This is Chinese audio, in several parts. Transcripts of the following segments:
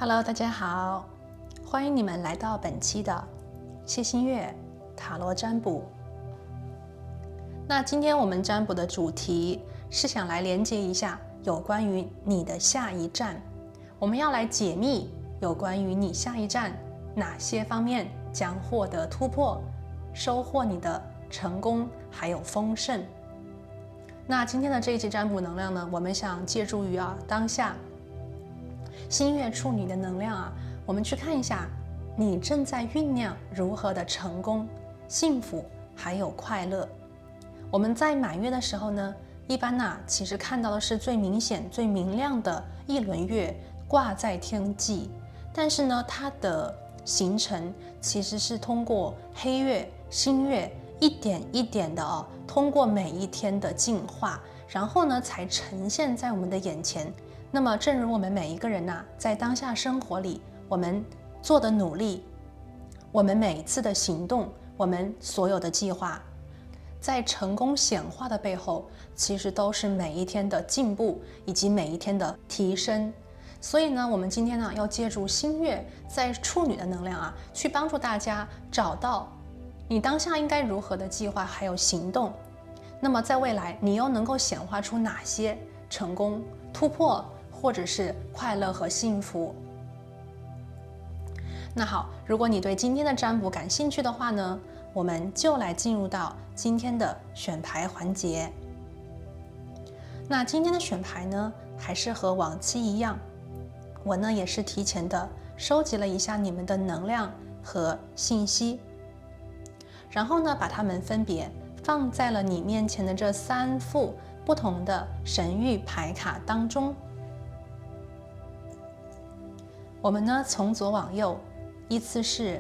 Hello， 大家好，欢迎你们来到本期的谢欣月塔罗占卜。那今天我们占卜的主题是想来连接一下有关于你的下一站，我们要来解密有关于你下一站哪些方面将获得突破，收获你的成功还有丰盛。那今天的这一期占卜能量呢，我们想借助于当下新月处女的能量我们去看一下你正在酝酿如何的成功、幸福还有快乐。我们在满月的时候呢，一般其实看到的是最明显、最明亮的一轮月挂在天际，但是呢，它的形成其实是通过黑月、新月一点一点的通过每一天的进化，然后呢才呈现在我们的眼前。那么正如我们每一个人在当下生活里，我们做的努力，我们每一次的行动，我们所有的计划，在成功显化的背后，其实都是每一天的进步以及每一天的提升。所以呢，我们今天要借助新月在处女的能量去帮助大家找到你当下应该如何的计划还有行动。那么在未来，你又能够显化出哪些成功、突破，或者是快乐和幸福？那好，如果你对今天的占卜感兴趣的话呢，我们就来进入到今天的选牌环节。那今天的选牌呢，还是和往期一样，我呢也是提前的收集了一下你们的能量和信息，然后呢把它们分别放在了你面前的这3副不同的神谕牌卡当中。我们呢从左往右依次是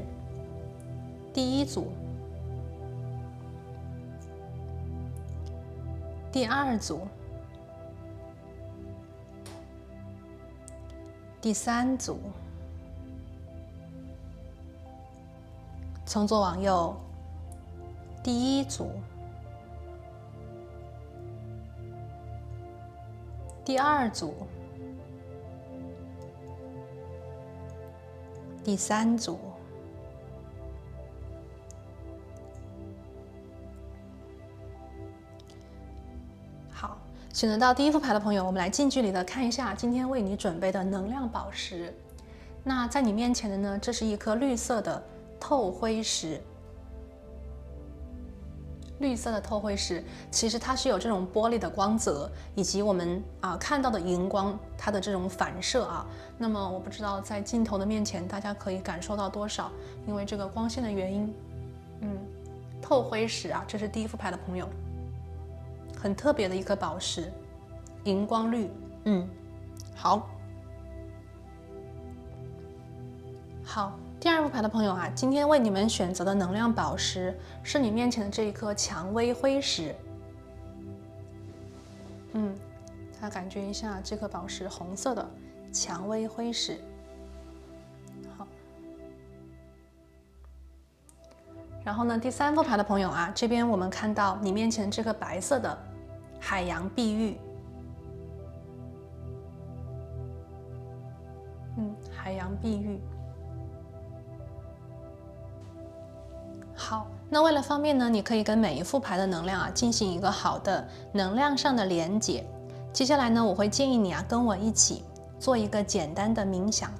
第一组、第2组、第3组，从左往右第1组、第2组、第3组。好，选择到第1副牌的朋友，我们来近距离的看一下今天为你准备的能量宝石。那在你面前的呢，这是一颗绿色的透灰石。绿色的透灰石，其实它是有这种玻璃的光泽，以及我们看到的荧光，它的这种反射那么我不知道在镜头的面前大家可以感受到多少，因为这个光线的原因。透灰石这是第1副牌的朋友，很特别的一颗宝石，荧光绿。好。第2副牌的朋友今天为你们选择的能量宝石是你面前的这一颗蔷薇灰石。大家感觉一下这颗宝石，红色的蔷薇灰石。好，然后呢，第3副牌的朋友这边我们看到你面前这颗白色的海洋碧玉。海洋碧玉。好，那为了方便呢，你可以跟每一副牌的能量进行一个好的能量上的连结。接下来呢，我会建议你跟我一起做一个简单的冥想。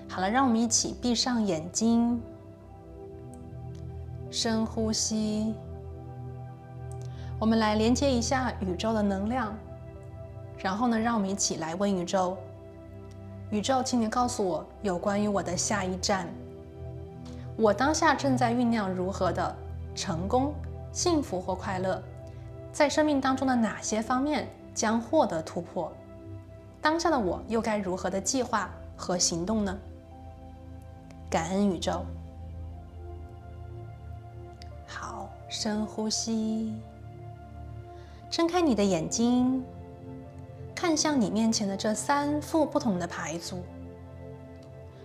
好了，让我们一起闭上眼睛，深呼吸。我们来连接一下宇宙的能量，然后呢，让我们一起来问宇宙：宇宙，请你告诉我有关于我的下一站。我当下正在酝酿如何的成功、幸福或快乐，在生命当中的哪些方面将获得突破？当下的我又该如何的计划和行动呢？感恩宇宙。好，深呼吸，睁开你的眼睛，看向你面前的这3副不同的牌组。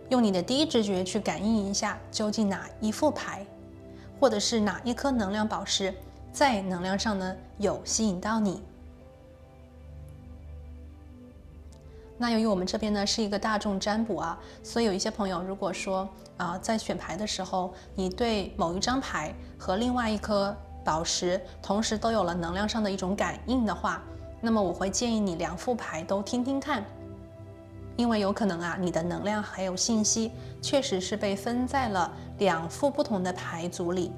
用你的第一直觉去感应一下，究竟哪一副牌，或者是哪一颗能量宝石，在能量上呢有吸引到你。那由于我们这边呢是一个大众占卜啊，所以有一些朋友如果说在选牌的时候，你对某一张牌和另外一颗宝石同时都有了能量上的一种感应的话，那么我会建议你2副牌都听听看，因为有可能你的能量还有信息确实是被分在了2副不同的牌组里。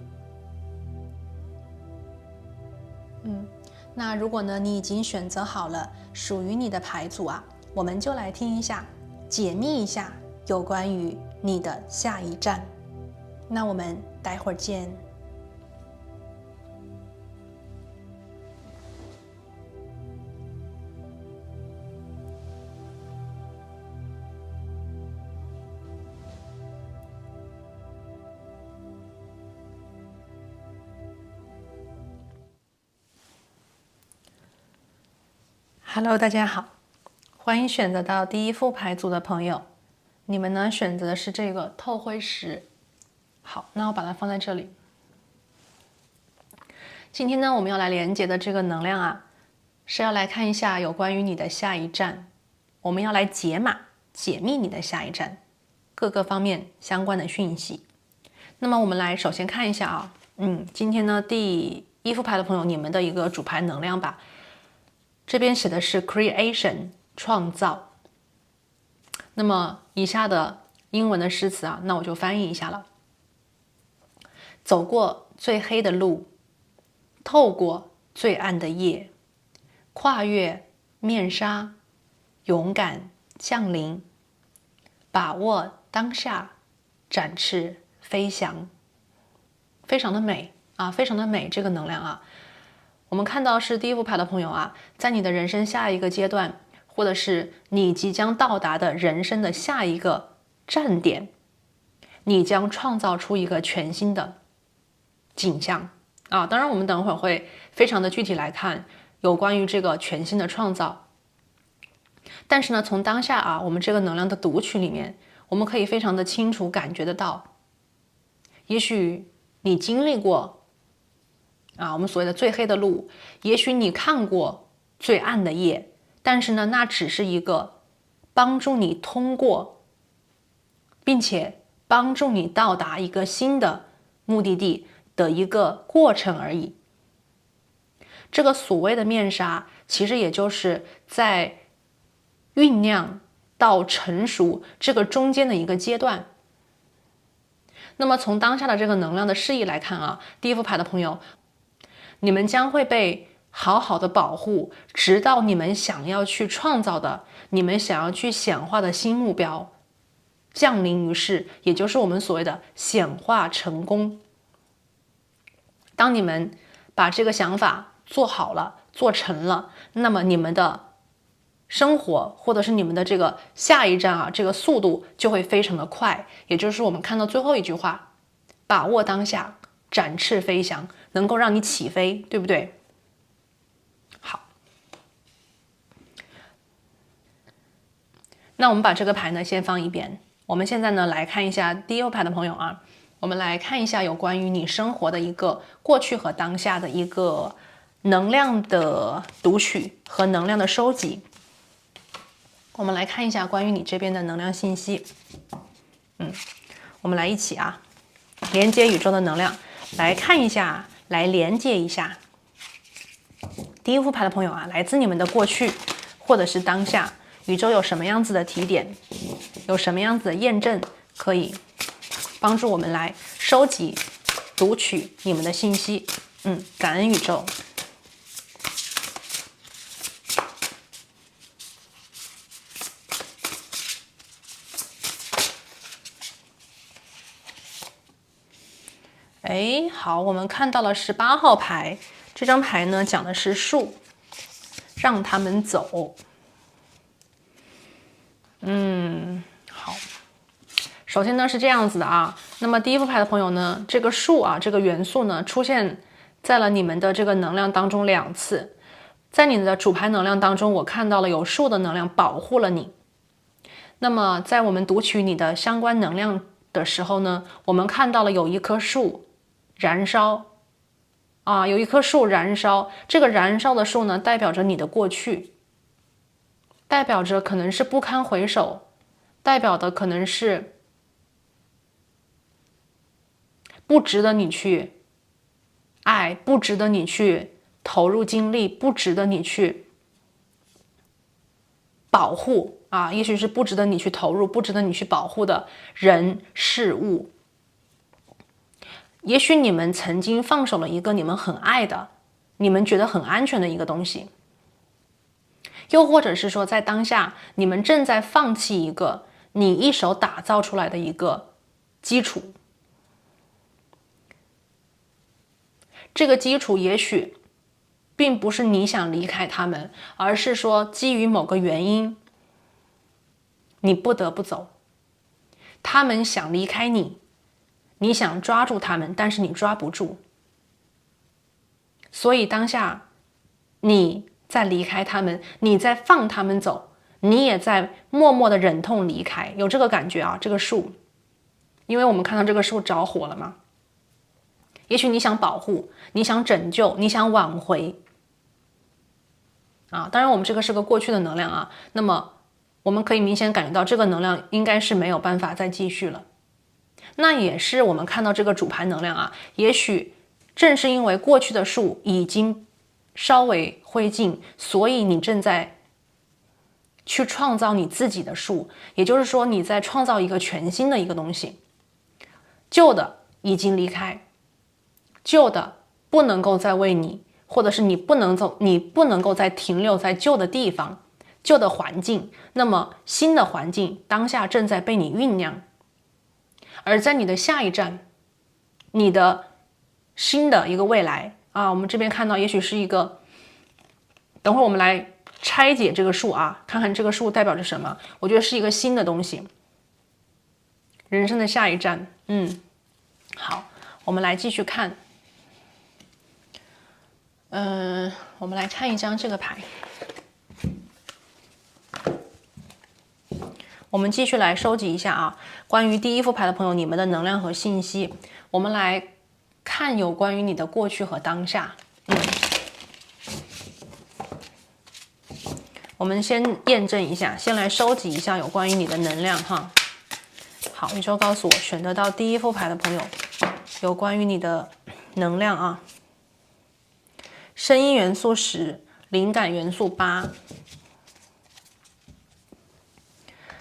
那如果呢你已经选择好了属于你的牌组我们就来听一下，解密一下有关于你的下一站。那我们待会儿见。Hello， 大家好，欢迎选择到第1副牌组的朋友。你们呢选择的是这个透灰石。好，那我把它放在这里。今天呢我们要来连接的这个能量是要来看一下有关于你的下一站，我们要来解码解密你的下一站各个方面相关的讯息。那么我们来首先看一下今天呢第1副牌的朋友，你们的一个主牌能量吧。这边写的是 creation 创造。那么以下的英文的诗词那我就翻译一下了。走过最黑的路，透过最暗的夜，跨越面纱，勇敢降临，把握当下，展翅飞翔。非常的美非常的美，这个能量我们看到是第1副牌的朋友在你的人生下一个阶段，或者是你即将到达的人生的下一个站点，你将创造出一个全新的景象当然我们等会儿会非常的具体来看有关于这个全新的创造。但是呢从当下我们这个能量的读取里面，我们可以非常的清楚感觉得到，也许你经历过我们所谓的最黑的路，也许你看过最暗的夜，但是呢那只是一个帮助你通过并且帮助你到达一个新的目的地的一个过程而已。这个所谓的面纱其实也就是在酝酿到成熟这个中间的一个阶段。那么从当下的这个能量的示意来看第1副牌的朋友，你们将会被好好的保护，直到你们想要去创造的，你们想要去显化的新目标降临于世，也就是我们所谓的显化成功。当你们把这个想法做好了，做成了，那么你们的生活或者是你们的这个下一站这个速度就会非常的快。也就是我们看到最后一句话，把握当下，展翅飞翔，能够让你起飞，对不对？好，那我们把这个牌呢先放一边。我们现在呢来看一下第1副牌的朋友我们来看一下有关于你生活的一个过去和当下的一个能量的读取和能量的收集。我们来看一下关于你这边的能量信息。我们来一起连接宇宙的能量，来看一下，来连接一下。第1副牌的朋友来自你们的过去或者是当下，宇宙有什么样子的提点，有什么样子的验证，可以帮助我们来收集读取你们的信息。感恩宇宙。好，我们看到了18号牌，这张牌呢讲的是树，让他们走。好，首先呢是这样子的那么第1副牌的朋友呢，这个树这个元素呢出现在了你们的这个能量当中2次。在你的主牌能量当中，我看到了有树的能量保护了你。那么在我们读取你的相关能量的时候呢，我们看到了有一棵树燃烧有一棵树燃烧，这个燃烧的树呢代表着你的过去代表着可能是不堪回首，代表的可能是不值得你去爱，不值得你去投入精力，不值得你去保护啊，也许是不值得你去投入，不值得你去保护的人事物。也许你们曾经放手了一个你们很爱的，你们觉得很安全的一个东西，又或者是说在当下你们正在放弃一个你一手打造出来的一个基础。这个基础也许并不是你想离开他们，而是说基于某个原因你不得不走，他们想离开你，你想抓住他们，但是你抓不住，所以当下你在离开他们，你在放他们走，你也在默默的忍痛离开，有这个感觉啊。这个树，因为我们看到这个树着火了嘛，也许你想保护，你想拯救，你想挽回啊。当然我们这个是个过去的能量啊，那么我们可以明显感觉到这个能量应该是没有办法再继续了。那也是我们看到这个主盘能量啊，也许正是因为过去的树已经稍微灰烬，所以你正在去创造你自己的树，也就是说你在创造一个全新的一个东西，旧的已经离开，旧的不能够再为你，或者是你不能够再停留在旧的地方、旧的环境，那么新的环境当下正在被你酝酿。而在你的下一站，你的新的一个未来啊，我们这边看到也许是一个，等会儿我们来拆解这个树啊，看看这个树代表着什么。我觉得是一个新的东西，人生的下一站。好，我们来继续看。我们来看一张这个牌。我们继续来收集一下啊，关于第一副牌的朋友，你们的能量和信息。我们来看有关于你的过去和当下。我们先验证一下，先来收集一下有关于你的能量哈。好，宇宙告诉我，选择到第一副牌的朋友，有关于你的能量啊。声音元素10，灵感元素8。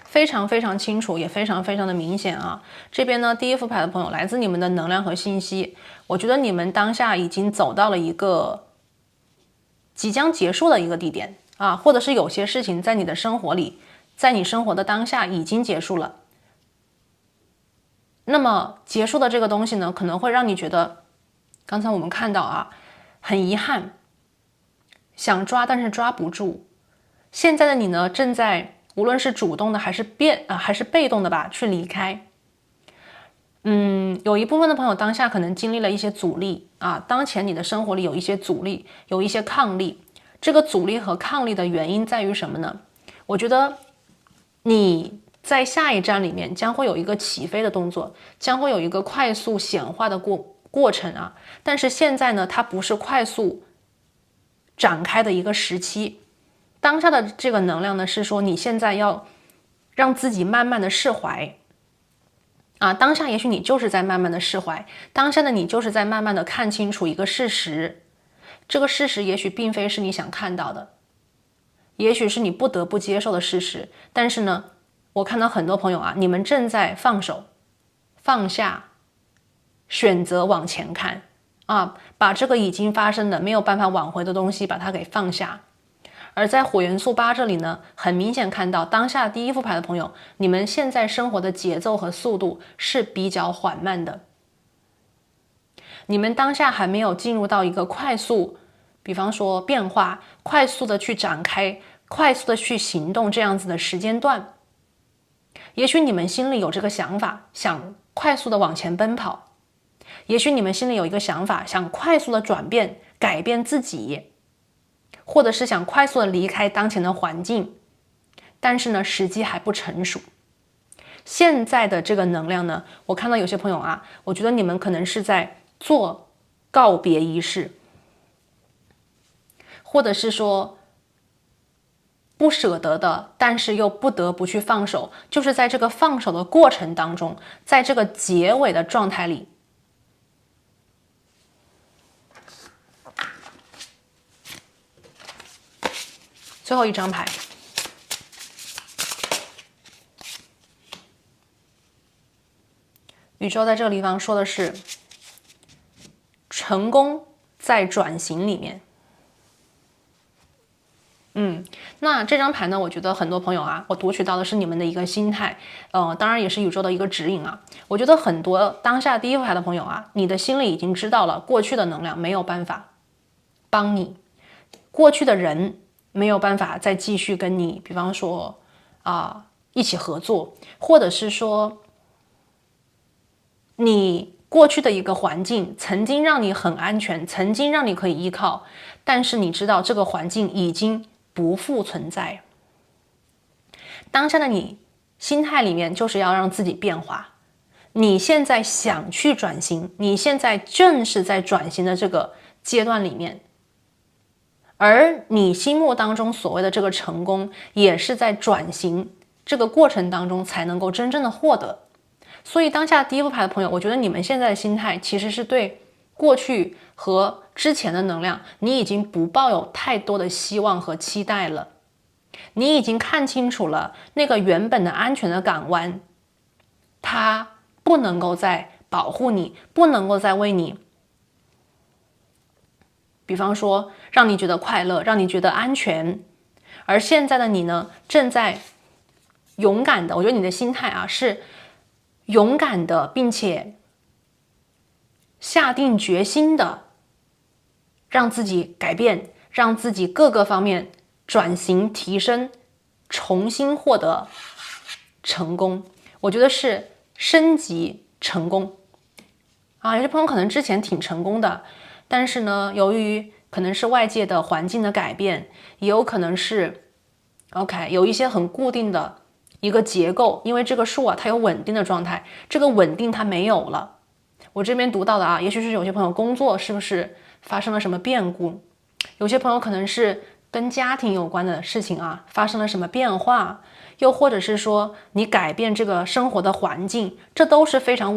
非常非常清楚，也非常非常的明显啊！这边呢，第一副牌的朋友，来自你们的能量和信息，我觉得你们当下已经走到了一个即将结束的一个地点啊，或者是有些事情在你的生活里，在你生活的当下已经结束了。那么结束的这个东西呢，可能会让你觉得，刚才我们看到啊，很遗憾，想抓但是抓不住。现在的你呢，正在无论是主动的还是被动的吧，去离开。有一部分的朋友当下可能经历了一些阻力啊，当前你的生活里有一些阻力，有一些抗力。这个阻力和抗力的原因在于什么呢？我觉得你在下一站里面将会有一个起飞的动作，将会有一个快速显化的过程啊。但是现在呢，它不是快速展开的一个时期。当下的这个能量呢，是说你现在要让自己慢慢的释怀啊。当下也许你就是在慢慢的释怀，当下的你就是在慢慢的看清楚一个事实。这个事实也许并非是你想看到的，也许是你不得不接受的事实。但是呢，我看到很多朋友啊，你们正在放手、放下，选择往前看啊，把这个已经发生的没有办法挽回的东西把它给放下。而在火元素8这里呢，很明显看到当下第一副牌的朋友，你们现在生活的节奏和速度是比较缓慢的。你们当下还没有进入到一个快速，比方说变化，快速的去展开，快速的去行动这样子的时间段。也许你们心里有这个想法，想快速的往前奔跑。也许你们心里有一个想法，想快速的转变，改变自己。或者是想快速的离开当前的环境，但是呢，时机还不成熟。现在的这个能量呢，我看到有些朋友啊，我觉得你们可能是在做告别仪式，或者是说不舍得的，但是又不得不去放手，就是在这个放手的过程当中，在这个结尾的状态里。最后一张牌，宇宙在这个地方说的是成功在转型里面。那这张牌呢，我觉得很多朋友啊，我读取到的是你们的一个心态，当然也是宇宙的一个指引啊。我觉得很多当下第一副牌的朋友啊，你的心里已经知道了，过去的能量没有办法帮你，过去的人没有办法再继续跟你，比方说一起合作，或者是说你过去的一个环境曾经让你很安全，曾经让你可以依靠，但是你知道这个环境已经不复存在。当下的你心态里面就是要让自己变化，你现在想去转型，你现在正是在转型的这个阶段里面，而你心目当中所谓的这个成功，也是在转型这个过程当中才能够真正的获得。所以当下第一副牌的朋友，我觉得你们现在的心态其实是对过去和之前的能量，你已经不抱有太多的希望和期待了。你已经看清楚了那个原本的安全的港湾，它不能够再保护你，不能够再为你，比方说让你觉得快乐，让你觉得安全。而现在的你呢，正在勇敢的，我觉得你的心态啊是勇敢的，并且下定决心的让自己改变，让自己各个方面转型提升，重新获得成功。我觉得是升级成功有些朋友可能之前挺成功的，但是呢，由于可能是外界的环境的改变，也有可能是有一些很固定的一个结构，因为这个树它有稳定的状态，这个稳定它没有了。我这边读到的也许是有些朋友工作是不是发生了什么变故，有些朋友可能是跟家庭有关的事情发生了什么变化，又或者是说你改变这个生活的环境，这都是非常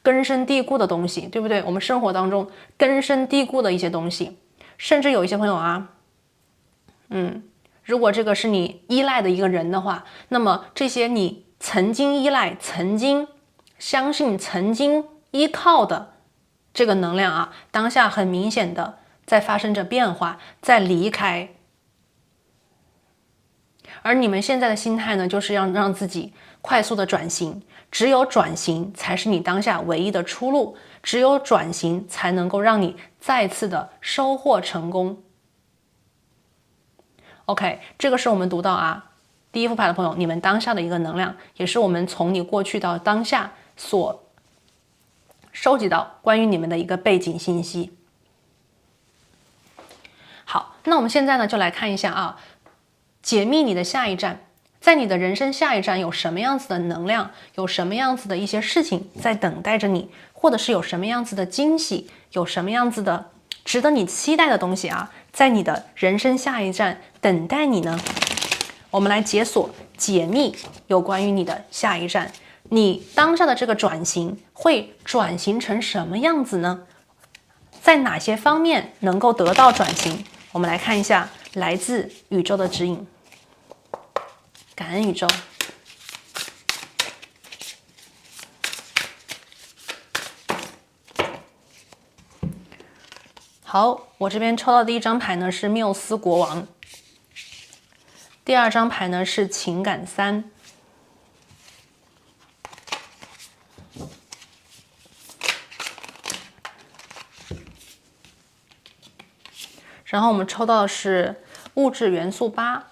根深蒂固的东西，对不对？我们生活当中根深蒂固的一些东西，甚至有一些朋友如果这个是你依赖的一个人的话，那么这些你曾经依赖、曾经相信、曾经依靠的这个能量当下很明显的在发生着变化，在离开。而你们现在的心态呢，就是要让自己快速的转型，只有转型才是你当下唯一的出路，只有转型才能够让你再次的收获成功。OK， 这个是我们读到第一副牌的朋友，你们当下的一个能量，也是我们从你过去到当下所收集到关于你们的一个背景信息。好，那我们现在呢，就来看一下解密你的下一站，在你的人生下一站有什么样子的能量，有什么样子的一些事情在等待着你，或者是有什么样子的惊喜，有什么样子的值得你期待的东西在你的人生下一站等待你呢？我们来解锁解密有关于你的下一站，你当下的这个转型会转型成什么样子呢？在哪些方面能够得到转型？我们来看一下来自宇宙的指引。感恩宇宙。好，我这边抽到第一张牌呢是缪斯国王，第二张牌呢是情感3，然后我们抽到的是物质元素8，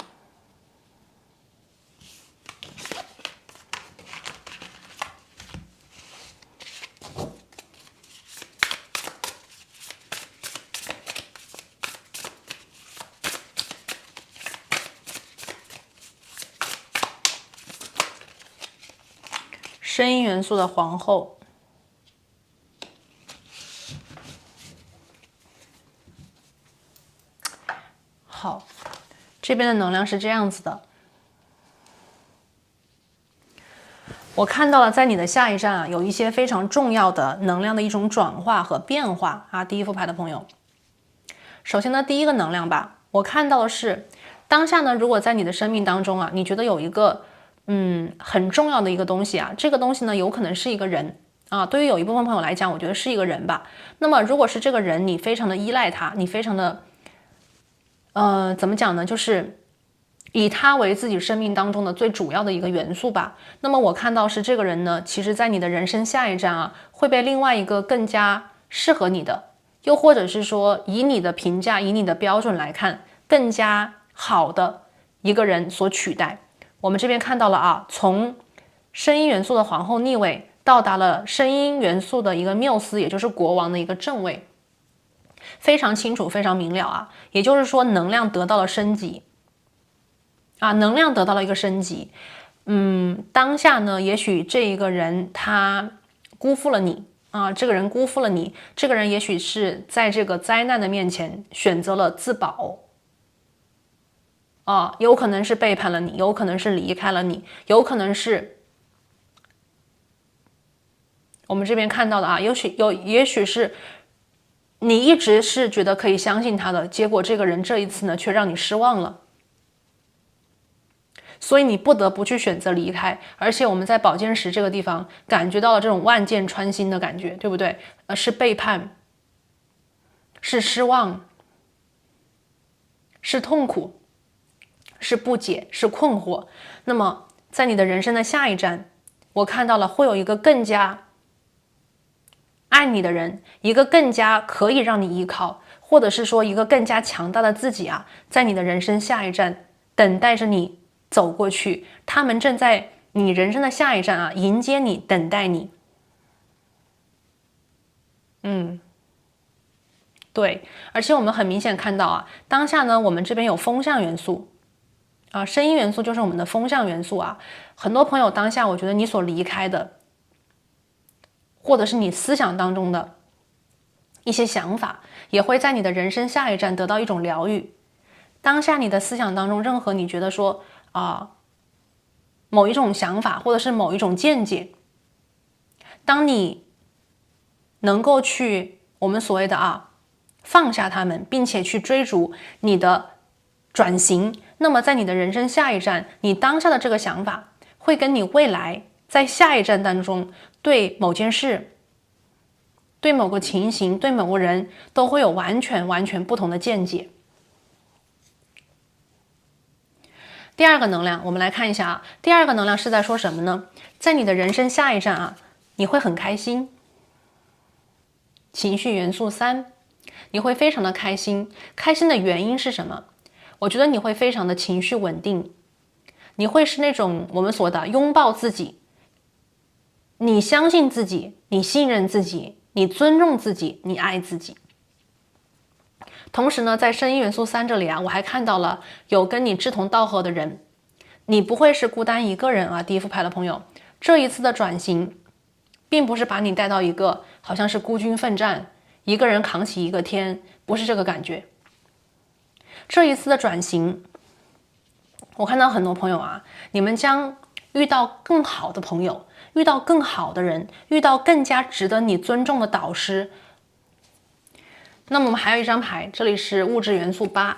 声音元素的皇后。好，这边的能量是这样子的，我看到了在你的下一站啊，有一些非常重要的能量的一种转化和变化啊。第一副牌的朋友，首先呢，第一个能量吧，我看到的是当下呢，如果在你的生命当中啊，你觉得有一个很重要的一个东西啊，这个东西呢，有可能是一个人啊。对于有一部分朋友来讲，我觉得是一个人吧。那么如果是这个人，你非常的依赖他，你非常的怎么讲呢？就是以他为自己生命当中的最主要的一个元素吧。那么我看到是这个人呢，其实在你的人生下一站啊，会被另外一个更加适合你的，又或者是说以你的评价、以你的标准来看，更加好的一个人所取代。我们这边看到了啊，从声音元素的皇后逆位到达了声音元素的一个缪斯，也就是国王的一个正位，非常清楚，非常明了啊。也就是说，能量得到了升级。啊，能量得到了一个升级，当下呢，也许这一个人他辜负了你啊，这个人辜负了你，这个人也许是在这个灾难的面前选择了自保，啊，有可能是背叛了你，有可能是离开了你，有可能是我们这边看到的啊，也许是你一直是觉得可以相信他的，结果这个人这一次呢，却让你失望了。所以你不得不去选择离开，而且我们在宝剑十这个地方感觉到了这种万箭穿心的感觉，对不对？是背叛，是失望，是痛苦，是不解，是困惑。那么在你的人生的下一站，我看到了会有一个更加爱你的人，一个更加可以让你依靠，或者是说一个更加强大的自己啊，在你的人生下一站等待着你走过去，他们正在你人生的下一站啊，迎接你，等待你。对，而且我们很明显看到啊，当下呢，我们这边有风象元素啊，声音元素就是我们的风象元素啊。很多朋友当下，我觉得你所离开的，或者是你思想当中的一些想法，也会在你的人生下一站得到一种疗愈。当下你的思想当中，任何你觉得说某一种想法，或者是某一种见解，当你能够去我们所谓的放下他们，并且去追逐你的转型，那么在你的人生下一站，你当下的这个想法会跟你未来在下一站当中对某件事、对某个情形、对某个人都会有完全不同的见解。第二个能量，我们来看一下啊，第二个能量是在说什么呢？在你的人生下一站啊，你会很开心。情绪元素3，你会非常的开心。开心的原因是什么？我觉得你会非常的情绪稳定，你会是那种我们所的拥抱自己，你相信自己，你信任自己，你尊重自己，你爱自己。同时呢，在声音元素3这里啊，我还看到了有跟你志同道合的人，你不会是孤单一个人啊。第一副牌的朋友，这一次的转型并不是把你带到一个好像是孤军奋战，一个人扛起一个天，不是这个感觉。这一次的转型，我看到很多朋友啊，你们将遇到更好的朋友，遇到更好的人，遇到更加值得你尊重的导师。那么我们还有一张牌，这里是物质元素8。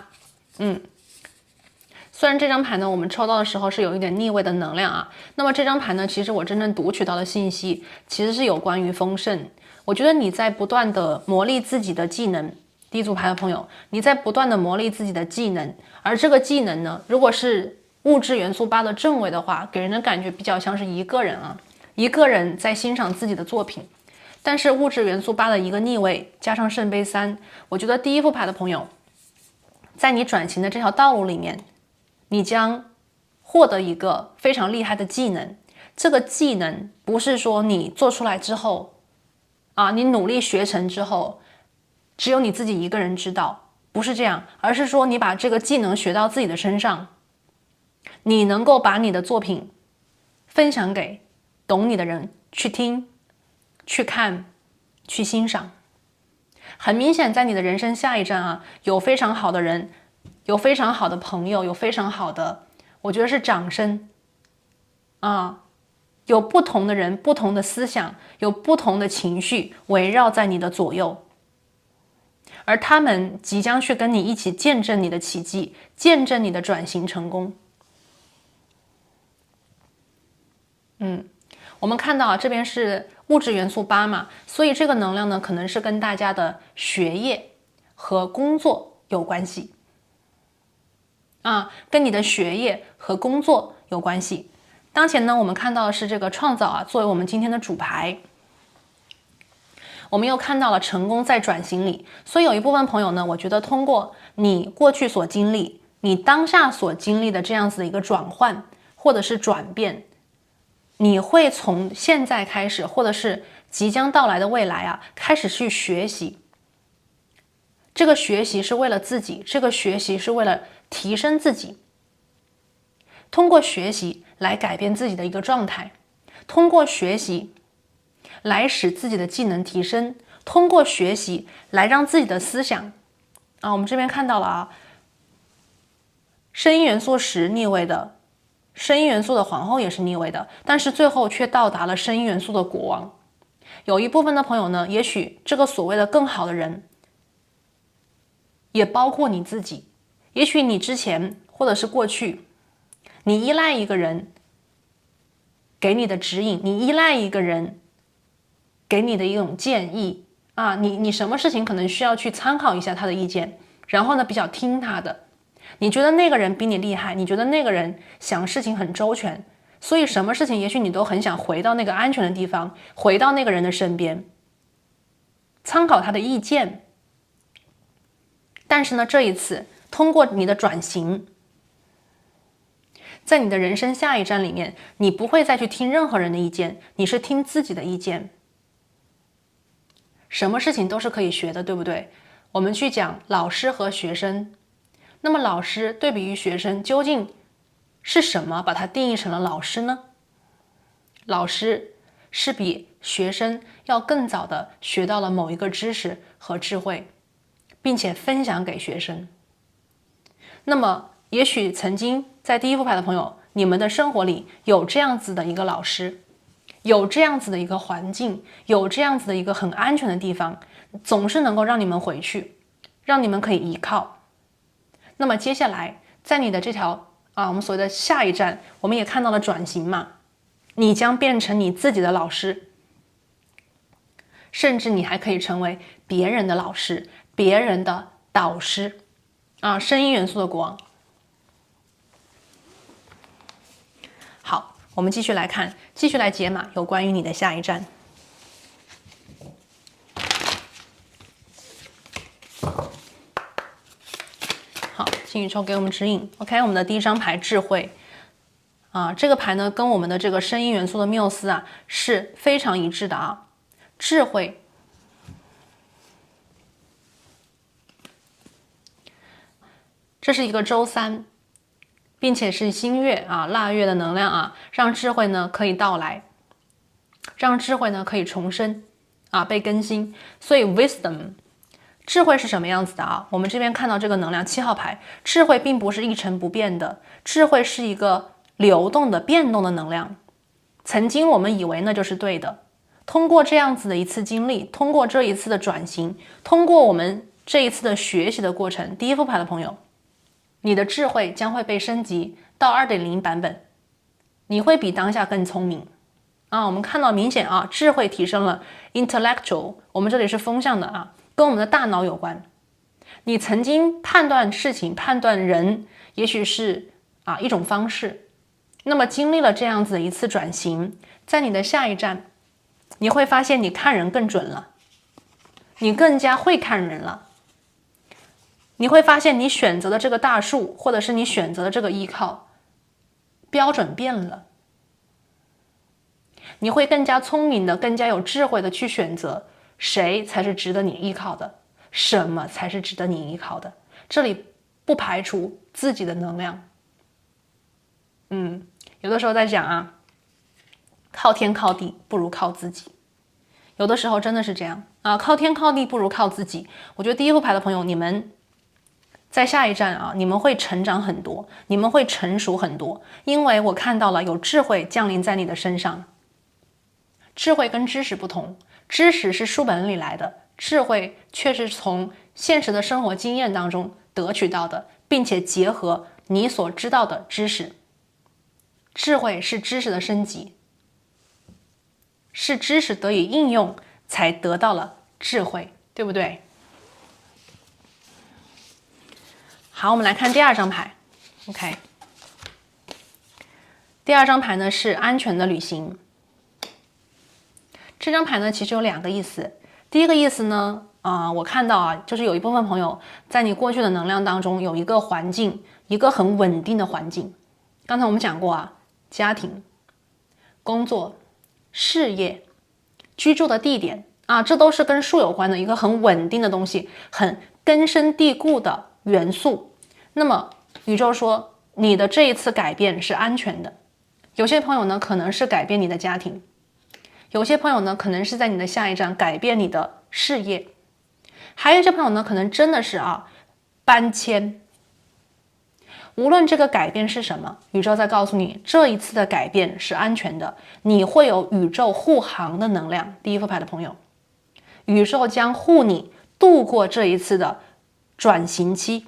虽然这张牌呢，我们抽到的时候是有一点逆位的能量啊。那么这张牌呢，其实我真正读取到的信息，其实是有关于丰盛。我觉得你在不断的磨砺自己的技能，第一组牌的朋友，你在不断的磨砺自己的技能，而这个技能呢，如果是物质元素8的正位的话，给人的感觉比较像是一个人啊，一个人在欣赏自己的作品。但是物质元素8的一个逆位加上圣杯3，我觉得第一副牌的朋友，在你转型的这条道路里面，你将获得一个非常厉害的技能。这个技能不是说你做出来之后你努力学成之后，只有你自己一个人知道，不是这样，而是说你把这个技能学到自己的身上，你能够把你的作品分享给懂你的人去听、去看、去欣赏。很明显，在你的人生下一站有非常好的人有非常好的朋友，有非常好的，我觉得是掌声啊，有不同的人，不同的思想，有不同的情绪围绕在你的左右，而他们即将去跟你一起见证你的奇迹，见证你的转型成功。我们看到啊，这边是物质元素8嘛，所以这个能量呢，可能是跟大家的学业和工作有关系啊，跟你的学业和工作有关系。当前呢，我们看到的是这个创造啊，作为我们今天的主牌。我们又看到了成功在转型里，所以有一部分朋友呢，我觉得通过你过去所经历，你当下所经历的这样子的一个转换或者是转变。你会从现在开始，或者是即将到来的未来啊，开始去学习。这个学习是为了自己，这个学习是为了提升自己。通过学习来改变自己的一个状态，通过学习来使自己的技能提升，通过学习来让自己的思想啊，我们这边看到了啊，声音元素10逆位的。声音元素的皇后也是逆位的，但是最后却到达了声音元素的国王。有一部分的朋友呢，也许这个所谓的更好的人，也包括你自己。也许你之前或者是过去，你依赖一个人给你的指引，你依赖一个人给你的一种建议啊，你什么事情可能需要去参考一下他的意见，然后呢比较听他的。你觉得那个人比你厉害，你觉得那个人想事情很周全，所以什么事情也许你都很想回到那个安全的地方，回到那个人的身边，参考他的意见。但是呢，这一次通过你的转型，在你的人生下一站里面，你不会再去听任何人的意见，你是听自己的意见。什么事情都是可以学的，对不对？我们去讲老师和学生，那么老师对比于学生，究竟是什么把它定义成了老师呢？老师是比学生要更早的学到了某一个知识和智慧，并且分享给学生。那么也许曾经在第一副牌的朋友，你们的生活里有这样子的一个老师，有这样子的一个环境，有这样子的一个很安全的地方，总是能够让你们回去，让你们可以依靠。那么接下来在你的这条我们所谓的下一站，我们也看到了转型嘛，你将变成你自己的老师，甚至你还可以成为别人的老师，别人的导师啊，声音元素的国王。好，我们继续来看，继续来解码有关于你的下一站。请宇宙给我们指引。OK， 我们的第一张牌智慧啊，这个牌呢跟我们的这个声音元素的缪斯啊是非常一致的啊。智慧，这是一个周3，并且是新月啊腊月的能量啊，让智慧呢可以到来，让智慧呢可以重生啊，被更新。所以 wisdom。智慧是什么样子的啊？我们这边看到这个能量7号牌，智慧并不是一成不变的，智慧是一个流动的、变动的能量。曾经我们以为那就是对的，通过这样子的一次经历，通过这一次的转型，通过我们这一次的学习的过程，第一副牌的朋友，你的智慧将会被升级到 2.0 版本，你会比当下更聪明啊。我们看到明显啊，智慧提升了 intellectual， 我们这里是风向的啊。跟我们的大脑有关，你曾经判断事情、判断人，也许是一种方式。那么经历了这样子的一次转型，在你的下一站，你会发现你看人更准了，你更加会看人了。你会发现你选择的这个大树，或者是你选择的这个依靠，标准变了。你会更加聪明的、更加有智慧的去选择。谁才是值得你依靠的？什么才是值得你依靠的？这里不排除自己的能量。有的时候在讲啊，靠天靠地不如靠自己。有的时候真的是这样啊，靠天靠地不如靠自己。我觉得第一副牌的朋友，你们在下一站啊，你们会成长很多，你们会成熟很多，因为我看到了有智慧降临在你的身上。智慧跟知识不同，知识是书本里来的，智慧却是从现实的生活经验当中得取到的，并且结合你所知道的知识。智慧是知识的升级，是知识得以应用才得到了智慧，对不对？好，我们来看第二张牌。OK， 第二张牌呢是安全的旅行。这张牌呢其实有2个意思。第一个意思呢，我看到啊，就是有一部分朋友在你过去的能量当中有一个环境，一个很稳定的环境。刚才我们讲过啊，家庭、工作、事业、居住的地点啊，这都是跟树有关的一个很稳定的东西，很根深蒂固的元素。那么宇宙说你的这一次改变是安全的。有些朋友呢可能是改变你的家庭，有些朋友呢可能是在你的下一站改变你的事业，还有一些朋友呢可能真的是搬迁。无论这个改变是什么，宇宙在告诉你这一次的改变是安全的，你会有宇宙护航的能量。第一副牌的朋友，宇宙将护你度过这一次的转型期。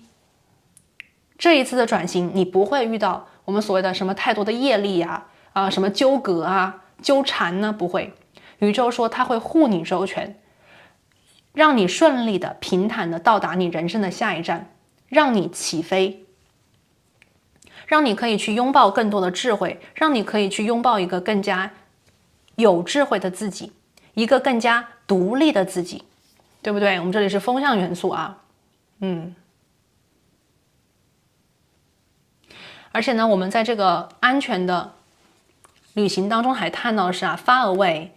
这一次的转型，你不会遇到我们所谓的什么太多的业力什么纠葛纠缠呢？不会。宇宙说它会护你周全，让你顺利的、平坦的到达你人生的下一站，让你起飞，让你可以去拥抱更多的智慧，让你可以去拥抱一个更加有智慧的自己，一个更加独立的自己，对不对？我们这里是风象元素而且呢，我们在这个安全的旅行当中还看到的是far away，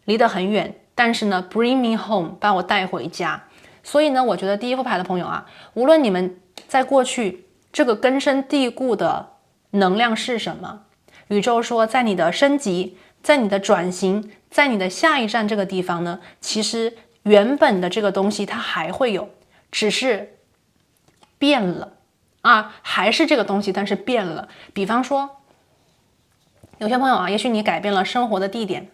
离得很远，但是呢 bring me home， 把我带回家。所以呢，我觉得第一副牌的朋友无论你们在过去这个根深蒂固的能量是什么，宇宙说在你的升级，在你的转型，在你的下一站这个地方呢，其实原本的这个东西它还会有，只是变了还是这个东西，但是变了。比方说有些朋友也许你改变了生活的地点，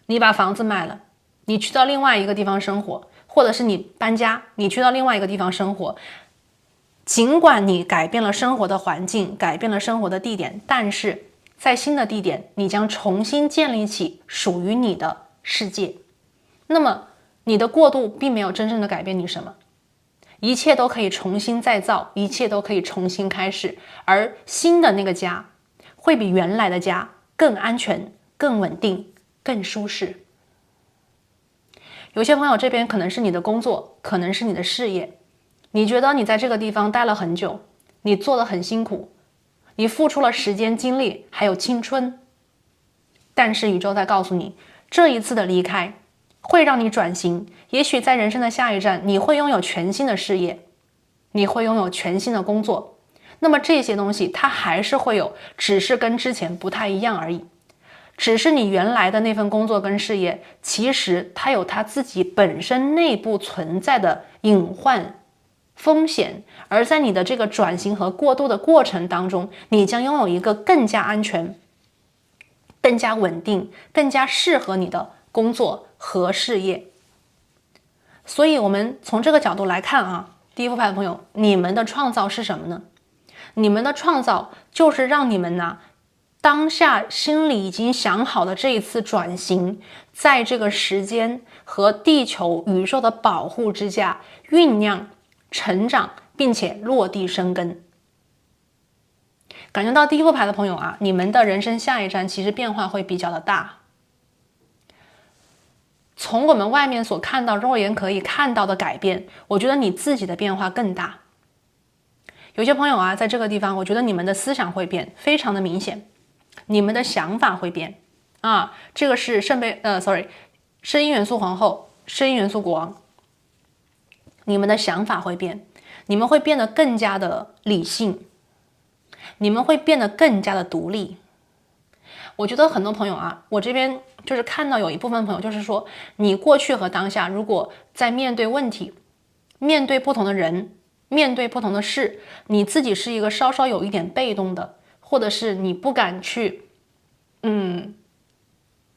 你把房子卖了，你去到另外一个地方生活，或者是你搬家，你去到另外一个地方生活。尽管你改变了生活的环境，改变了生活的地点，但是在新的地点，你将重新建立起属于你的世界。那么你的过渡并没有真正的改变你什么，一切都可以重新再造，一切都可以重新开始，而新的那个家会比原来的家更安全、更稳定、更舒适。有些朋友这边可能是你的工作，可能是你的事业，你觉得你在这个地方待了很久，你做得很辛苦，你付出了时间、精力还有青春，但是宇宙在告诉你，这一次的离开会让你转型，也许在人生的下一站，你会拥有全新的事业，你会拥有全新的工作。那么这些东西它还是会有，只是跟之前不太一样而已。只是你原来的那份工作跟事业，其实它有它自己本身内部存在的隐患风险，而在你的这个转型和过渡的过程当中，你将拥有一个更加安全、更加稳定、更加适合你的工作和事业。所以我们从这个角度来看第一副牌的朋友，你们的创造是什么呢？你们的创造就是让你们当下心里已经想好的这一次转型，在这个时间和地球宇宙的保护之下酝酿、成长，并且落地生根。感觉到第一副牌的朋友你们的人生下一站其实变化会比较的大。从我们外面所看到、肉眼可以看到的改变，我觉得你自己的变化更大。有些朋友在这个地方，我觉得你们的思想会变，非常的明显。你们的想法会变这个是圣婴元素皇后、圣婴元素国王。你们的想法会变，你们会变得更加的理性，你们会变得更加的独立。我觉得很多朋友我这边就是看到有一部分朋友就是说，你过去和当下如果在面对问题、面对不同的人，面对不同的事，你自己是一个稍稍有一点被动的，或者是你不敢去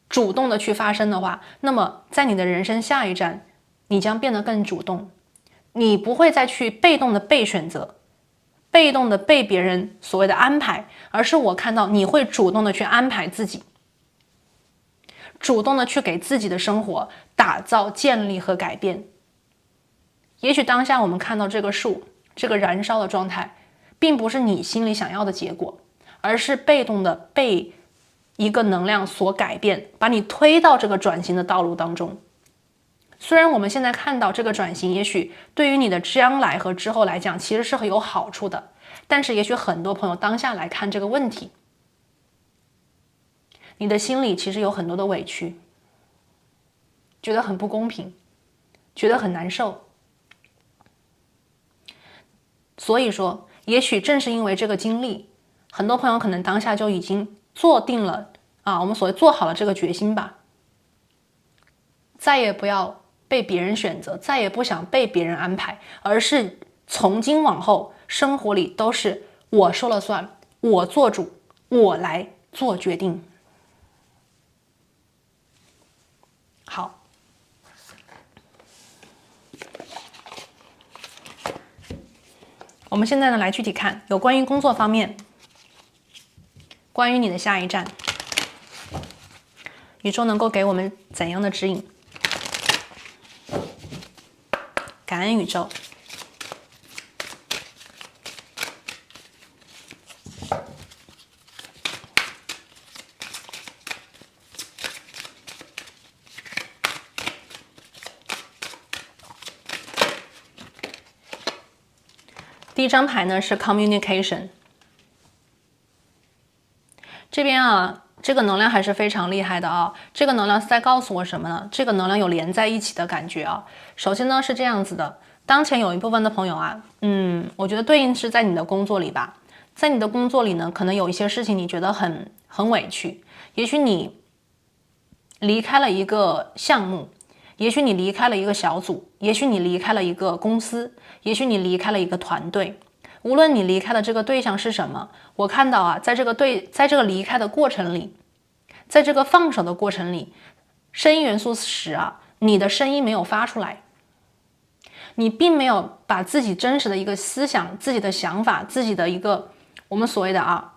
主动的去发声的话，那么在你的人生下一站，你将变得更主动，你不会再去被动的被选择，被动的被别人所谓的安排，而是我看到你会主动的去安排自己，主动的去给自己的生活打造、建立和改变。也许当下我们看到这个树，这个燃烧的状态，并不是你心里想要的结果，而是被动的被一个能量所改变，把你推到这个转型的道路当中。虽然我们现在看到这个转型，也许对于你的将来和之后来讲，其实是很有好处的，但是也许很多朋友当下来看这个问题，你的心里其实有很多的委屈，觉得很不公平，觉得很难受。所以说，也许正是因为这个经历，很多朋友可能当下就已经做定了我们所谓做好了这个决心吧，再也不要被别人选择，再也不想被别人安排，而是从今往后生活里都是我说了算，我做主，我来做决定。好，我们现在呢来具体看有关于工作方面，关于你的下一站，宇宙能够给我们怎样的指引？感恩宇宙。第一张牌呢是 communication， 这边这个能量还是非常厉害的这个能量是在告诉我什么呢？这个能量有连在一起的感觉首先呢是这样子的，当前有一部分的朋友我觉得对应是在你的工作里吧，在你的工作里呢，可能有一些事情你觉得很委屈，也许你离开了一个项目，也许你离开了一个小组，也许你离开了一个公司，也许你离开了一个团队。无论你离开的这个对象是什么，我看到在这个离开的过程里，在这个放手的过程里，声音元素10你的声音没有发出来，你并没有把自己真实的一个思想、自己的想法、自己的一个我们所谓的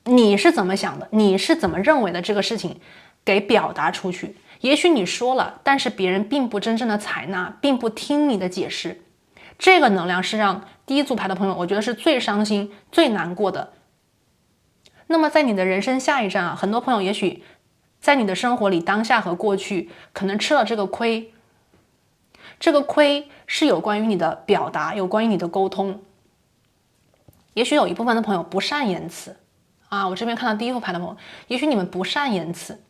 你是怎么想的，你是怎么认为的这个事情给表达出去。也许你说了，但是别人并不真正的采纳，并不听你的解释。这个能量是让第一组牌的朋友，我觉得是最伤心、最难过的。那么在你的人生下一站很多朋友也许在你的生活里，当下和过去可能吃了这个亏。这个亏是有关于你的表达，有关于你的沟通。也许有一部分的朋友不善言辞我这边看到第一副牌的朋友，也许你们不善言辞，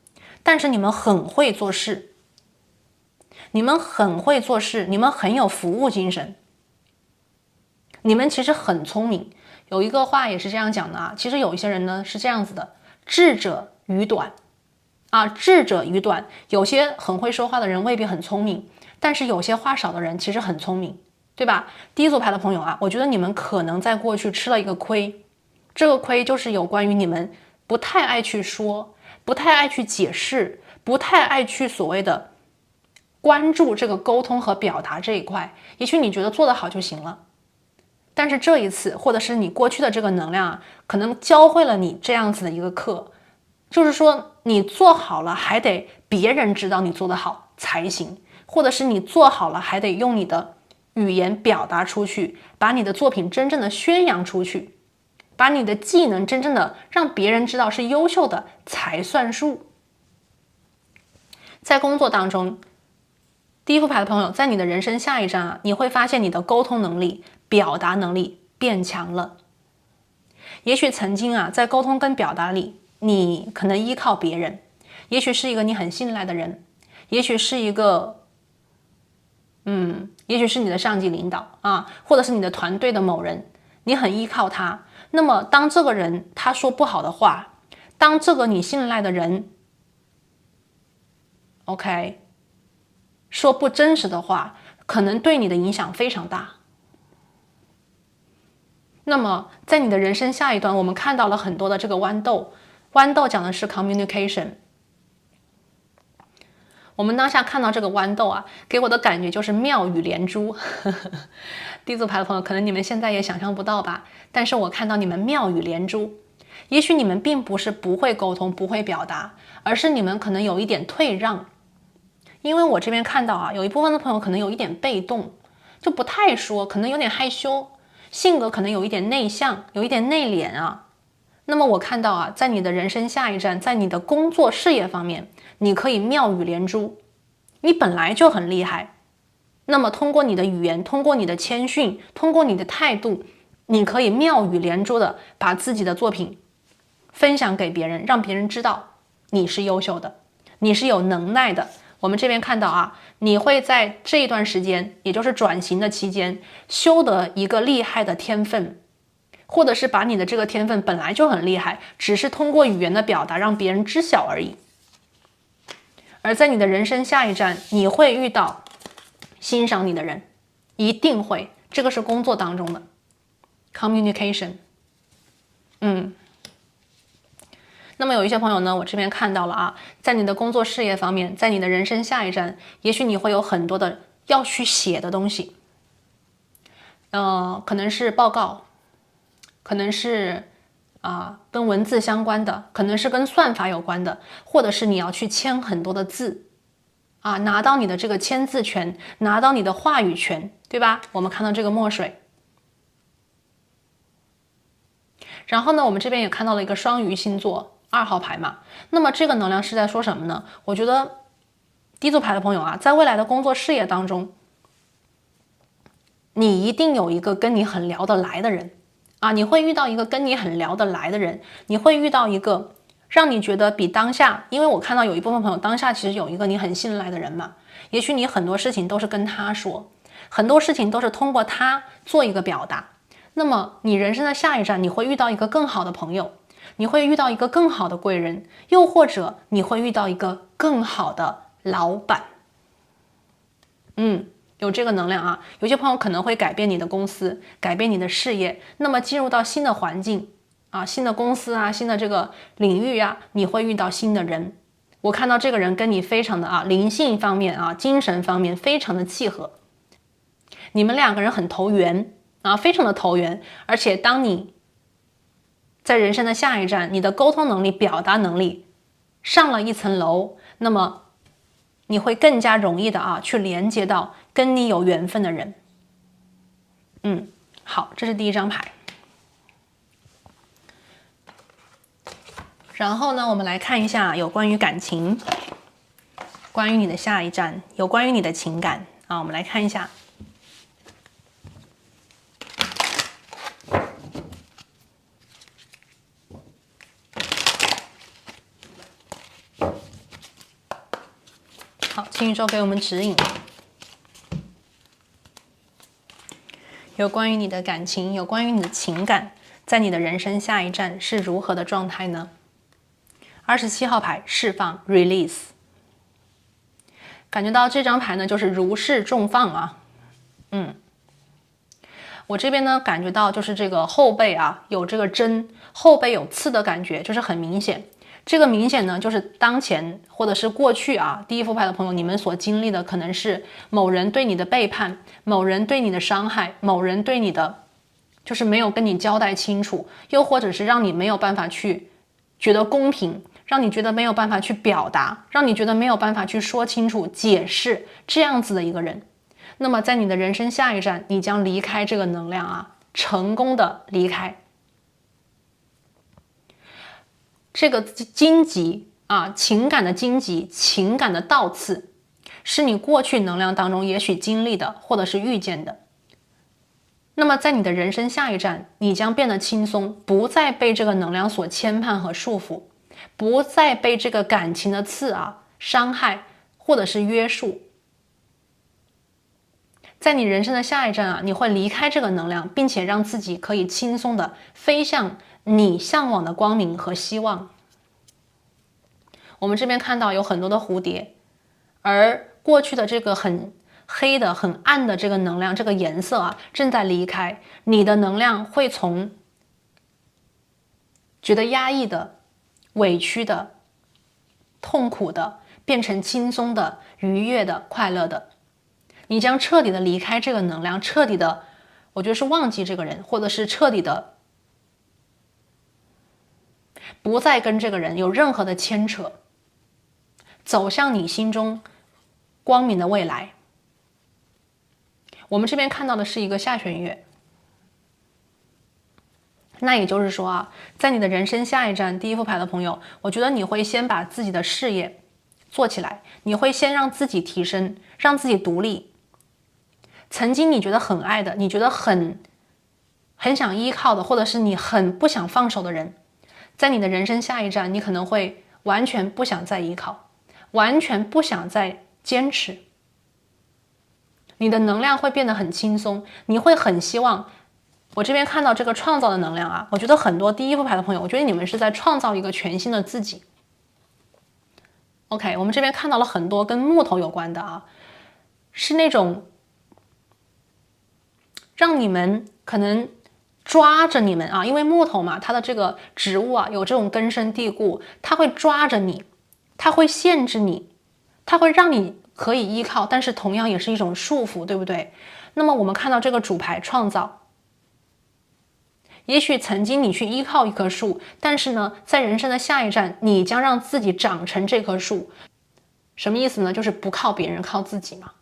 但是你们很会做事，你们很会做事，你们很有服务精神，你们其实很聪明。有一个话也是这样讲的其实有一些人呢是这样子的，智者愚短智者愚短。有些很会说话的人未必很聪明，但是有些话少的人其实很聪明，对吧？第一组牌的朋友我觉得你们可能在过去吃了一个亏，这个亏就是有关于你们不太爱去说，不太爱去解释，不太爱去所谓的关注这个沟通和表达这一块。也许你觉得做得好就行了，但是这一次或者是你过去的这个能量可能教会了你这样子的一个课，就是说你做好了还得别人知道你做得好才行，或者是你做好了还得用你的语言表达出去，把你的作品真正的宣扬出去，把你的技能真正的让别人知道是优秀的才算数。在工作当中，第一副牌的朋友，在你的人生下一站你会发现你的沟通能力、表达能力变强了。也许曾经在沟通跟表达里，你可能依靠别人，也许是一个你很信赖的人，也许是一个也许是你的上级领导或者是你的团队的某人，你很依靠他。那么当这个人他说不好的话，当这个你信赖的人说不真实的话，可能对你的影响非常大。那么在你的人生下一段，我们看到了很多的这个豌豆，豌豆讲的是 communication。我们当下看到这个豌豆啊，给我的感觉就是妙语连珠。地组牌的朋友，可能你们现在也想象不到吧？但是我看到你们妙语连珠，也许你们并不是不会沟通、不会表达，而是你们可能有一点退让。因为我这边看到啊，有一部分的朋友可能有一点被动，就不太说，可能有点害羞，性格可能有一点内向，有一点内敛啊。那么我看到啊，在你的人生下一站，在你的工作事业方面，你可以妙语连珠，你本来就很厉害。那么通过你的语言，通过你的谦逊，通过你的态度，你可以妙语连珠的把自己的作品分享给别人，让别人知道你是优秀的，你是有能耐的。我们这边看到啊，你会在这一段时间，也就是转型的期间，修得一个厉害的天分，或者是把你的这个天分本来就很厉害，只是通过语言的表达让别人知晓而已。而在你的人生下一站，你会遇到欣赏你的人，一定会，这个是工作当中的 communication。那么有一些朋友呢，我这边看到了啊，在你的工作事业方面，在你的人生下一站，也许你会有很多的要去写的东西，可能是报告，可能是跟文字相关的，可能是跟算法有关的，或者是你要去签很多的字啊，拿到你的这个签字权，拿到你的话语权，对吧？我们看到这个墨水。然后呢，我们这边也看到了一个双鱼星座2号牌嘛，那么这个能量是在说什么呢？我觉得低组牌的朋友啊，在未来的工作事业当中，你一定有一个跟你很聊得来的人啊，你会遇到一个跟你很聊得来的人，你会遇到一个让你觉得比当下，因为我看到有一部分朋友当下其实有一个你很信赖的人嘛，也许你很多事情都是跟他说，很多事情都是通过他做一个表达。那么你人生的下一站，你会遇到一个更好的朋友，你会遇到一个更好的贵人，又或者你会遇到一个更好的老板。有这个能量啊，有些朋友可能会改变你的公司，改变你的事业，那么进入到新的环境啊，新的公司啊，新的这个领域啊，你会遇到新的人。我看到这个人跟你非常的灵性方面精神方面非常的契合，你们两个人很投缘非常的投缘，而且当你在人生的下一站，你的沟通能力、表达能力上了一层楼，那么你会更加容易的去连接到跟你有缘分的人。好，这是第一张牌。然后呢，我们来看一下有关于感情，关于你的下一站，有关于你的情感我们来看一下。好，请宇宙给我们指引，有关于你的感情，有关于你的情感，在你的人生下一站是如何的状态呢？27号牌，释放 release。 感觉到这张牌呢就是如释重放我这边呢感觉到就是这个后背有这个针，后背有刺的感觉，就是很明显。这个明显呢就是当前或者是过去第一副牌的朋友，你们所经历的可能是某人对你的背叛，某人对你的伤害，某人对你的就是没有跟你交代清楚，又或者是让你没有办法去觉得公平，让你觉得没有办法去表达，让你觉得没有办法去说清楚解释，这样子的一个人。那么在你的人生下一站，你将离开这个能量成功的离开这个荆棘情感的荆棘，情感的倒刺，是你过去能量当中也许经历的，或者是遇见的。那么在你的人生下一站，你将变得轻松，不再被这个能量所牵绊和束缚，不再被这个感情的刺伤害或者是约束。在你人生的下一站你会离开这个能量，并且让自己可以轻松的飞向你向往的光明和希望。我们这边看到有很多的蝴蝶，而过去的这个很黑的、很暗的这个能量、这个颜色啊，正在离开，你的能量会从觉得压抑的、委屈的、痛苦的，变成轻松的、愉悦的、快乐的。你将彻底的离开这个能量，彻底的，我觉得是忘记这个人，或者是彻底的不再跟这个人有任何的牵扯，走向你心中光明的未来。我们这边看到的是一个下弦月，那也就是说啊，在你的人生下一站，第一副牌的朋友，我觉得你会先把自己的事业做起来，你会先让自己提升，让自己独立。曾经你觉得很爱的，你觉得很想依靠的，或者是你很不想放手的人，在你的人生下一站，你可能会完全不想再依靠，完全不想再坚持。你的能量会变得很轻松，你会很希望。我这边看到这个创造的能量啊，我觉得很多第一副牌的朋友，我觉得你们是在创造一个全新的自己。OK， 我们这边看到了很多跟木头有关的啊，是那种让你们可能抓着你们啊，因为木头嘛，它的这个植物啊有这种根深蒂固，它会抓着你，它会限制你，它会让你可以依靠，但是同样也是一种束缚，对不对？那么我们看到这个主牌创造，也许曾经你去依靠一棵树，但是呢，在人生的下一站，你将让自己长成这棵树。什么意思呢？就是不靠别人，靠自己嘛。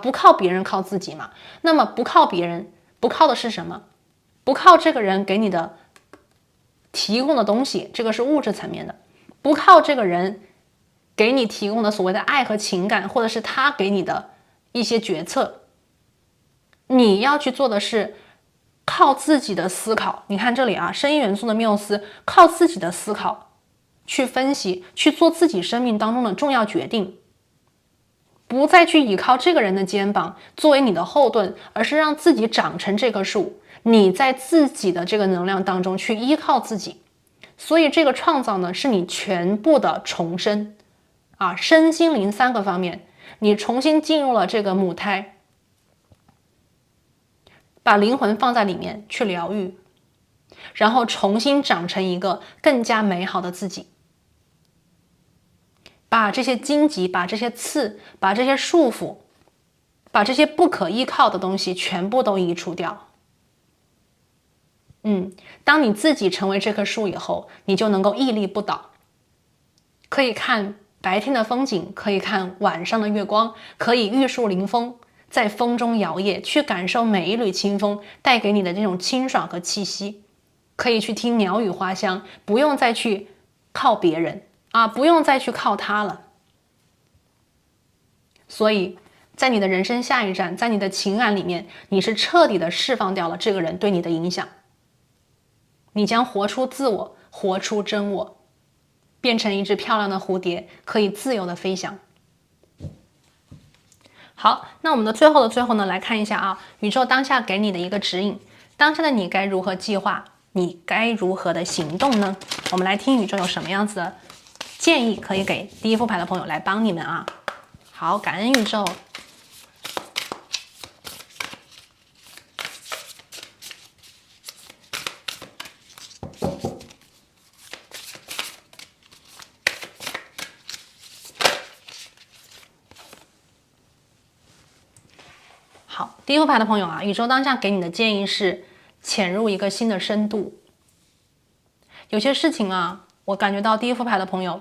不靠别人，靠自己嘛。那么不靠别人，不靠的是什么？不靠这个人给你的提供的东西，这个是物质层面的。不靠这个人给你提供的所谓的爱和情感，或者是他给你的一些决策，你要去做的是靠自己的思考。你看这里啊，声音元素的缪斯，靠自己的思考去分析，去做自己生命当中的重要决定。不再去依靠这个人的肩膀作为你的后盾，而是让自己长成这棵树，你在自己的这个能量当中去依靠自己。所以这个创造呢，是你全部的重生身心灵3个方面，你重新进入了这个母胎，把灵魂放在里面去疗愈，然后重新长成一个更加美好的自己。把这些荆棘，把这些刺，把这些束缚，把这些不可依靠的东西全部都移除掉。当你自己成为这棵树以后，你就能够屹立不倒，可以看白天的风景，可以看晚上的月光，可以玉树临风，在风中摇曳，去感受每一缕清风带给你的这种清爽和气息，可以去听鸟语花香，不用再去靠别人不用再去靠他了。所以在你的人生下一站，在你的情感里面，你是彻底的释放掉了这个人对你的影响，你将活出自我，活出真我，变成一只漂亮的蝴蝶，可以自由的飞翔。好，那我们的最后呢，来看一下宇宙当下给你的一个指引，当下的你该如何计划，你该如何的行动呢？我们来听宇宙有什么样子的建议可以给第一副牌的朋友来帮你们好，感恩宇宙。好，第一副牌的朋友宇宙当下给你的建议是潜入一个新的深度。有些事情我感觉到第一副牌的朋友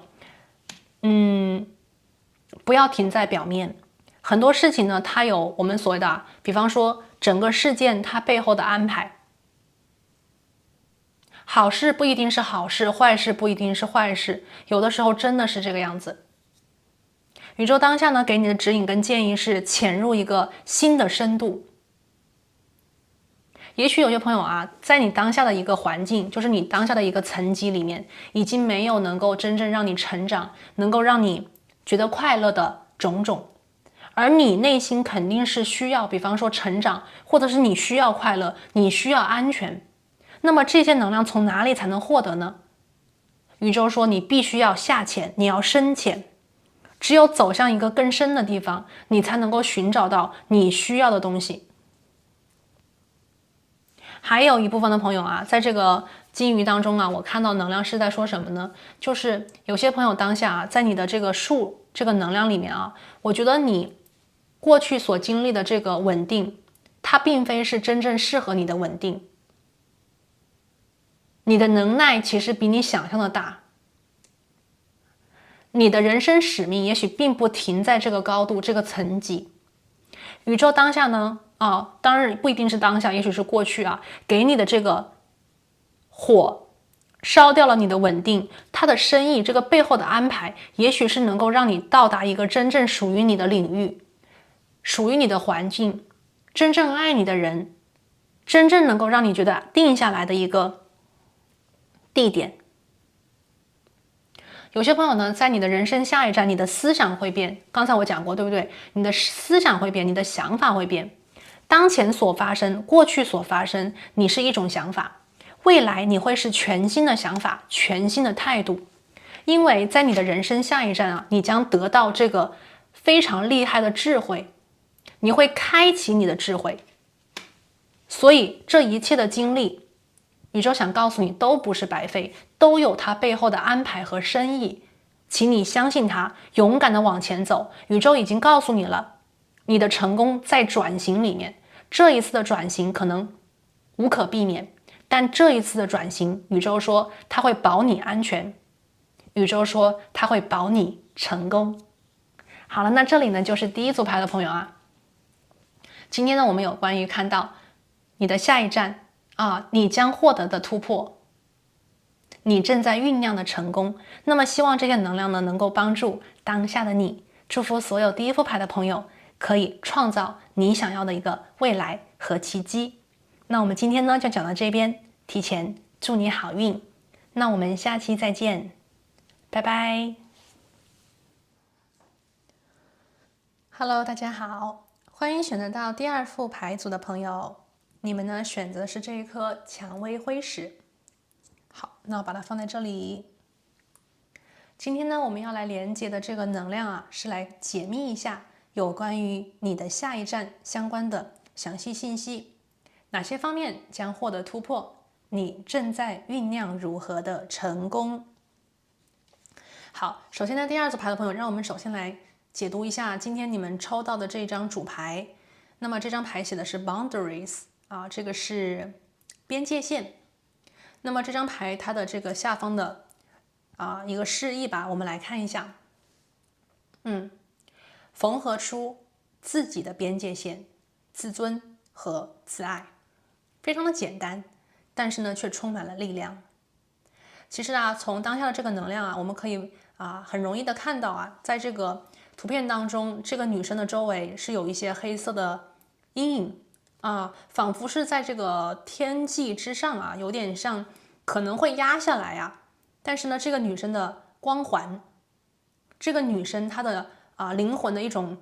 不要停在表面，很多事情呢，它有我们所谓的比方说整个事件它背后的安排，好事不一定是好事，坏事不一定是坏事，有的时候真的是这个样子。宇宙当下呢给你的指引跟建议是潜入一个新的深度。也许有些朋友在你当下的一个环境，就是你当下的一个层级里面，已经没有能够真正让你成长，能够让你觉得快乐的种种，而你内心肯定是需要，比方说成长，或者是你需要快乐，你需要安全。那么这些能量从哪里才能获得呢？宇宙说你必须要下潜，你要深潜，只有走向一个更深的地方，你才能够寻找到你需要的东西。还有一部分的朋友啊，在这个金鱼当中啊，我看到能量是在说什么呢？就是有些朋友当下啊，在你的这个树这个能量里面啊，我觉得你过去所经历的这个稳定，它并非是真正适合你的稳定。你的能耐其实比你想象的大，你的人生使命也许并不停在这个高度、这个层级。宇宙当下呢，当然不一定是当下，也许是过去啊，给你的这个火烧掉了你的稳定，它的深意，这个背后的安排，也许是能够让你到达一个真正属于你的领域，属于你的环境，真正爱你的人，真正能够让你觉得定下来的一个地点。有些朋友呢，在你的人生下一站，你的思想会变。刚才我讲过，对不对？你的思想会变，你的想法会变。当前所发生，过去所发生，你是一种想法，未来你会是全新的想法，全新的态度。因为在你的人生下一站啊，你将得到这个非常厉害的智慧，你会开启你的智慧。所以这一切的经历，宇宙想告诉你都不是白费，都有它背后的安排和深意，请你相信它，勇敢的往前走。宇宙已经告诉你了，你的成功在转型里面，这一次的转型可能无可避免，但这一次的转型，宇宙说它会保你安全，宇宙说它会保你成功。好了，那这里呢就是第一组牌的朋友啊，今天呢我们有关于看到你的下一站你将获得的突破，你正在酝酿的成功。那么希望这些能量呢能够帮助当下的你，祝福所有第一副牌的朋友可以创造你想要的一个未来和奇迹。那我们今天呢就讲到这边，提前祝你好运。那我们下期再见，拜拜。Hello， 大家好，欢迎选择到第二副牌组的朋友。你们呢选择的是这一颗蔷薇灰石。好，那我把它放在这里。今天呢，我们要来连接的这个能量啊，是来解密一下有关于你的下一站相关的详细信息，哪些方面将获得突破，你正在酝酿如何的成功。好，首先呢，第二组牌的朋友，让我们首先来解读一下今天你们抽到的这张主牌。那么这张牌写的是 boundaries。这个是边界线。那么这张牌它的这个下方的一个示意吧，我们来看一下。缝合出自己的边界线，自尊和自爱，非常的简单，但是呢却充满了力量。其实从当下的这个能量我们可以很容易的看到在这个图片当中，这个女生的周围是有一些黑色的阴影。仿佛是在这个天际之上有点像可能会压下来但是呢，这个女生的光环，这个女生她的灵魂的一种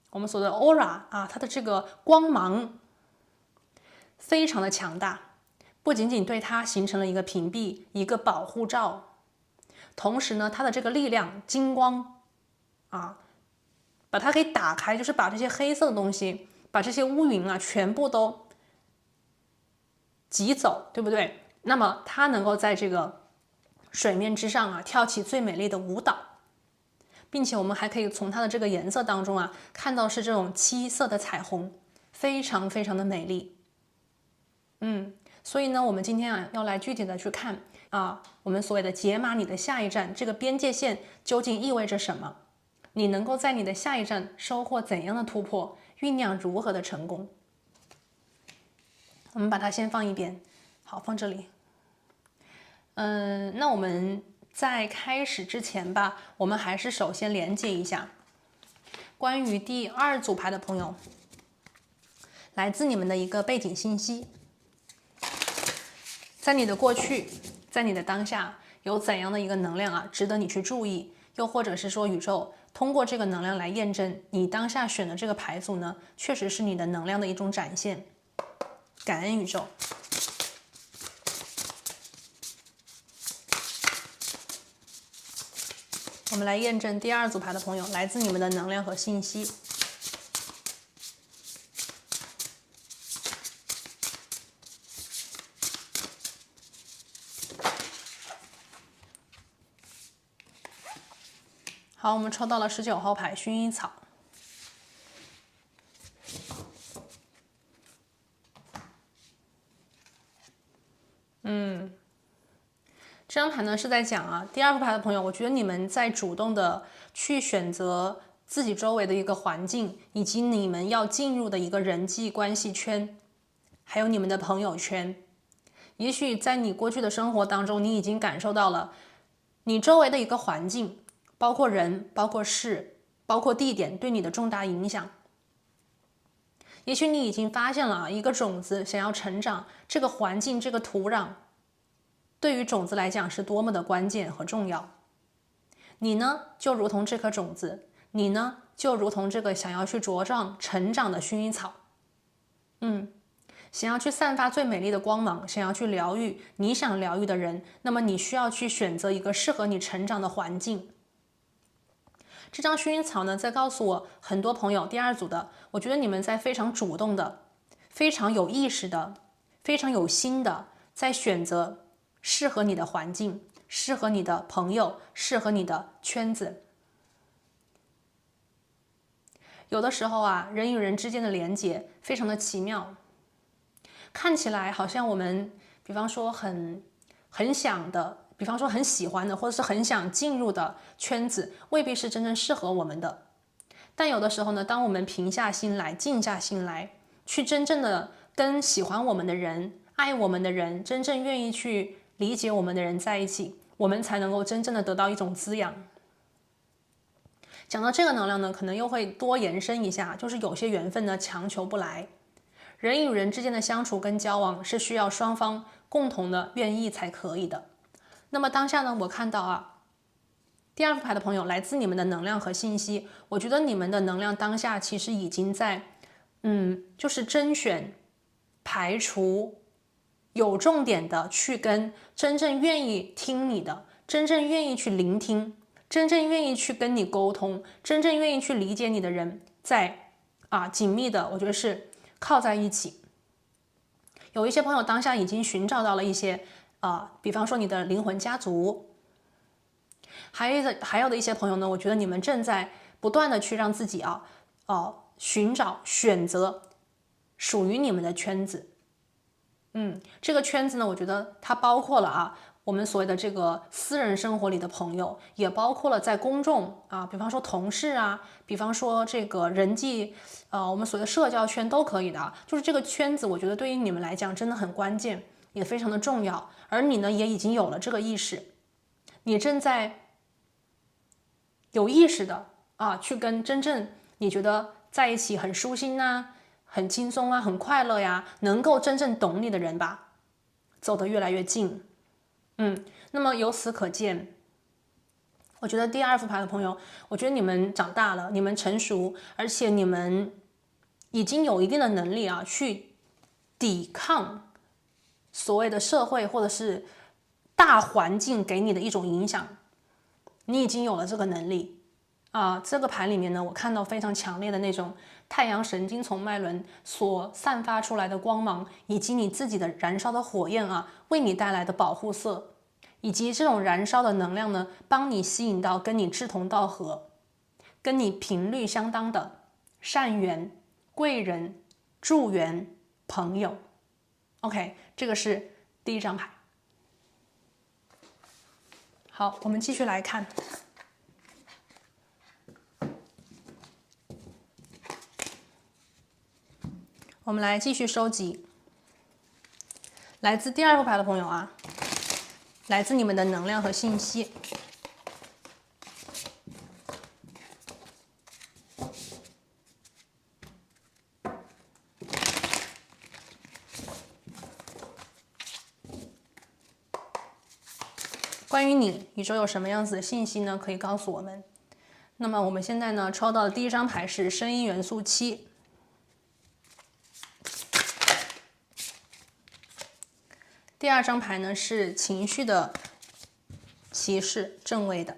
我们所谓的 aura 她的这个光芒非常的强大，不仅仅对她形成了一个屏蔽，一个保护罩，同时呢，她的这个力量金光把它给打开，就是把这些黑色的东西，把这些乌云全部都挤走，对不对？那么它能够在这个水面之上跳起最美丽的舞蹈，并且我们还可以从它的这个颜色当中看到是这种七色的彩虹，非常非常的美丽。所以呢，我们今天要来具体的去看我们所谓的解码你的下一站，这个边界线究竟意味着什么？你能够在你的下一站收获怎样的突破？酝酿如何的成功？我们把它先放一边，好，放这里。那我们在开始之前吧，我们还是首先连接一下关于第二组牌的朋友，来自你们的一个背景信息。在你的过去，在你的当下，有怎样的一个能量值得你去注意？又或者是说，宇宙通过这个能量来验证你当下选的这个牌组呢，确实是你的能量的一种展现。感恩宇宙。我们来验证第2组牌的朋友来自你们的能量和信息。好，我们抽到了19号牌薰衣草。这张牌呢是在讲啊，第2副牌的朋友，我觉得你们在主动的去选择自己周围的一个环境，以及你们要进入的一个人际关系圈，还有你们的朋友圈。也许在你过去的生活当中，你已经感受到了你周围的一个环境，包括人、包括事、包括地点对你的重大影响。也许你已经发现了一个种子想要成长，这个环境、这个土壤对于种子来讲是多么的关键和重要。你呢，就如同这颗种子，你呢，就如同这个想要去茁壮成长的薰衣草。想要去散发最美丽的光芒，想要去疗愈你想疗愈的人，那么你需要去选择一个适合你成长的环境。这张薰衣草呢，在告诉我很多朋友，第2组的，我觉得你们在非常主动的、非常有意识的、非常有心的，在选择适合你的环境、适合你的朋友、适合你的圈子。有的时候啊，人与人之间的连接非常的奇妙，看起来好像我们，比方说很想的，比方说很喜欢的，或者是很想进入的圈子，未必是真正适合我们的。但有的时候呢，当我们平下心来、静下心来，去真正的跟喜欢我们的人、爱我们的人、真正愿意去理解我们的人在一起，我们才能够真正的得到一种滋养。讲到这个能量呢，可能又会多延伸一下，就是有些缘分呢强求不来，人与人之间的相处跟交往是需要双方共同的愿意才可以的。那么当下呢，我看到啊，第2副牌的朋友来自你们的能量和信息，我觉得你们的能量当下其实已经在，就是甄选、排除，有重点的去跟真正愿意听你的、真正愿意去聆听、真正愿意去跟你沟通、真正愿意去理解你的人，在紧密的，我觉得是靠在一起。有一些朋友当下已经寻找到了一些比方说你的灵魂家族，还有的一些朋友呢，我觉得你们正在不断的去让自己寻找选择属于你们的圈子。这个圈子呢，我觉得它包括了我们所谓的这个私人生活里的朋友，也包括了在公众比方说同事比方说这个人际我们所谓的社交圈都可以的就是这个圈子，我觉得对于你们来讲真的很关键，也非常的重要。而你呢，也已经有了这个意识，你正在有意识的去跟真正你觉得在一起很舒心很轻松很快乐呀，能够真正懂你的人吧，走得越来越近。那么由此可见，我觉得第2副牌的朋友，我觉得你们长大了，你们成熟，而且你们已经有一定的能力去抵抗所谓的社会或者是大环境给你的一种影响，你已经有了这个能力这个牌里面呢，我看到非常强烈的那种太阳神经丛脉轮所散发出来的光芒，以及你自己的燃烧的火焰为你带来的保护色，以及这种燃烧的能量呢，帮你吸引到跟你志同道合、跟你频率相当的善缘、贵人、助缘、朋友。OK， 这个是第1张牌。好，我们继续来看。我们来继续收集来自第2副牌的朋友来自你们的能量和信息。关于你，宇宙有什么样子的信息呢？可以告诉我们。那么我们现在呢，抽到的第1张牌是声音元素7。第2张牌呢是情绪的骑士，正位的。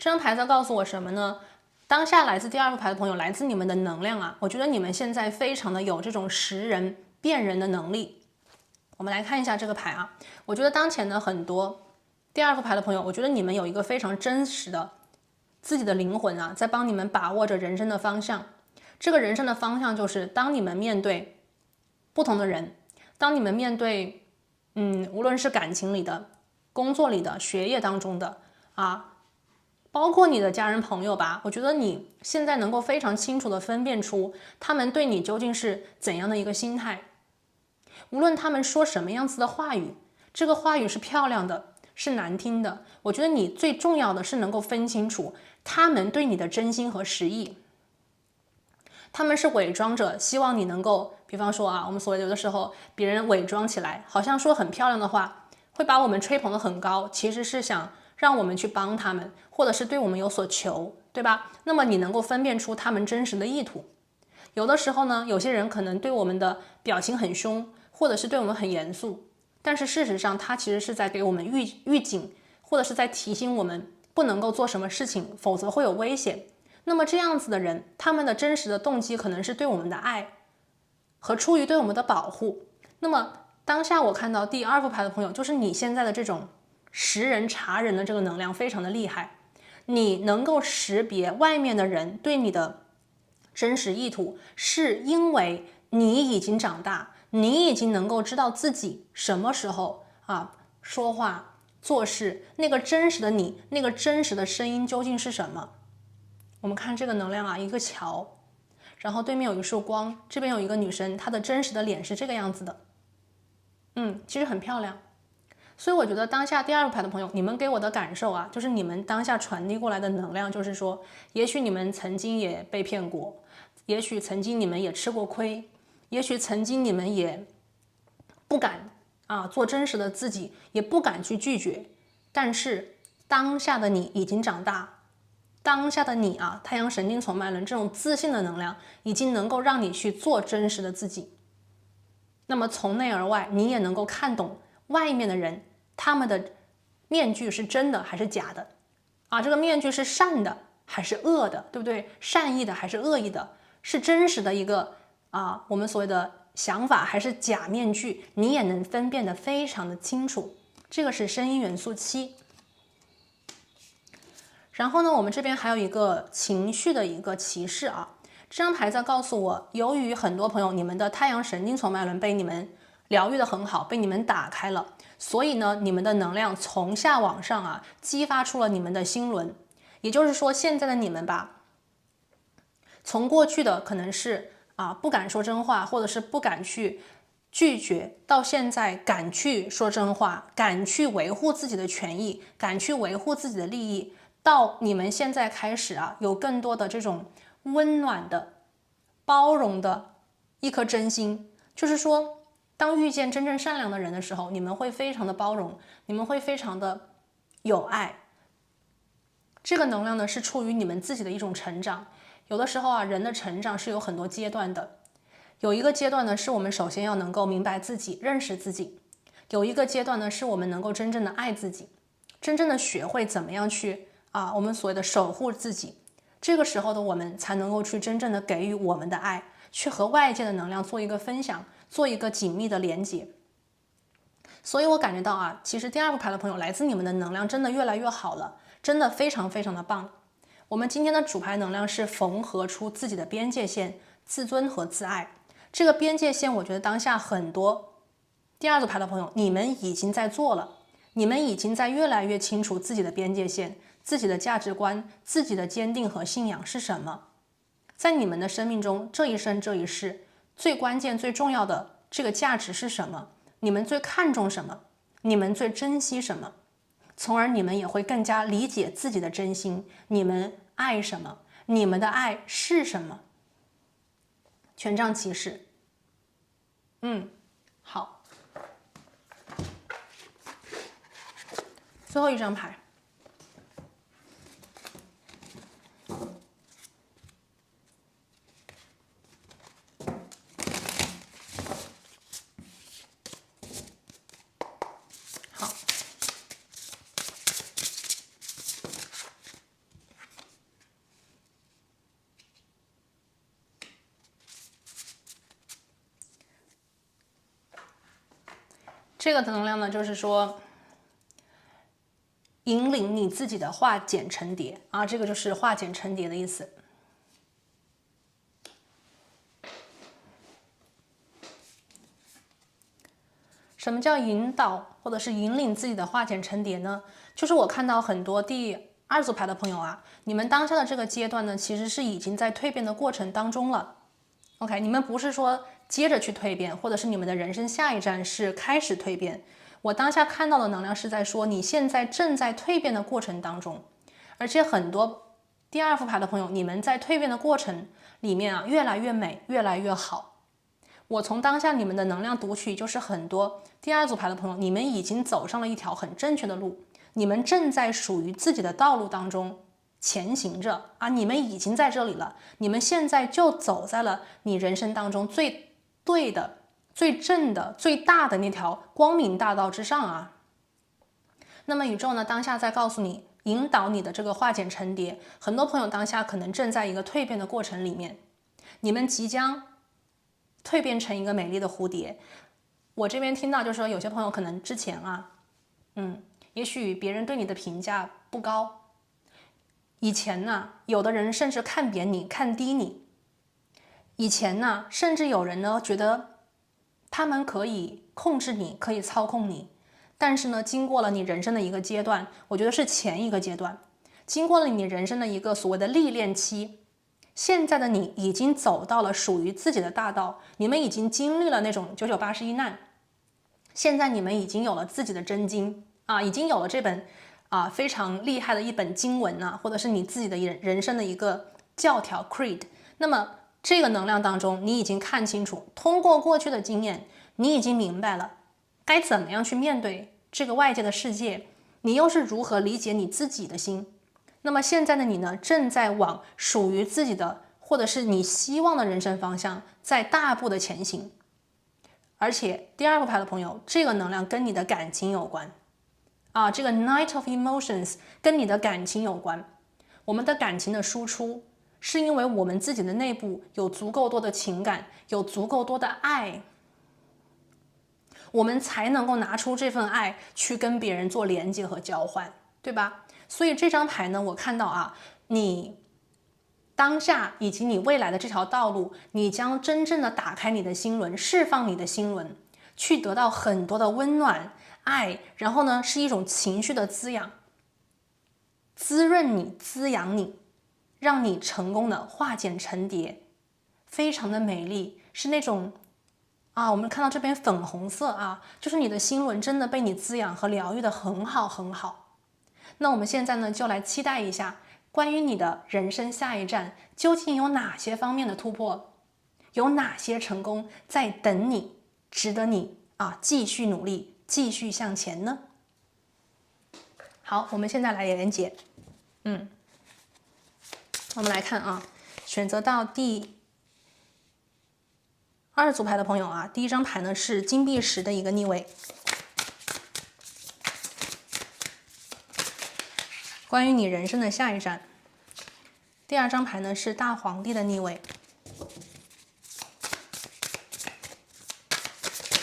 这张牌在告诉我什么呢？当下来自第2副牌的朋友，来自你们的能量啊，我觉得你们现在非常的有这种识人辨人的能力。我们来看一下这个牌啊，我觉得当前的很多第2副牌的朋友，我觉得你们有一个非常真实的自己的灵魂啊，在帮你们把握着人生的方向。这个人生的方向就是，当你们面对不同的人，当你们面对无论是感情里的、工作里的、学业当中的包括你的家人朋友吧，我觉得你现在能够非常清楚地分辨出他们对你究竟是怎样的一个心态。无论他们说什么样子的话语，这个话语是漂亮的，是难听的，我觉得你最重要的是能够分清楚他们对你的真心和实意。他们是伪装着希望你能够，比方说我们所谓有的时候别人伪装起来，好像说很漂亮的话，会把我们吹捧得很高，其实是想让我们去帮他们，或者是对我们有所求，对吧？那么你能够分辨出他们真实的意图。有的时候呢，有些人可能对我们的表情很凶，或者是对我们很严肃，但是事实上他其实是在给我们预警，或者是在提醒我们不能够做什么事情，否则会有危险。那么这样子的人，他们的真实的动机可能是对我们的爱和出于对我们的保护。那么当下我看到第2副牌的朋友，就是你现在的这种识人察人的这个能量非常的厉害，你能够识别外面的人对你的真实意图，是因为你已经长大，你已经能够知道自己什么时候说话做事，那个真实的你，那个真实的声音究竟是什么。我们看这个能量一个桥，然后对面有一束光，这边有一个女生，她的真实的脸是这个样子的，其实很漂亮。所以我觉得当下第2副牌的朋友，你们给我的感受就是你们当下传递过来的能量，就是说，也许你们曾经也被骗过，也许曾经你们也吃过亏，也许曾经你们也不敢做真实的自己，也不敢去拒绝，但是当下的你已经长大。当下的你太阳神经丛脉轮这种自信的能量，已经能够让你去做真实的自己。那么从内而外，你也能够看懂外面的人，他们的面具是真的还是假的这个面具是善的还是恶的，对不对？善意的还是恶意的？是真实的一个我们所谓的想法，还是假面具？你也能分辨得非常的清楚。这个是声音元素7。然后呢，我们这边还有一个情绪的一个骑士这张牌在告诉我，由于很多朋友你们的太阳神经丛脉轮被你们疗愈的很好，被你们打开了，所以呢，你们的能量从下往上激发出了你们的心轮。也就是说，现在的你们吧，从过去的可能是不敢说真话，或者是不敢去拒绝，到现在敢去说真话，敢去维护自己的权益，敢去维护自己的利益。到你们现在开始有更多的这种温暖的、包容的一颗真心，就是说，当遇见真正善良的人的时候，你们会非常的包容，你们会非常的有爱。这个能量呢，是出于你们自己的一种成长。有的时候人的成长是有很多阶段的，有一个阶段呢，是我们首先要能够明白自己、认识自己；有一个阶段呢，是我们能够真正的爱自己，真正的学会怎么样去我们所谓的守护自己。这个时候的我们才能够去真正的给予我们的爱，去和外界的能量做一个分享，做一个紧密的连接。所以我感觉到其实第2副牌的朋友，来自你们的能量真的越来越好了，真的非常非常的棒。我们今天的主牌能量是缝合出自己的边界线，自尊和自爱。这个边界线，我觉得当下很多第2组牌的朋友，你们已经在做了，你们已经在越来越清楚自己的边界线，自己的价值观，自己的坚定和信仰是什么。在你们的生命中，这一生这一世，最关键最重要的这个价值是什么？你们最看重什么？你们最珍惜什么？从而你们也会更加理解自己的真心，你们爱什么？你们的爱是什么？权杖骑士。好。最后一张牌。好。这个能量呢，就是说引领你自己的化茧成蝶啊，这个就是化茧成蝶的意思。什么叫引导或者是引领自己的化茧成蝶呢？就是我看到很多第二组牌的朋友啊，你们当下的这个阶段呢，其实是已经在蜕变的过程当中了。OK， 你们不是说接着去蜕变，或者是你们的人生下一站是开始蜕变。我当下看到的能量是在说，你现在正在蜕变的过程当中，而且很多第二副牌的朋友，你们在蜕变的过程里面啊，越来越美，越来越好。我从当下你们的能量读取，就是很多第二组牌的朋友，你们已经走上了一条很正确的路，你们正在属于自己的道路当中前行着啊！你们已经在这里了，你们现在就走在了你人生当中最对的、最正的、最大的那条光明大道之上啊！那么宇宙呢，当下在告诉你，引导你的这个化茧成蝶。很多朋友当下可能正在一个蜕变的过程里面，你们即将蜕变成一个美丽的蝴蝶。我这边听到就是说，有些朋友可能之前啊，也许别人对你的评价不高，以前呢，有的人甚至看扁你、看低你，以前呢，甚至有人呢觉得他们可以控制你，可以操控你，但是呢，经过了你人生的一个阶段，我觉得是前一个阶段，经过了你人生的一个所谓的历练期。现在的你已经走到了属于自己的大道，你们已经经历了那种9981难，现在你们已经有了自己的真经啊，已经有了这本非常厉害的一本经文啊，或者是你自己的人生的一个教条 creed。那么这个能量当中，你已经看清楚，通过过去的经验，你已经明白了该怎么样去面对这个外界的世界，你又是如何理解你自己的心。那么现在的你呢，正在往属于自己的，或者是你希望的人生方向，在大步的前行。而且第二副牌的朋友，这个能量跟你的感情有关啊，这个 Knight of Emotions 跟你的感情有关。我们的感情的输出，是因为我们自己的内部有足够多的情感，有足够多的爱，我们才能够拿出这份爱去跟别人做连接和交换，对吧？所以这张牌呢，我看到啊，你当下以及你未来的这条道路，你将真正的打开你的心轮，释放你的心轮，去得到很多的温暖、爱，然后呢，是一种情绪的滋养，滋润你、滋养你，让你成功的化茧成蝶，非常的美丽，是那种我们看到这边粉红色啊，就是你的心轮真的被你滋养和疗愈的很好很好。那我们现在呢，就来期待一下关于你的人生下一站究竟有哪些方面的突破，有哪些成功在等你，值得你继续努力，继续向前呢？好，我们现在来连结。我们来看啊，选择到第二组牌的朋友啊，第一张牌呢是金币10的一个逆位。关于你人生的下一站。第二张牌呢是大皇帝的逆位。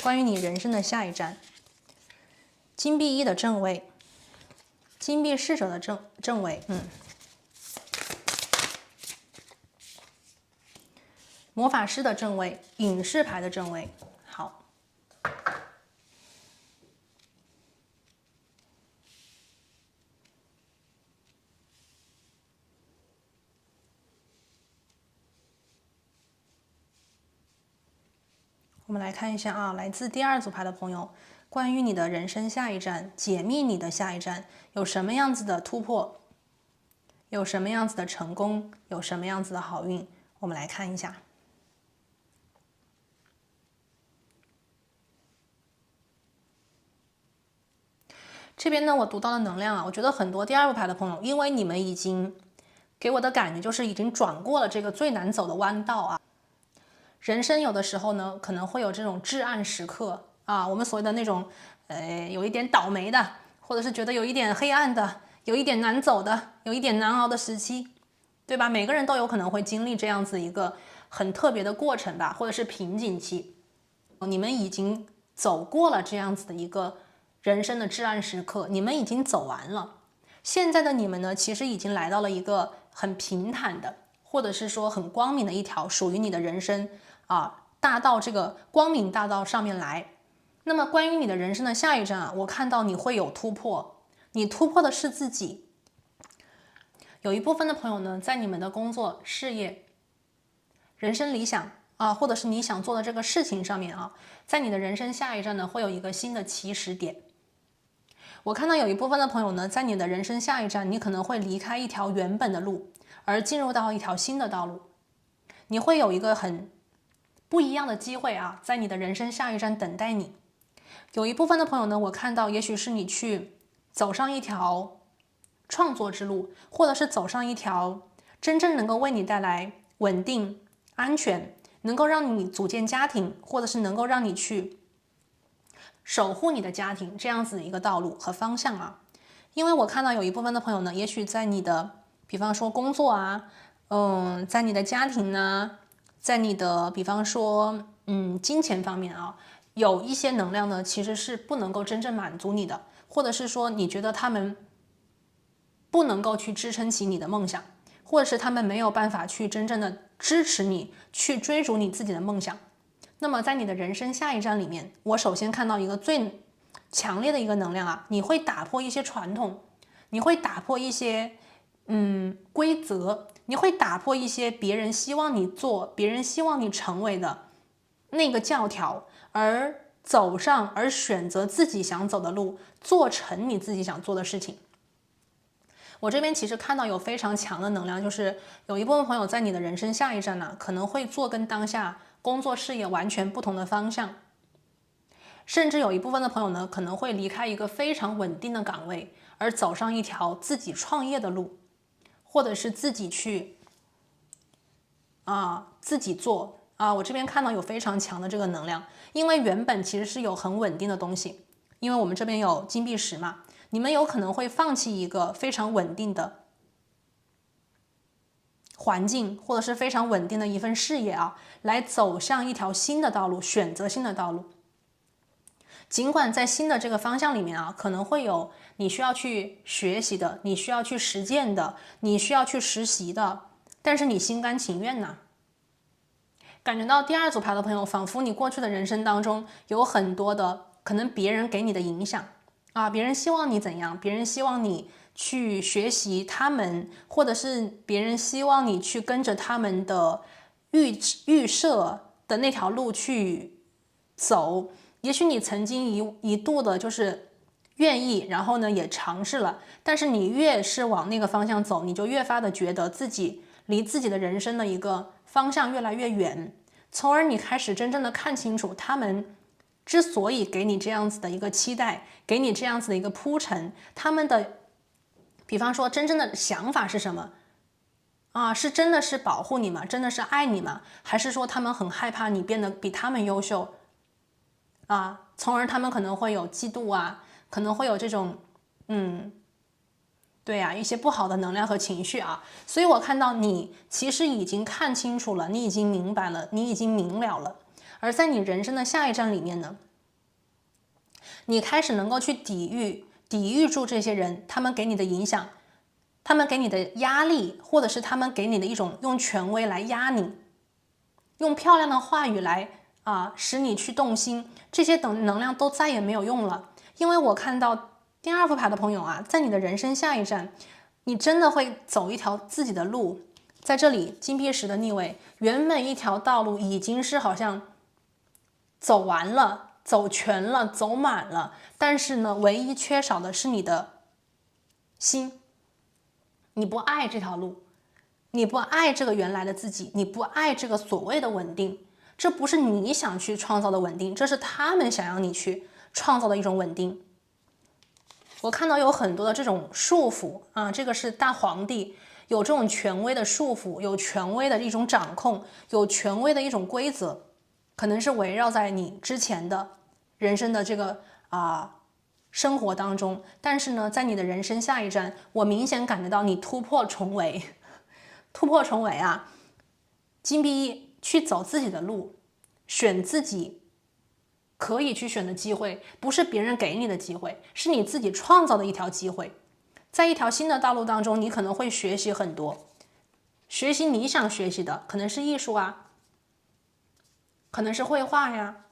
关于你人生的下一站。金币1的正位，金币侍者的正位，魔法师的正位，隐士牌的正位。好。我们来看一下啊，来自第二组牌的朋友，关于你的人生下一站，解密你的下一站，有什么样子的突破，有什么样子的成功，有什么样子的好运，我们来看一下。这边呢，我读到的能量啊，我觉得很多第二副牌的朋友，因为你们已经给我的感觉就是已经转过了这个最难走的弯道啊。人生有的时候呢，可能会有这种至暗时刻啊，我们所谓的那种，有一点倒霉的，或者是觉得有一点黑暗的，有一点难走的，有一点难熬的时期，对吧？每个人都有可能会经历这样子一个很特别的过程吧，或者是瓶颈期。你们已经走过了这样子的一个人生的至暗时刻，你们已经走完了。现在的你们呢，其实已经来到了一个很平坦的，或者是说很光明的一条属于你的人生大道，这个光明大道上面来。那么关于你的人生的下一站我看到你会有突破，你突破的是自己。有一部分的朋友呢，在你们的工作、事业、人生理想或者是你想做的这个事情上面在你的人生下一站呢，会有一个新的起始点。我看到有一部分的朋友呢，在你的人生下一站，你可能会离开一条原本的路，而进入到一条新的道路。你会有一个很不一样的机会在你的人生下一站等待你。有一部分的朋友呢，我看到也许是你去走上一条创作之路，或者是走上一条真正能够为你带来稳定、安全，能够让你组建家庭，或者是能够让你去守护你的家庭这样子的一个道路和方向因为我看到有一部分的朋友呢，也许在你的比方说工作在你的家庭呢，在你的比方说金钱方面有一些能量呢，其实是不能够真正满足你的，或者是说你觉得他们不能够去支撑起你的梦想，或者是他们没有办法去真正的支持你去追逐你自己的梦想。那么在你的人生下一站里面，我首先看到一个最强烈的一个能量你会打破一些传统，你会打破一些规则，你会打破一些别人希望你做、别人希望你成为的那个教条，而选择自己想走的路，做成你自己想做的事情。我这边其实看到有非常强的能量，就是有一部分朋友在你的人生下一站可能会做跟当下工作事业完全不同的方向，甚至有一部分的朋友呢，可能会离开一个非常稳定的岗位，而走上一条自己创业的路，或者是自己去自己做我这边看到有非常强的这个能量，因为原本其实是有很稳定的东西，因为我们这边有金币石嘛，你们有可能会放弃一个非常稳定的环境，或者是非常稳定的一份事业来走向一条新的道路，选择新的道路。尽管在新的这个方向里面可能会有你需要去学习的，你需要去实践的，你需要去实习的，但是你心甘情愿感觉到第二组牌的朋友，仿佛你过去的人生当中有很多的可能别人给你的影响别人希望你怎样，别人希望你去学习们，或者是别人希望你去跟着他们的预设的那条路去走。也许你曾经一度的就是愿意，然后呢也尝试了，但是你越是往那个方向走，你就越发的觉得自己离自己的人生的一个方向越来越远，从而你开始真正的看清楚他们之所以给你这样子的一个期待，给你这样子的一个铺陈，他们的比方说真正的想法是什么是真的是保护你吗？真的是爱你吗？还是说他们很害怕你变得比他们优秀从而他们可能会有嫉妒可能会有这种对一些不好的能量和情绪所以我看到你其实已经看清楚了，你已经明白了，你已经明了了。而在你人生的下一站里面呢，你开始能够去抵御住这些人他们给你的影响，他们给你的压力，或者是他们给你的一种用权威来压你，用漂亮的话语来使你去动心，这些等能量都再也没有用了。因为我看到第二副牌的朋友在你的人生下一站，你真的会走一条自己的路。在这里金币石的逆位，原本一条道路已经是好像走完了，走全了，走满了，但是呢，唯一缺少的是你的心。你不爱这条路，你不爱这个原来的自己，你不爱这个所谓的稳定，这不是你想去创造的稳定，这是他们想要你去创造的一种稳定。我看到有很多的这种束缚这个是大皇帝，有这种权威的束缚，有权威的一种掌控，有权威的一种规则，可能是围绕在你之前的人生的这个生活当中。但是呢，在你的人生下一站，我明显感觉到你突破重围，突破重围金币一，去走自己的路，选自己可以去选的机会，不是别人给你的机会，是你自己创造的一条机会。在一条新的道路当中，你可能会学习很多，学习你想学习的，可能是艺术啊，可能是绘画呀，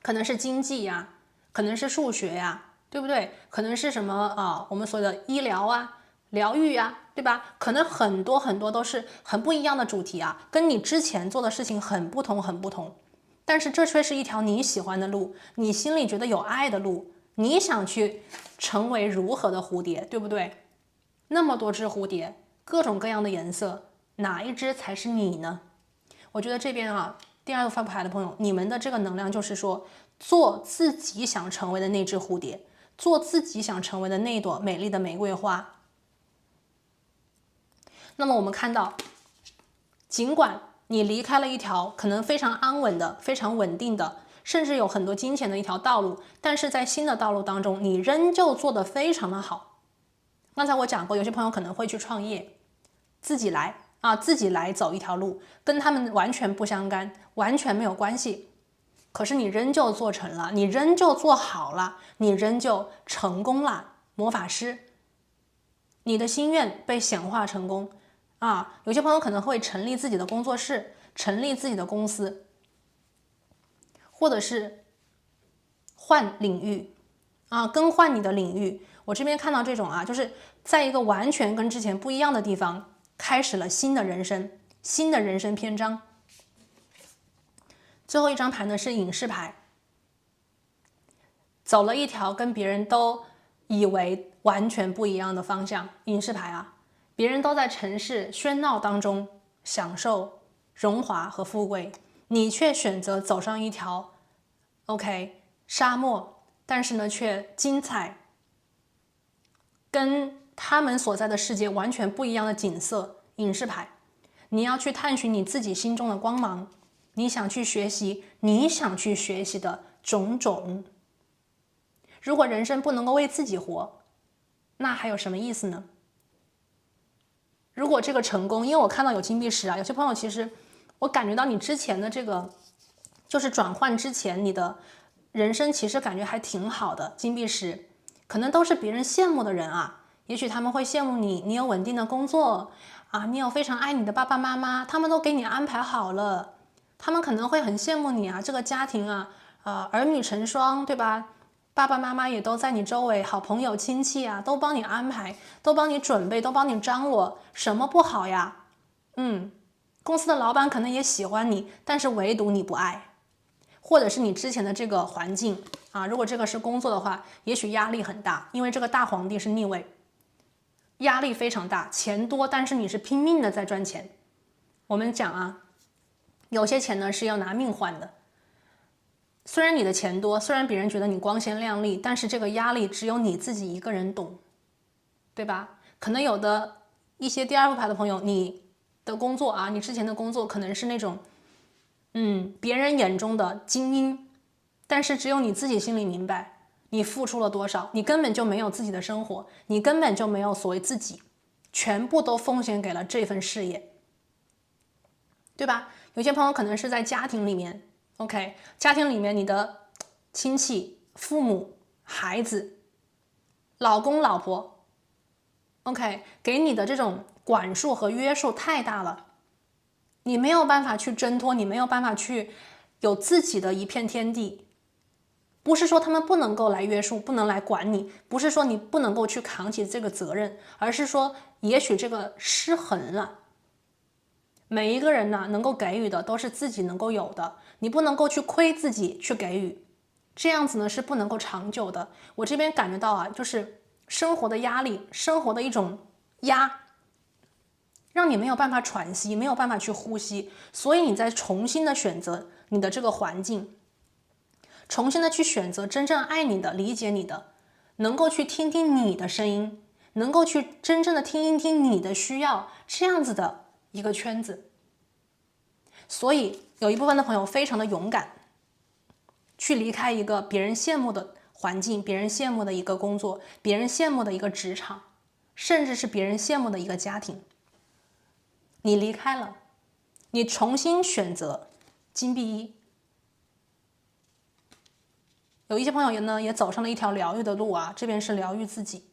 可能是经济呀，可能是数学呀，对不对？可能是什么我们说的医疗啊、疗愈啊，对吧？可能很多很多都是很不一样的主题啊，跟你之前做的事情很不同，很不同。但是这却是一条你喜欢的路，你心里觉得有爱的路，你想去成为如何的蝴蝶，对不对？那么多只蝴蝶，各种各样的颜色，哪一只才是你呢？我觉得这边第二个发牌的朋友，你们的这个能量就是说，做自己想成为的那只蝴蝶，做自己想成为的那朵美丽的玫瑰花。那么我们看到，尽管你离开了一条可能非常安稳的、非常稳定的，甚至有很多金钱的一条道路，但是在新的道路当中，你仍旧做得非常的好。刚才我讲过，有些朋友可能会去创业，自己来走一条路，跟他们完全不相干，完全没有关系。可是你仍旧做成了，你仍旧做好了，你仍旧成功了，魔法师，你的心愿被显化成功。有些朋友可能会成立自己的工作室，成立自己的公司，或者是换领域更换你的领域。我这边看到这种就是在一个完全跟之前不一样的地方，开始了新的人生，新的人生篇章。最后一张牌呢是隐士牌，走了一条跟别人都以为完全不一样的方向。隐士牌别人都在城市喧闹当中享受荣华和富贵，你却选择走上一条沙漠，但是呢却精彩，跟他们所在的世界完全不一样的景色。隐士牌，你要去探寻你自己心中的光芒，你想去学习你想去学习的种种。如果人生不能够为自己活，那还有什么意思呢？如果这个成功，因为我看到有金币石有些朋友其实我感觉到你之前的这个就是转换之前，你的人生其实感觉还挺好的。金币石可能都是别人羡慕的人也许他们会羡慕你，你有稳定的工作你有非常爱你的爸爸妈妈，他们都给你安排好了，他们可能会很羡慕你这个家庭儿女成双，对吧？爸爸妈妈也都在你周围，好朋友亲戚都帮你安排，都帮你准备，都帮你张罗，什么不好呀？公司的老板可能也喜欢你，但是唯独你不爱，或者是你之前的这个环境如果这个是工作的话，也许压力很大，因为这个大皇帝是逆位，压力非常大，钱多，但是你是拼命的在赚钱。我们讲有些钱呢是要拿命换的。虽然你的钱多，虽然别人觉得你光鲜亮丽，但是这个压力只有你自己一个人懂，对吧？可能有的一些第二副牌的朋友，你的工作你之前的工作可能是那种别人眼中的精英，但是只有你自己心里明白你付出了多少，你根本就没有自己的生活，你根本就没有所谓自己，全部都奉献给了这份事业，对吧？有些朋友可能是在家庭里面家庭里面你的亲戚、父母、孩子、老公、老婆给你的这种管束和约束太大了，你没有办法去挣脱，你没有办法去有自己的一片天地。不是说他们不能够来约束，不能来管你，不是说你不能够去扛起这个责任，而是说也许这个失衡了。每一个人能够给予的都是自己能够有的，你不能够去亏自己去给予，这样子呢是不能够长久的。我这边感觉到就是生活的压力，生活的一种压，让你没有办法喘息，没有办法去呼吸，所以你再重新的选择你的这个环境，重新的去选择真正爱你的、理解你的，能够去听听你的声音，能够去真正的听一听你的需要，这样子的一个圈子。所以有一部分的朋友非常的勇敢，去离开一个别人羡慕的环境，别人羡慕的一个工作，别人羡慕的一个职场，甚至是别人羡慕的一个家庭。你离开了，你重新选择金币一，有一些朋友呢也走上了一条疗愈的路啊，这边是疗愈自己，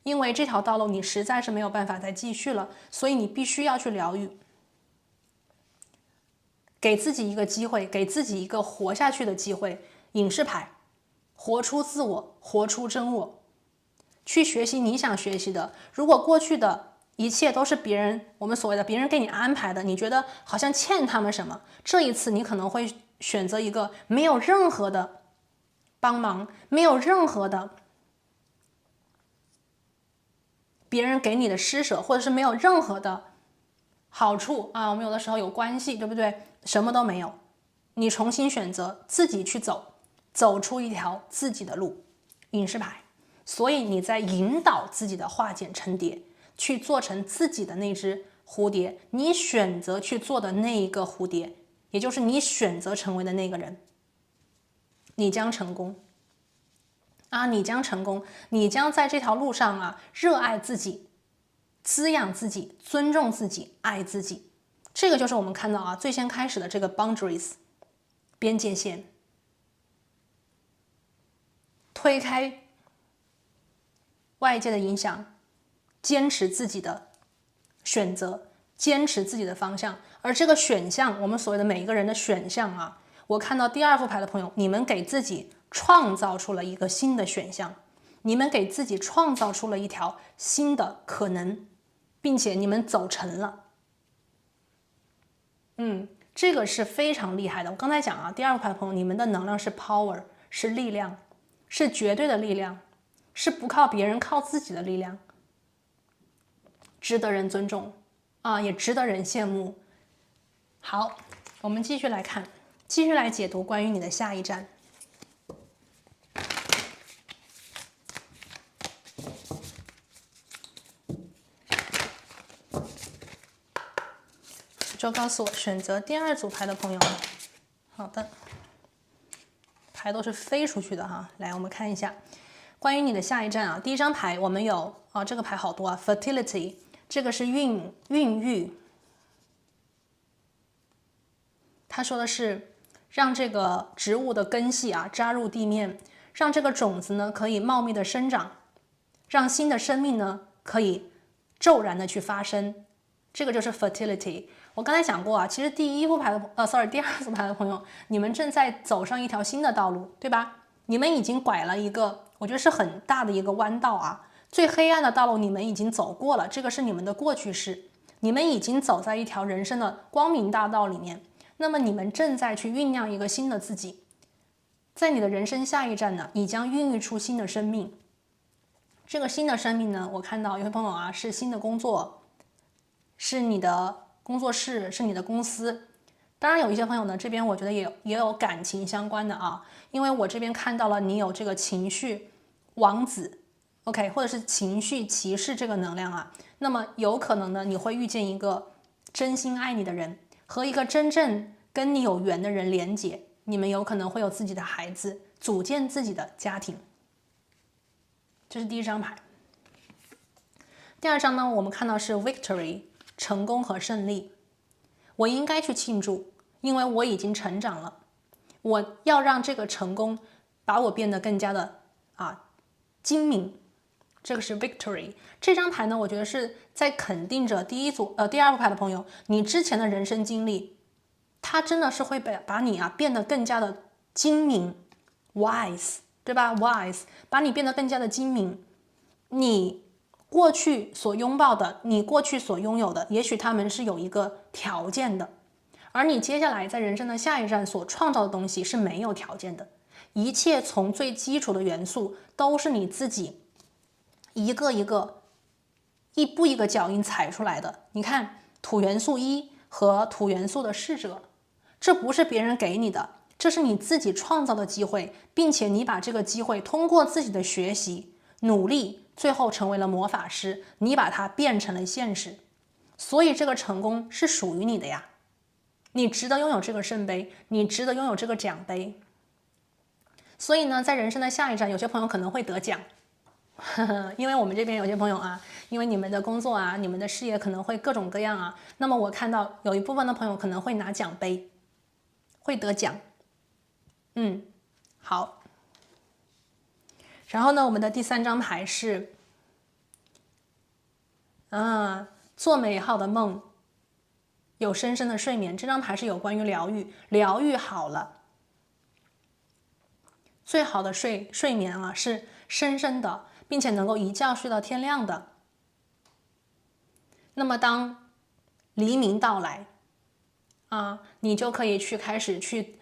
因为这条道路你实在是没有办法再继续了，所以你必须要去疗愈，给自己一个机会，给自己一个活下去的机会。隐士牌，活出自我，活出真我，去学习你想学习的。如果过去的一切都是别人，我们所谓的别人给你安排的，你觉得好像欠他们什么，这一次你可能会选择一个没有任何的帮忙，没有任何的别人给你的施舍，或者是没有任何的好处啊。我们有的时候有关系，对不对？什么都没有，你重新选择自己去走，走出一条自己的路。隐士牌，所以你在引导自己的化茧成蝶，去做成自己的那只蝴蝶。你选择去做的那一个蝴蝶，也就是你选择成为的那个人，你将成功啊！你将成功，你将在这条路上啊，热爱自己，滋养自己，尊重自己，爱自己。这个就是我们看到啊，最先开始的这个 boundaries 边界线，推开外界的影响，坚持自己的选择，坚持自己的方向。而这个选项，我们所谓的每一个人的选项啊，我看到第二副牌的朋友，你们给自己创造出了一个新的选项，你们给自己创造出了一条新的可能，并且你们走成了。这个是非常厉害的。我刚才讲啊，第二副牌的朋友，你们的能量是 power， 是力量，是绝对的力量，是不靠别人，靠自己的力量，值得人尊重啊，也值得人羡慕。好，我们继续来看，继续来解读关于你的下一站。就告诉我选择第二组牌的朋友们。好的，牌都是飞出去的哈。来，我们看一下关于你的下一站啊。第一张牌我们有啊，这个牌好多啊 ，fertility， 这个是孕育。他说的是让这个植物的根系啊扎入地面，让这个种子呢可以茂密的生长，让新的生命呢可以骤然的去发生。这个就是 fertility。我刚才讲过啊，其实第二组牌的朋友，你们正在走上一条新的道路，对吧？你们已经拐了一个，我觉得是很大的一个弯道啊。最黑暗的道路你们已经走过了，这个是你们的过去式，你们已经走在一条人生的光明大道里面。那么你们正在去酝酿一个新的自己，在你的人生下一站呢，你将孕育出新的生命。这个新的生命呢，我看到有些朋友啊是新的工作，是你的工作室，是你的公司。当然有一些朋友呢，这边我觉得也有感情相关的啊，因为我这边看到了你有这个情绪王子 ，OK， 或者是情绪骑士这个能量啊，那么有可能呢，你会遇见一个真心爱你的人，和一个真正跟你有缘的人连结，你们有可能会有自己的孩子，组建自己的家庭。这是第一张牌。第二张呢，我们看到是 victory， 成功和胜利。我应该去庆祝，因为我已经成长了。我要让这个成功把我变得更加的精明。这个是 victory。这张牌呢，我觉得是在肯定着第二副牌的朋友，你之前的人生经历，它真的是会把你变得更加的精明 ，wise， 对吧 ？wise， 把你变得更加的精明。你过去所拥抱的，你过去所拥有的，也许他们是有一个条件的，而你接下来在人生的下一站所创造的东西是没有条件的。一切从最基础的元素都是你自己一步一个脚印踩出来的。你看土元素1和土元素的侍者，这不是别人给你的，这是你自己创造的机会，并且你把这个机会通过自己的学习努力，最后成为了魔法师，你把它变成了现实。所以这个成功是属于你的呀，你值得拥有这个圣杯，你值得拥有这个奖杯。所以呢，在人生的下一站，有些朋友可能会得奖，因为我们这边有些朋友因为你们的工作你们的事业可能会各种各样那么我看到有一部分的朋友可能会拿奖杯，会得奖。好，然后呢，我们的第3张牌是，做美好的梦，有深深的睡眠。这张牌是有关于疗愈，疗愈好了，最好的睡眠啊是深深的，并且能够一觉睡到天亮的。那么当黎明到来你就可以开始去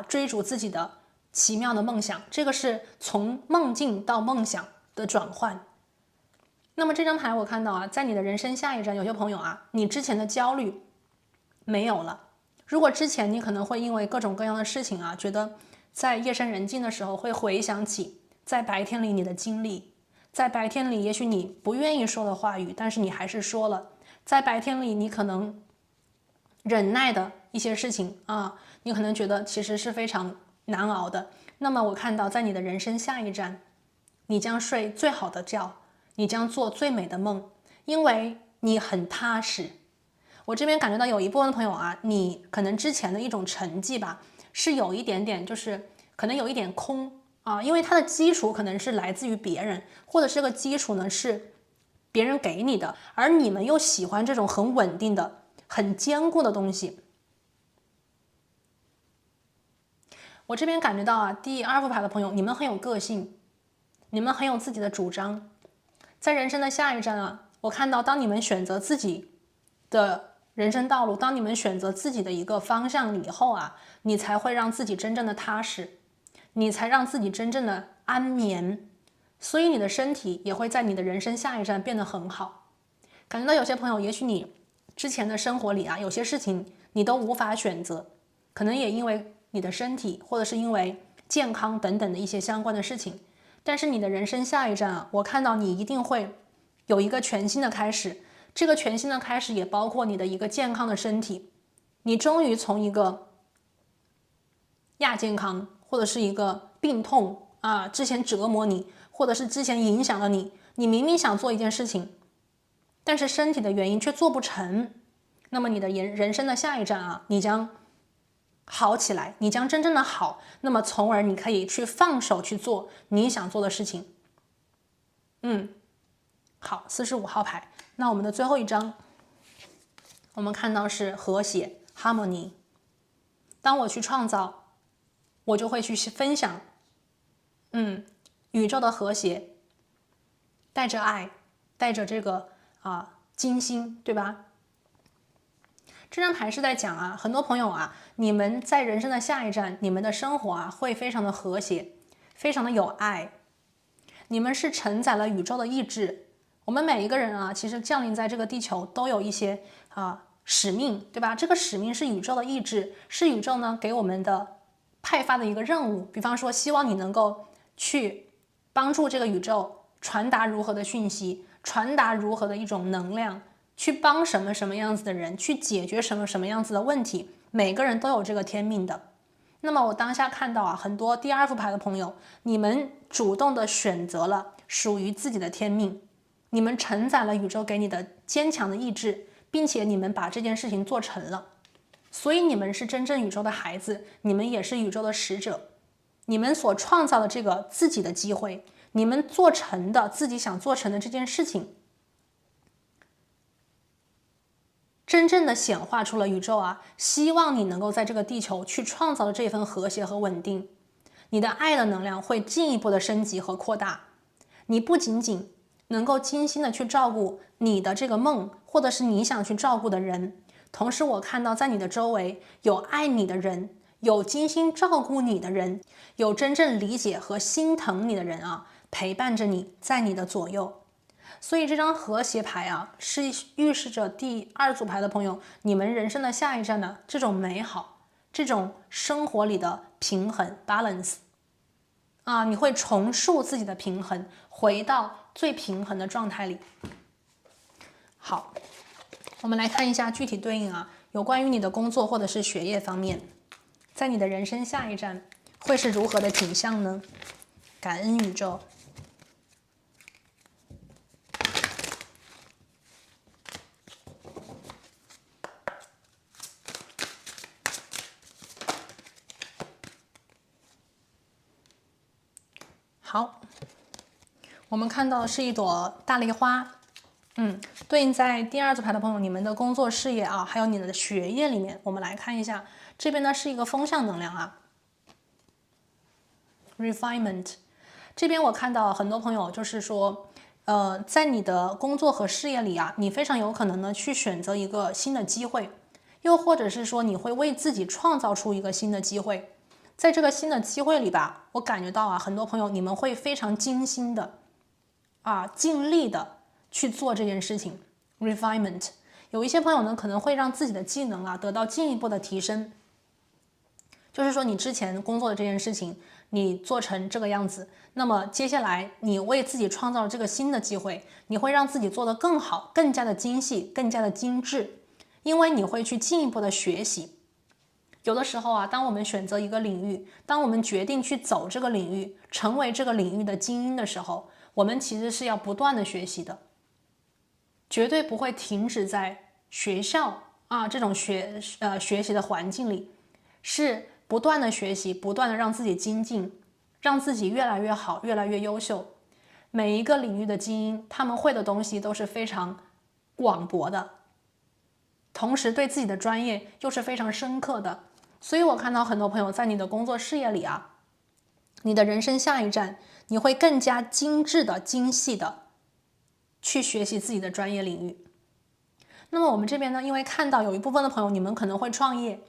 追逐自己的奇妙的梦想。这个是从梦境到梦想的转换。那么这张牌我看到在你的人生下一站，有些朋友你之前的焦虑没有了。如果之前你可能会因为各种各样的事情觉得在夜深人静的时候会回想起在白天里你的经历，在白天里也许你不愿意说的话语，但是你还是说了。在白天里你可能忍耐的一些事情你可能觉得其实是非常难熬的。那么我看到在你的人生下一站，你将睡最好的觉，你将做最美的梦，因为你很踏实。我这边感觉到有一部分的朋友你可能之前的一种成绩吧，是有一点点，就是可能有一点空因为它的基础可能是来自于别人，或者这个基础呢是别人给你的，而你们又喜欢这种很稳定的、很坚固的东西。我这边感觉到第2副牌的朋友，你们很有个性，你们很有自己的主张。在人生的下一站我看到当你们选择自己的人生道路，当你们选择自己的一个方向以后你才会让自己真正的踏实，你才让自己真正的安眠，所以你的身体也会在你的人生下一站变得很好。感觉到有些朋友，也许你之前的生活里有些事情你都无法选择，可能也因为你的身体，或者是因为健康等等的一些相关的事情。但是你的人生下一站我看到你一定会有一个全新的开始。这个全新的开始也包括你的一个健康的身体，你终于从一个亚健康或者是一个病痛之前折磨你，或者是之前影响了你，你明明想做一件事情，但是身体的原因却做不成。那么你的人生的下一站你将好起来，你将真正的好，那么从而你可以去放手去做你想做的事情。好，45号牌。那我们的最后一张，我们看到是和谐 harmony。 当我去创造，我就会去分享宇宙的和谐，带着爱，带着这个精心，对吧？这张牌是在讲很多朋友你们在人生的下一站，你们的生活会非常的和谐，非常的有爱。你们是承载了宇宙的意志。我们每一个人其实降临在这个地球都有一些使命，对吧？这个使命是宇宙的意志，是宇宙呢给我们的派发的一个任务。比方说，希望你能够去帮助这个宇宙传达如何的讯息，传达如何的一种能量，去帮什么样子的人，去解决什么样子的问题。每个人都有这个天命的。那么我当下看到很多第2副牌的朋友，你们主动的选择了属于自己的天命，你们承载了宇宙给你的坚强的意志，并且你们把这件事情做成了。所以你们是真正宇宙的孩子，你们也是宇宙的使者。你们所创造的这个自己的机会，你们做成的自己想做成的这件事情，真正的显化出了宇宙希望你能够在这个地球去创造的这份和谐和稳定。你的爱的能量会进一步的升级和扩大。你不仅仅能够精心的去照顾你的这个梦，或者是你想去照顾的人，同时我看到在你的周围有爱你的人，有精心照顾你的人，有真正理解和心疼你的人陪伴着你，在你的左右。所以这张和谐牌是预示着第2组牌的朋友，你们人生的下一站的这种美好，这种生活里的平衡 balance 你会重塑自己的平衡，回到最平衡的状态里。好，我们来看一下具体对应有关于你的工作或者是学业方面，在你的人生下一站会是如何的景象呢？感恩宇宙。好，我们看到的是一朵大丽花，对应在第2组牌的朋友，你们的工作事业啊，还有你的学业里面，我们来看一下，这边呢是一个风向能量啊 ，refinement。这边我看到很多朋友就是说，在你的工作和事业里啊，你非常有可能呢去选择一个新的机会，又或者是说你会为自己创造出一个新的机会。在这个新的机会里吧，我感觉到啊，很多朋友你们会非常精心的尽力的去做这件事情 ，refinement。有一些朋友呢，可能会让自己的技能啊得到进一步的提升。就是说，你之前工作的这件事情，你做成这个样子，那么接下来你为自己创造了这个新的机会，你会让自己做得更好，更加的精细，更加的精致，因为你会去进一步的学习。有的时候啊，当我们选择一个领域，当我们决定去走这个领域，成为这个领域的精英的时候，我们其实是要不断的学习的，绝对不会停止在学校这种学习的环境里，是不断的学习，不断的让自己精进，让自己越来越好，越来越优秀。每一个领域的精英，他们会的东西都是非常广博的，同时对自己的专业又是非常深刻的。所以我看到很多朋友在你的工作事业里啊，你的人生下一站，你会更加精致的、精细的去学习自己的专业领域。那么我们这边呢，因为看到有一部分的朋友，你们可能会创业，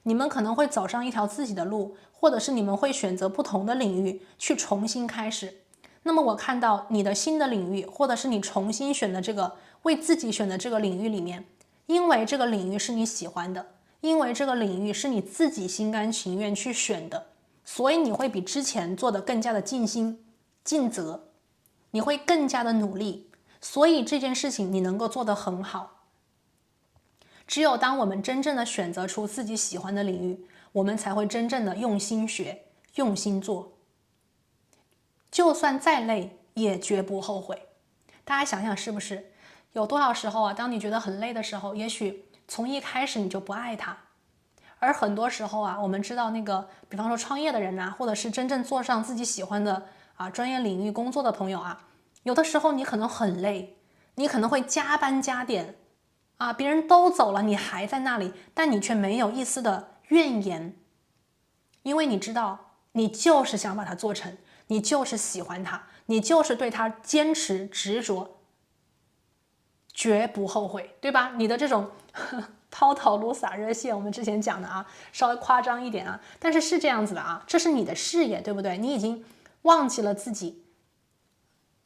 你们可能会走上一条自己的路，或者是你们会选择不同的领域去重新开始。那么我看到你的新的领域，或者是你重新选的这个为自己选的这个领域里面，因为这个领域是你喜欢的，因为这个领域是你自己心甘情愿去选的，所以你会比之前做的更加的尽心尽责，你会更加的努力，所以这件事情你能够做得很好。只有当我们真正的选择出自己喜欢的领域，我们才会真正的用心学，用心做，就算再累也绝不后悔。大家想想是不是？有多少时候啊，当你觉得很累的时候，也许从一开始你就不爱它。而很多时候啊，我们知道那个，比方说创业的人呐，或者是真正做上自己喜欢的专业领域工作的朋友啊，有的时候你可能很累，你可能会加班加点别人都走了，你还在那里，但你却没有一丝的怨言，因为你知道，你就是想把它做成，你就是喜欢它，你就是对它坚持执着，绝不后悔，对吧？你的这种抛头颅洒热血，我们之前讲的稍微夸张一点但是是这样子的这是你的事业，对不对？你已经忘记了自己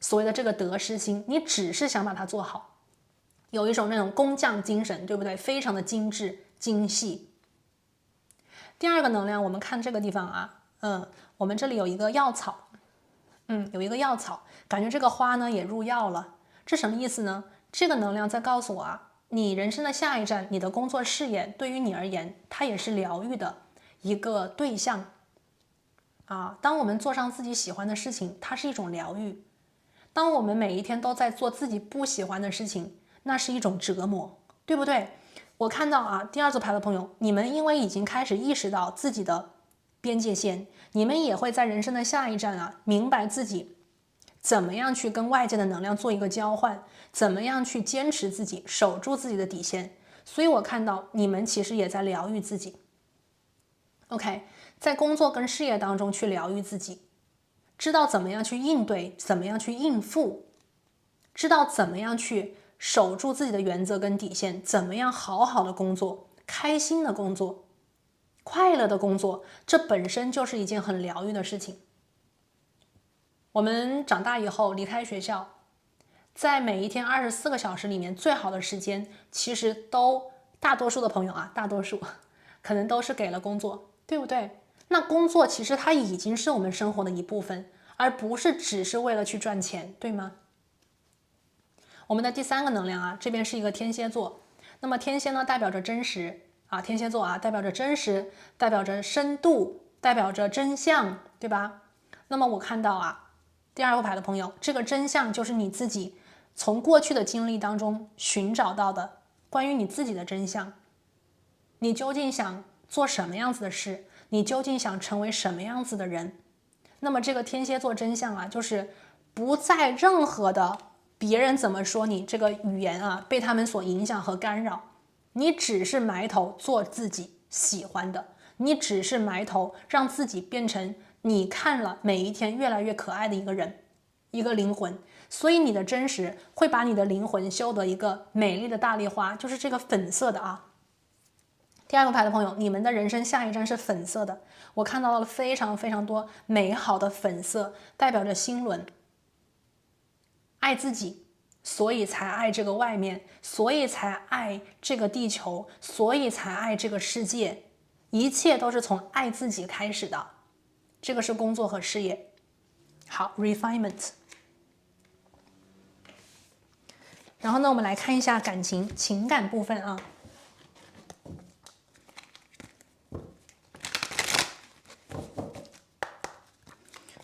所谓的这个得失心，你只是想把它做好，有一种那种工匠精神，对不对？非常的精致精细。第二个能量，我们看这个地方我们这里有一个药草，有一个药草，感觉这个花呢也入药了，这什么意思呢？这个能量在告诉我你人生的下一站，你的工作事业对于你而言，它也是疗愈的一个对象当我们做上自己喜欢的事情，它是一种疗愈；当我们每一天都在做自己不喜欢的事情，那是一种折磨，对不对？我看到第二组牌的朋友，你们因为已经开始意识到自己的边界线，你们也会在人生的下一站明白自己怎么样去跟外界的能量做一个交换，怎么样去坚持自己，守住自己的底线。所以我看到你们其实也在疗愈自己。OK， 在工作跟事业当中去疗愈自己，知道怎么样去应对，怎么样去应付，知道怎么样去守住自己的原则跟底线，怎么样好好的工作，开心的工作，快乐的工作，这本身就是一件很疗愈的事情。我们长大以后离开学校，在每一天24个小时里面，最好的时间其实都大多数的朋友大多数可能都是给了工作，对不对？那工作其实它已经是我们生活的一部分，而不是只是为了去赚钱，对吗？我们的第三个能量这边是一个天蝎座，那么天蝎呢代表着真实天蝎座代表着真实，代表着深度，代表着真相，对吧？那么我看到第二个牌的朋友，这个真相就是你自己从过去的经历当中寻找到的关于你自己的真相。你究竟想做什么样子的事？你究竟想成为什么样子的人？那么这个天蝎座真相就是不在任何的别人怎么说你这个语言啊被他们所影响和干扰，你只是埋头做自己喜欢的，你只是埋头让自己变成你看了每一天越来越可爱的一个人，一个灵魂。所以你的真实会把你的灵魂修得一个美丽的大丽花，就是这个粉色的啊。第二个牌的朋友，你们的人生下一站是粉色的，我看到了非常非常多美好的粉色，代表着心轮。爱自己，所以才爱这个外面，所以才爱这个地球，所以才爱这个世界，一切都是从爱自己开始的。这个是工作和事业。好 ，refinement。然后呢，我们来看一下情感部分啊。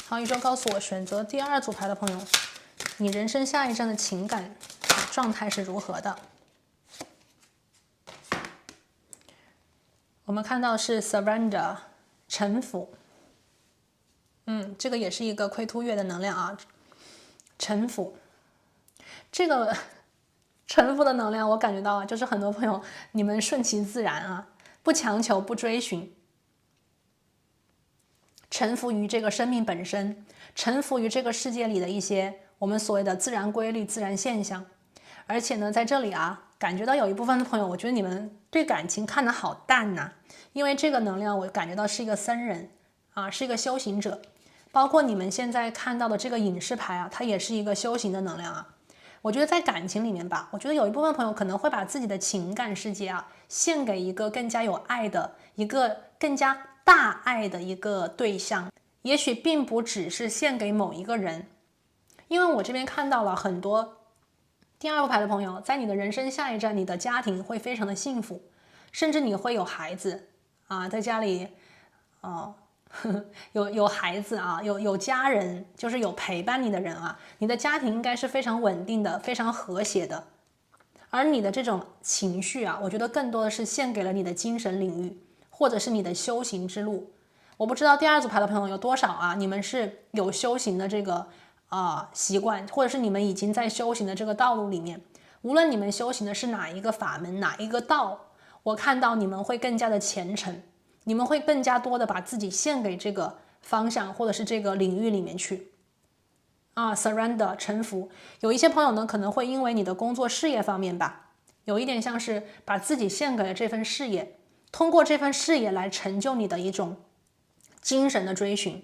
好，宇宙告诉我，选择第2组牌的朋友，你人生下一站的情感状态是如何的？我们看到是 surrender 臣服，这个也是一个亏凸月的能量啊，臣服。这个臣服的能量，我感觉到啊，就是很多朋友你们顺其自然啊，不强求，不追寻。臣服于这个生命本身，臣服于这个世界里的一些我们所谓的自然规律、自然现象。而且呢，在这里啊，感觉到有一部分的朋友，我觉得你们对感情看得好淡呐，因为这个能量我感觉到是一个僧人啊，是一个修行者。包括你们现在看到的这个隐士牌啊，它也是一个修行的能量啊。我觉得在感情里面吧，我觉得有一部分朋友可能会把自己的情感世界啊，献给一个更加有爱的、一个更加大爱的一个对象，也许并不只是献给某一个人。因为我这边看到了很多第2个牌的朋友，在你的人生下一站，你的家庭会非常的幸福，甚至你会有孩子啊，在家里有孩子啊，有家人，就是有陪伴你的人啊，你的家庭应该是非常稳定的，非常和谐的。而你的这种情绪啊，我觉得更多的是献给了你的精神领域，或者是你的修行之路。我不知道第2组牌的朋友有多少啊，你们是有修行的这个习惯，或者是你们已经在修行的这个道路里面。无论你们修行的是哪一个法门，哪一个道，我看到你们会更加的虔诚，你们会更加多的把自己献给这个方向或者是这个领域里面去surrender 臣服。有一些朋友呢，可能会因为你的工作事业方面吧，有一点像是把自己献给了这份事业，通过这份事业来成就你的一种精神的追寻。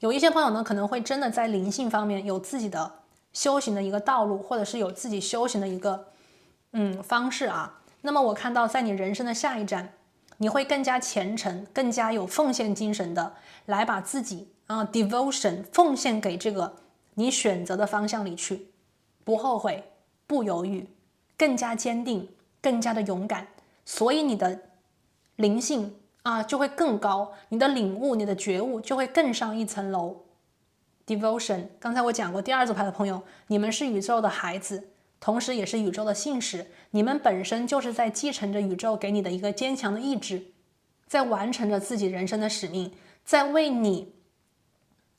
有一些朋友呢，可能会真的在灵性方面有自己的修行的一个道路，或者是有自己修行的一个方式啊。那么我看到在你人生的下一站，你会更加虔诚，更加有奉献精神的来把自己devotion 奉献给这个你选择的方向里去，不后悔，不犹豫，更加坚定，更加的勇敢。所以你的灵性就会更高，你的领悟，你的觉悟就会更上一层楼。Devotion， 刚才我讲过，第2组牌的朋友，你们是宇宙的孩子，同时也是宇宙的信使，你们本身就是在继承着宇宙给你的一个坚强的意志，在完成着自己人生的使命，在为你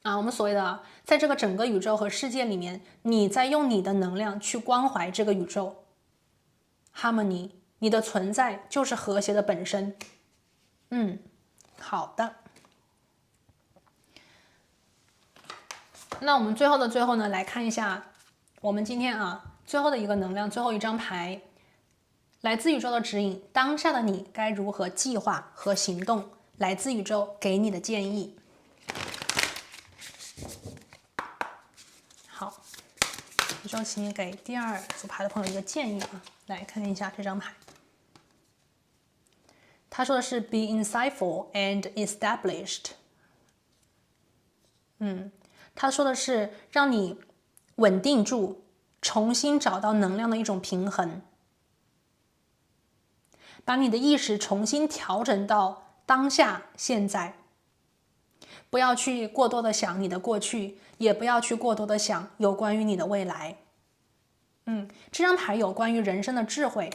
我们所谓的在这个整个宇宙和世界里面，你在用你的能量去关怀这个宇宙 Harmony， 你的存在就是和谐的本身。好的。那我们最后的最后呢，来看一下我们今天最后的一个能量，最后一张牌，来自宇宙的指引，当下的你该如何计划和行动？来自宇宙给你的建议。好，宇宙，请你给第2组牌的朋友一个建议来看一下这张牌。他说的是 be insightful and established。他说的是让你稳定住，重新找到能量的一种平衡，把你的意识重新调整到当下现在，不要去过多的想你的过去，也不要去过多的想有关于你的未来。这张牌有关于人生的智慧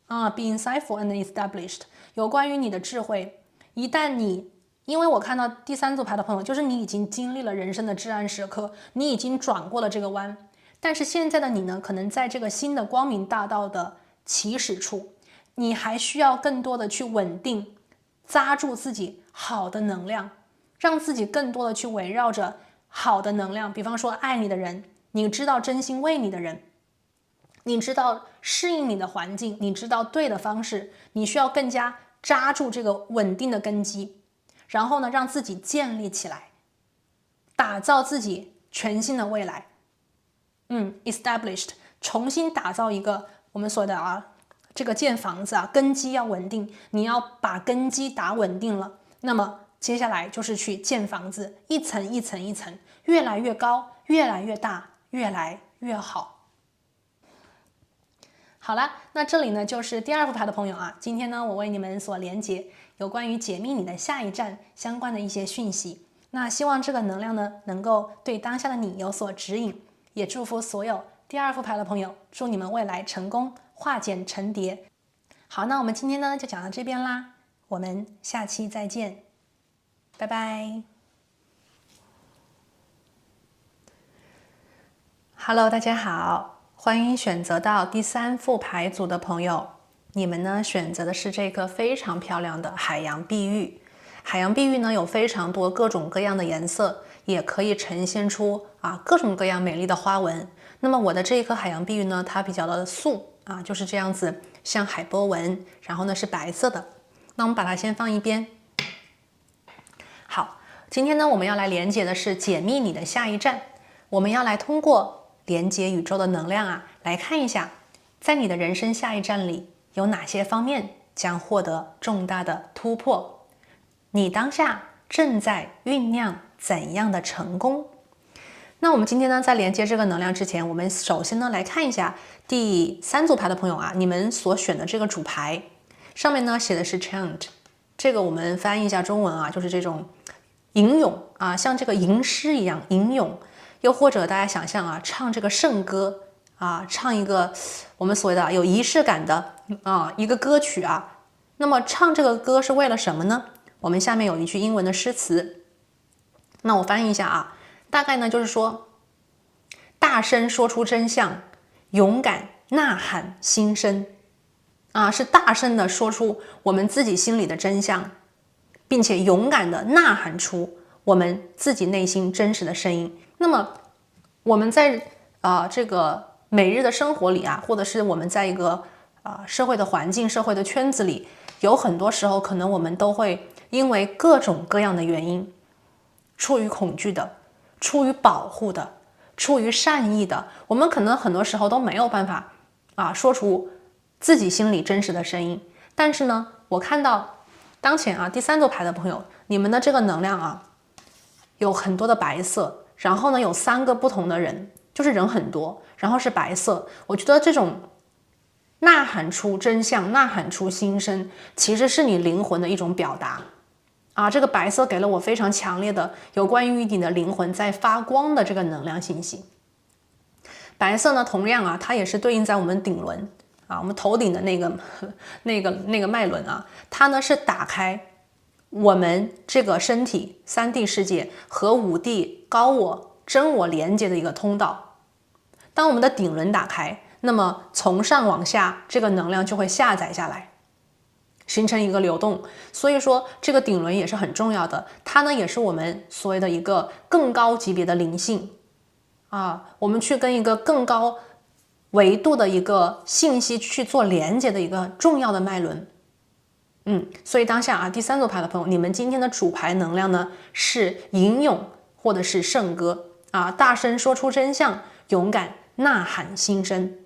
be insightful and established， 有关于你的智慧。一旦你因为我看到第3组牌的朋友，就是你已经经历了人生的至暗时刻，你已经转过了这个弯，但是现在的你呢，可能在这个新的光明大道的起始处，你还需要更多的去稳定，扎住自己好的能量，让自己更多的去围绕着好的能量，比方说爱你的人，你知道真心为你的人，你知道适应你的环境，你知道对的方式，你需要更加扎住这个稳定的根基，然后呢，让自己建立起来，打造自己全新的未来。established， 重新打造一个我们说的这个建房子根基要稳定，你要把根基打稳定了，那么接下来就是去建房子，一层一层一层，越来越高，越来越大，越来越好。好了，那这里呢就是第2副牌的朋友今天呢我为你们所连接有关于解密你的下一站相关的一些讯息。那希望这个能量呢能够对当下的你有所指引，也祝福所有第2副牌的朋友，祝你们未来成功化茧成蝶。好，那我们今天呢就讲到这边啦，我们下期再见，拜拜。Hello， 大家好。欢迎选择到第3副牌组的朋友，你们呢选择的是这个非常漂亮的海洋碧玉。海洋碧玉呢有非常多各种各样的颜色，也可以呈现出各种各样美丽的花纹。那么我的这一颗海洋碧玉呢，它比较的素就是这样子，像海波纹，然后呢是白色的。那我们把它先放一边。好，今天呢我们要来连接的是解密你的下一站，我们要来通过连接宇宙的能量来看一下，在你的人生下一站里有哪些方面将获得重大的突破，你当下正在酝酿怎样的成功。那我们今天呢在连接这个能量之前，我们首先呢来看一下第3组牌的朋友你们所选的这个主牌上面呢写的是 chant， 这个我们翻译一下中文就是这种吟咏像这个吟诗一样吟咏，又或者大家想象唱这个圣歌唱一个我们所谓的有仪式感的一个歌曲那么唱这个歌是为了什么呢？我们下面有一句英文的诗词，那我翻译一下大概呢就是说，大声说出真相，勇敢呐喊心声是大声的说出我们自己心里的真相，并且勇敢的呐喊出我们自己内心真实的声音。那么我们在这个每日的生活里或者是我们在一个社会的环境、社会的圈子里，有很多时候可能我们都会因为各种各样的原因，出于恐惧的，出于保护的，出于善意的，我们可能很多时候都没有办法说出自己心里真实的声音。但是呢，我看到当前第3组牌的朋友，你们的这个能量有很多的白色，然后呢有3个不同的人，就是人很多，然后是白色。我觉得这种呐喊出真相，呐喊出心声，其实是你灵魂的一种表达这个白色给了我非常强烈的有关于你的灵魂在发光的这个能量信息。白色呢，同样它也是对应在我们顶轮我们头顶的那个脉轮它呢是打开我们这个身体3D 世界和5D 高我真我连接的一个通道。当我们的顶轮打开，那么从上往下这个能量就会下载下来，形成一个流动。所以说这个顶轮也是很重要的，它呢也是我们所谓的一个更高级别的灵性我们去跟一个更高维度的一个信息去做连接的一个重要的脉轮。所以当下第3组牌的朋友，你们今天的主牌能量呢是吟咏或者是圣歌大声说出真相，勇敢呐喊心声。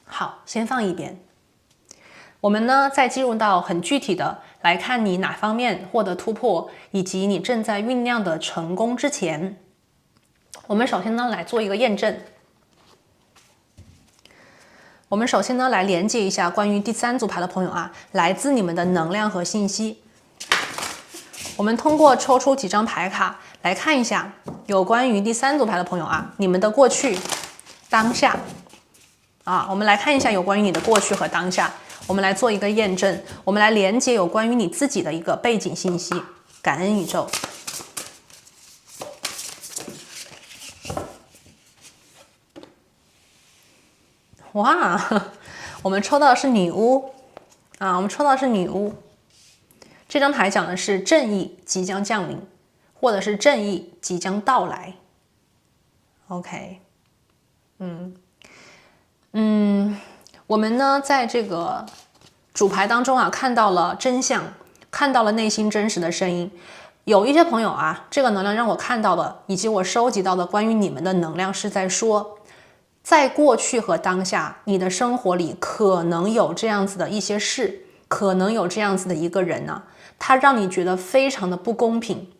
好，先放一边。我们呢再进入到很具体的来看你哪方面获得突破，以及你正在酝酿的成功之前，我们首先呢来做一个验证。我们首先呢来连接一下关于第3组牌的朋友来自你们的能量和信息。我们通过抽出几张牌卡来看一下有关于第3组牌的朋友你们的过去、当下我们来看一下有关于你的过去和当下。我们来做一个验证，我们来连接有关于你自己的一个背景信息。感恩宇宙。哇，我们抽到的是女巫啊，我们抽到的是女巫。这张牌讲的是正义即将降临，或者是正义即将到来。OK， 我们呢在这个主牌当中啊，看到了真相，看到了内心真实的声音。有一些朋友啊，这个能量让我看到的，以及我收集到的关于你们的能量是在说，在过去和当下，你的生活里可能有这样子的一些事，可能有这样子的一个人呢，他让你觉得非常的不公平，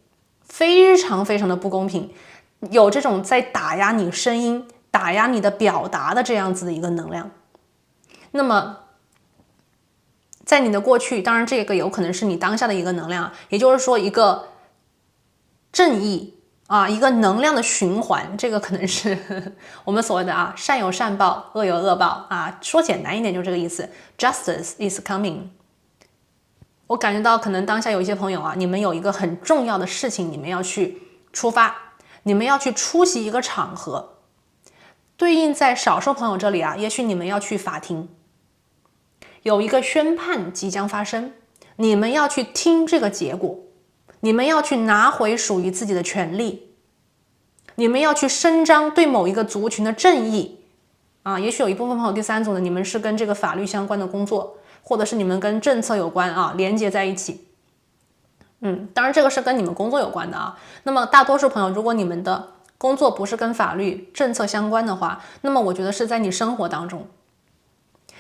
非常非常的不公平，有这种在打压你声音、打压你的表达的这样子的一个能量。那么在你的过去，当然这个有可能是你当下的一个能量，也就是说一个正义啊，一个能量的循环，这个可能是我们所谓的啊善有善报，恶有恶报啊，说简单一点就这个意思。Justice is coming。我感觉到可能当下有一些朋友啊，你们有一个很重要的事情，你们要去出发，你们要去出席一个场合。对应在少数朋友这里啊，也许你们要去法庭，有一个宣判即将发生，你们要去听这个结果，你们要去拿回属于自己的权利，你们要去伸张对某一个族群的正义啊。也许有一部分朋友第三组的，你们是跟这个法律相关的工作，或者是你们跟政策有关啊，连接在一起。当然这个是跟你们工作有关的啊。那么大多数朋友，如果你们的工作不是跟法律政策相关的话，那么我觉得是在你生活当中，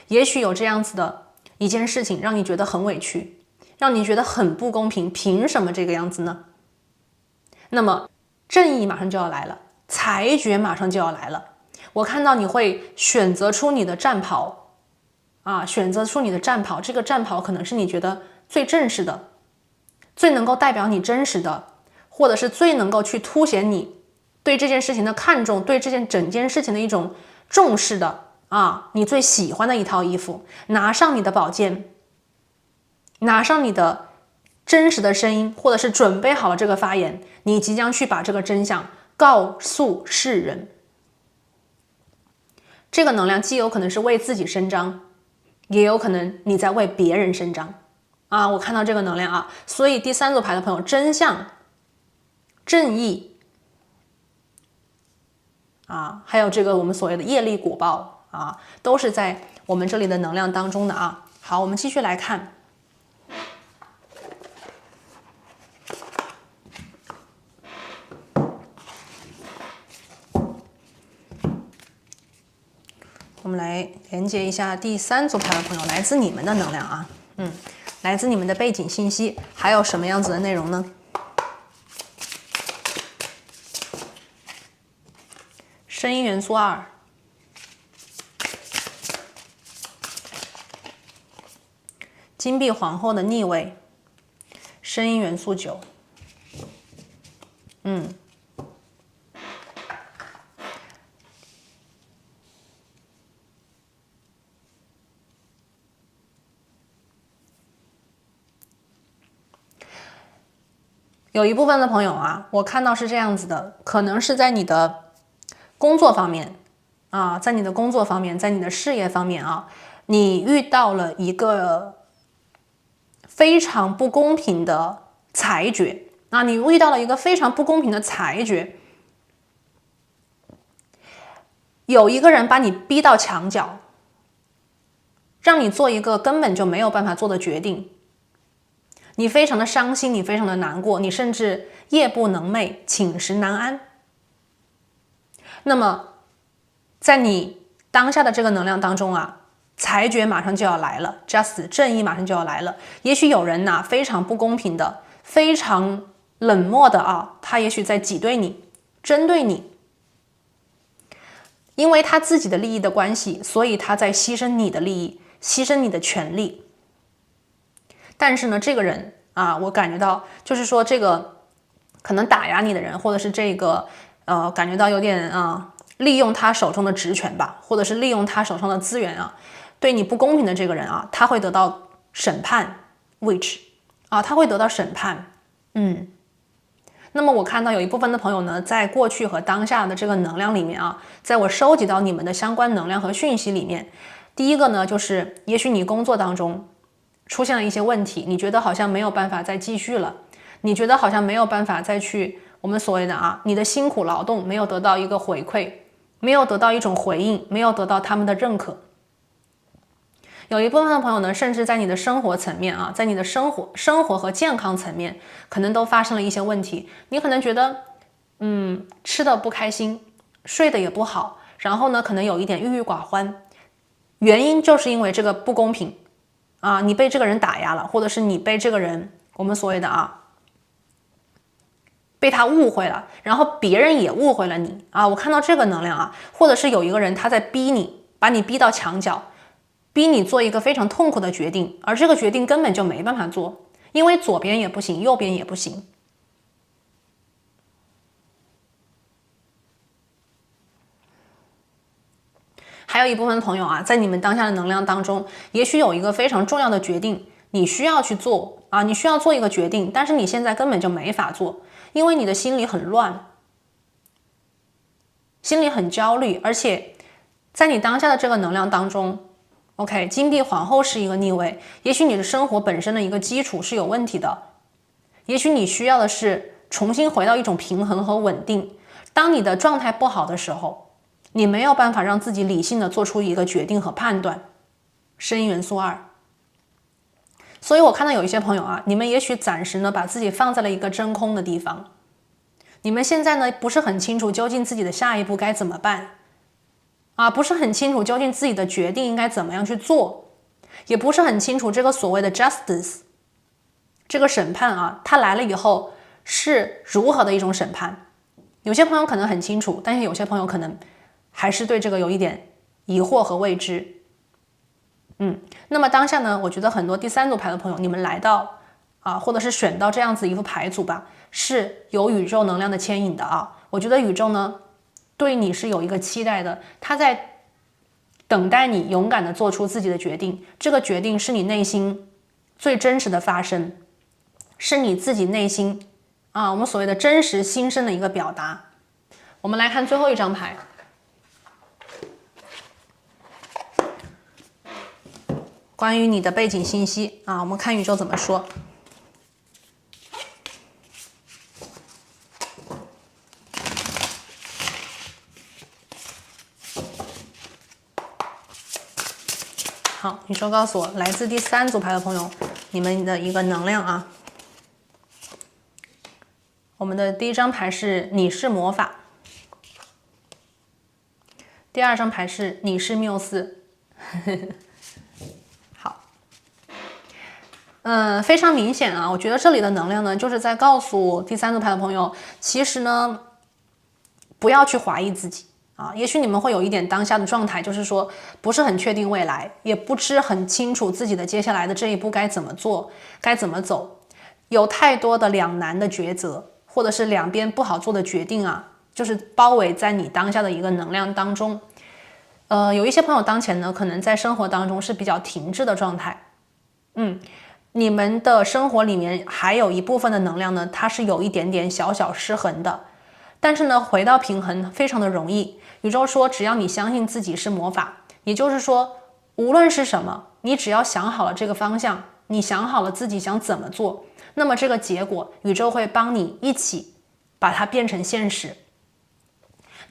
也许有这样子的一件事情让你觉得很委屈，让你觉得很不公平，凭什么这个样子呢？那么正义马上就要来了，裁决马上就要来了。我看到你会选择出你的战袍啊，选择出你的战袍，这个战袍可能是你觉得最正式的，最能够代表你真实的，或者是最能够去凸显你对这件事情的看重，对整件事情的一种重视的啊，你最喜欢的一套衣服，拿上你的宝剑，拿上你的真实的声音，或者是准备好了这个发言，你即将去把这个真相告诉世人。这个能量既有可能是为自己伸张，也有可能你在为别人伸张啊。我看到这个能量啊，所以第三组牌的朋友，真相、正义啊，还有这个我们所谓的业力果报啊，都是在我们这里的能量当中的啊。好，我们继续来看。我们来连接一下第三组牌的朋友，来自你们的能量啊，来自你们的背景信息，还有什么样子的内容呢？声音元素2，金币皇后的逆位，声音元素9，有一部分的朋友啊，我看到是这样子的，可能是在你的工作方面啊，在你的工作方面，在你的事业方面啊，你遇到了一个非常不公平的裁决啊，你遇到了一个非常不公平的裁决，有一个人把你逼到墙角，让你做一个根本就没有办法做的决定。你非常的伤心，你非常的难过，你甚至夜不能寐，寝食难安。那么在你当下的这个能量当中啊，裁决马上就要来了， Just 正义马上就要来了。也许有人呐，非常不公平的，非常冷漠的啊，他也许在挤兑你，针对你，因为他自己的利益的关系，所以他在牺牲你的利益，牺牲你的权利。但是呢，这个人啊，我感觉到就是说，这个可能打压你的人，或者是这个感觉到有点利用他手中的职权吧，或者是利用他手上的资源啊，对你不公平的这个人啊，他会得到审判 ，which 啊，他会得到审判。那么我看到有一部分的朋友呢，在过去和当下的这个能量里面啊，在我收集到你们的相关能量和讯息里面，第一个呢，就是也许你工作当中出现了一些问题，你觉得好像没有办法再继续了，你觉得好像没有办法再去我们所谓的你的辛苦劳动没有得到一个回馈，没有得到一种回应，没有得到他们的认可。有一部分的朋友呢，甚至在你的生活层面在你的生活和健康层面，可能都发生了一些问题。你可能觉得，吃的不开心，睡得也不好，然后呢，可能有一点郁郁寡欢。原因就是因为这个不公平你被这个人打压了，或者是你被这个人我们所谓的被他误会了，然后别人也误会了你我看到这个能量或者是有一个人他在逼你，把你逼到墙角。逼你做一个非常痛苦的决定，而这个决定根本就没办法做，因为左边也不行，右边也不行。还有一部分朋友在你们当下的能量当中，也许有一个非常重要的决定，你需要去做你需要做一个决定，但是你现在根本就没法做，因为你的心里很乱，心里很焦虑，而且在你当下的这个能量当中。OK， 金币皇后是一个逆位，也许你的生活本身的一个基础是有问题的，也许你需要的是重新回到一种平衡和稳定。当你的状态不好的时候，你没有办法让自己理性的做出一个决定和判断。声音元素2，所以我看到有一些朋友你们也许暂时呢把自己放在了一个真空的地方，你们现在呢不是很清楚究竟自己的下一步该怎么办。不是很清楚究竟自己的决定应该怎么样去做，也不是很清楚这个所谓的 justice 这个审判它来了以后是如何的一种审判。有些朋友可能很清楚，但是有些朋友可能还是对这个有一点疑惑和未知。那么当下呢，我觉得很多第三组牌的朋友，你们来到或者是选到这样子一副牌组吧，是有宇宙能量的牵引的我觉得宇宙呢对你是有一个期待的，他在等待你勇敢的做出自己的决定。这个决定是你内心最真实的发生，是你自己内心我们所谓的真实心声的一个表达。我们来看最后一张牌，关于你的背景信息我们看宇宙怎么说。好，宇宙告诉我，来自第三组牌的朋友，你们的一个能量我们的第一张牌是你是魔法，第二张牌是你是缪斯。好，非常明显我觉得这里的能量呢，就是在告诉第三组牌的朋友，其实呢，不要去怀疑自己。也许你们会有一点当下的状态，就是说不是很确定未来，也不知很清楚自己的接下来的这一步该怎么做，该怎么走，有太多的两难的抉择，或者是两边不好做的决定就是包围在你当下的一个能量当中。有一些朋友当前呢，可能在生活当中是比较停滞的状态。你们的生活里面还有一部分的能量呢，它是有一点点小小失衡的，但是呢，回到平衡非常的容易。宇宙说，只要你相信自己是魔法，也就是说，无论是什么，你只要想好了这个方向，你想好了自己想怎么做，那么这个结果，宇宙会帮你一起把它变成现实。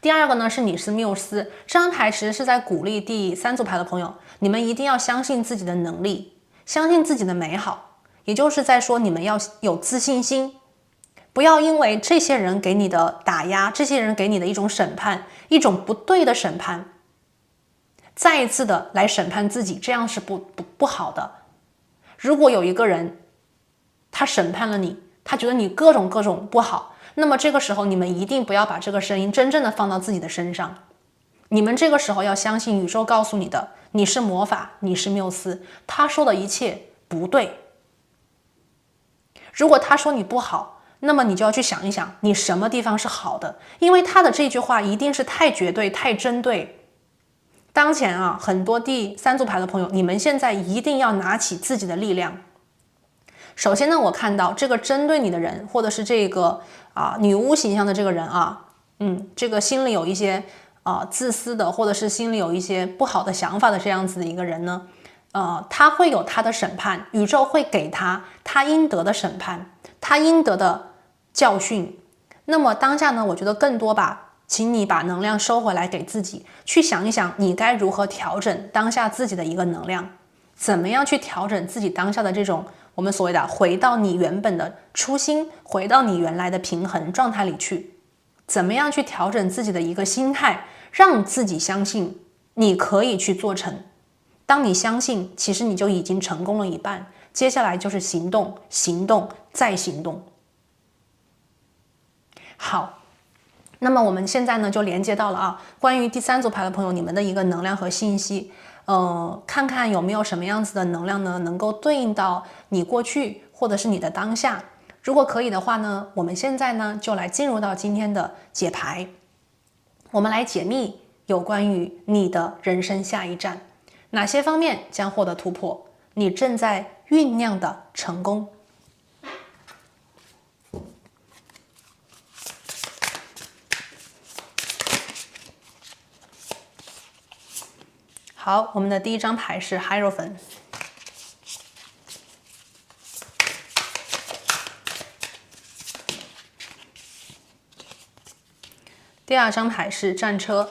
第二个呢是你是缪斯，这张牌其实是在鼓励第三组牌的朋友，你们一定要相信自己的能力，相信自己的美好，也就是在说你们要有自信心。不要因为这些人给你的打压，这些人给你的一种审判，一种不对的审判，再一次的来审判自己，这样是不好的。如果有一个人他审判了你，他觉得你各种不好，那么这个时候你们一定不要把这个声音真正的放到自己的身上。你们这个时候要相信宇宙告诉你的，你是魔法，你是缪斯，他说的一切不对。如果他说你不好，那么你就要去想一想，你什么地方是好的，因为他的这句话一定是太绝对、太针对，当前啊，很多第三组牌的朋友，你们现在一定要拿起自己的力量。首先呢，我看到这个针对你的人，或者是这个女巫形象的这个人啊，这个心里有一些自私的，或者是心里有一些不好的想法的这样子的一个人呢，他会有他的审判，宇宙会给他应得的审判，他应得的教训。那么当下呢，我觉得更多吧，请你把能量收回来给自己，去想一想你该如何调整当下自己的一个能量，怎么样去调整自己当下的这种我们所谓的回到你原本的初心，回到你原来的平衡状态里去，怎么样去调整自己的一个心态，让自己相信你可以去做成。当你相信，其实你就已经成功了一半，接下来就是行动，行动再行动。好，那么我们现在呢就连接到了关于第三组牌的朋友，你们的一个能量和信息，看看有没有什么样子的能量呢，能够对应到你过去或者是你的当下。如果可以的话呢，我们现在呢就来进入到今天的解牌，我们来解密有关于你的人生下一站，哪些方面将获得突破，你正在酝酿的成功。好，我们的第一张牌是 Hierophant， 第二张牌是战车，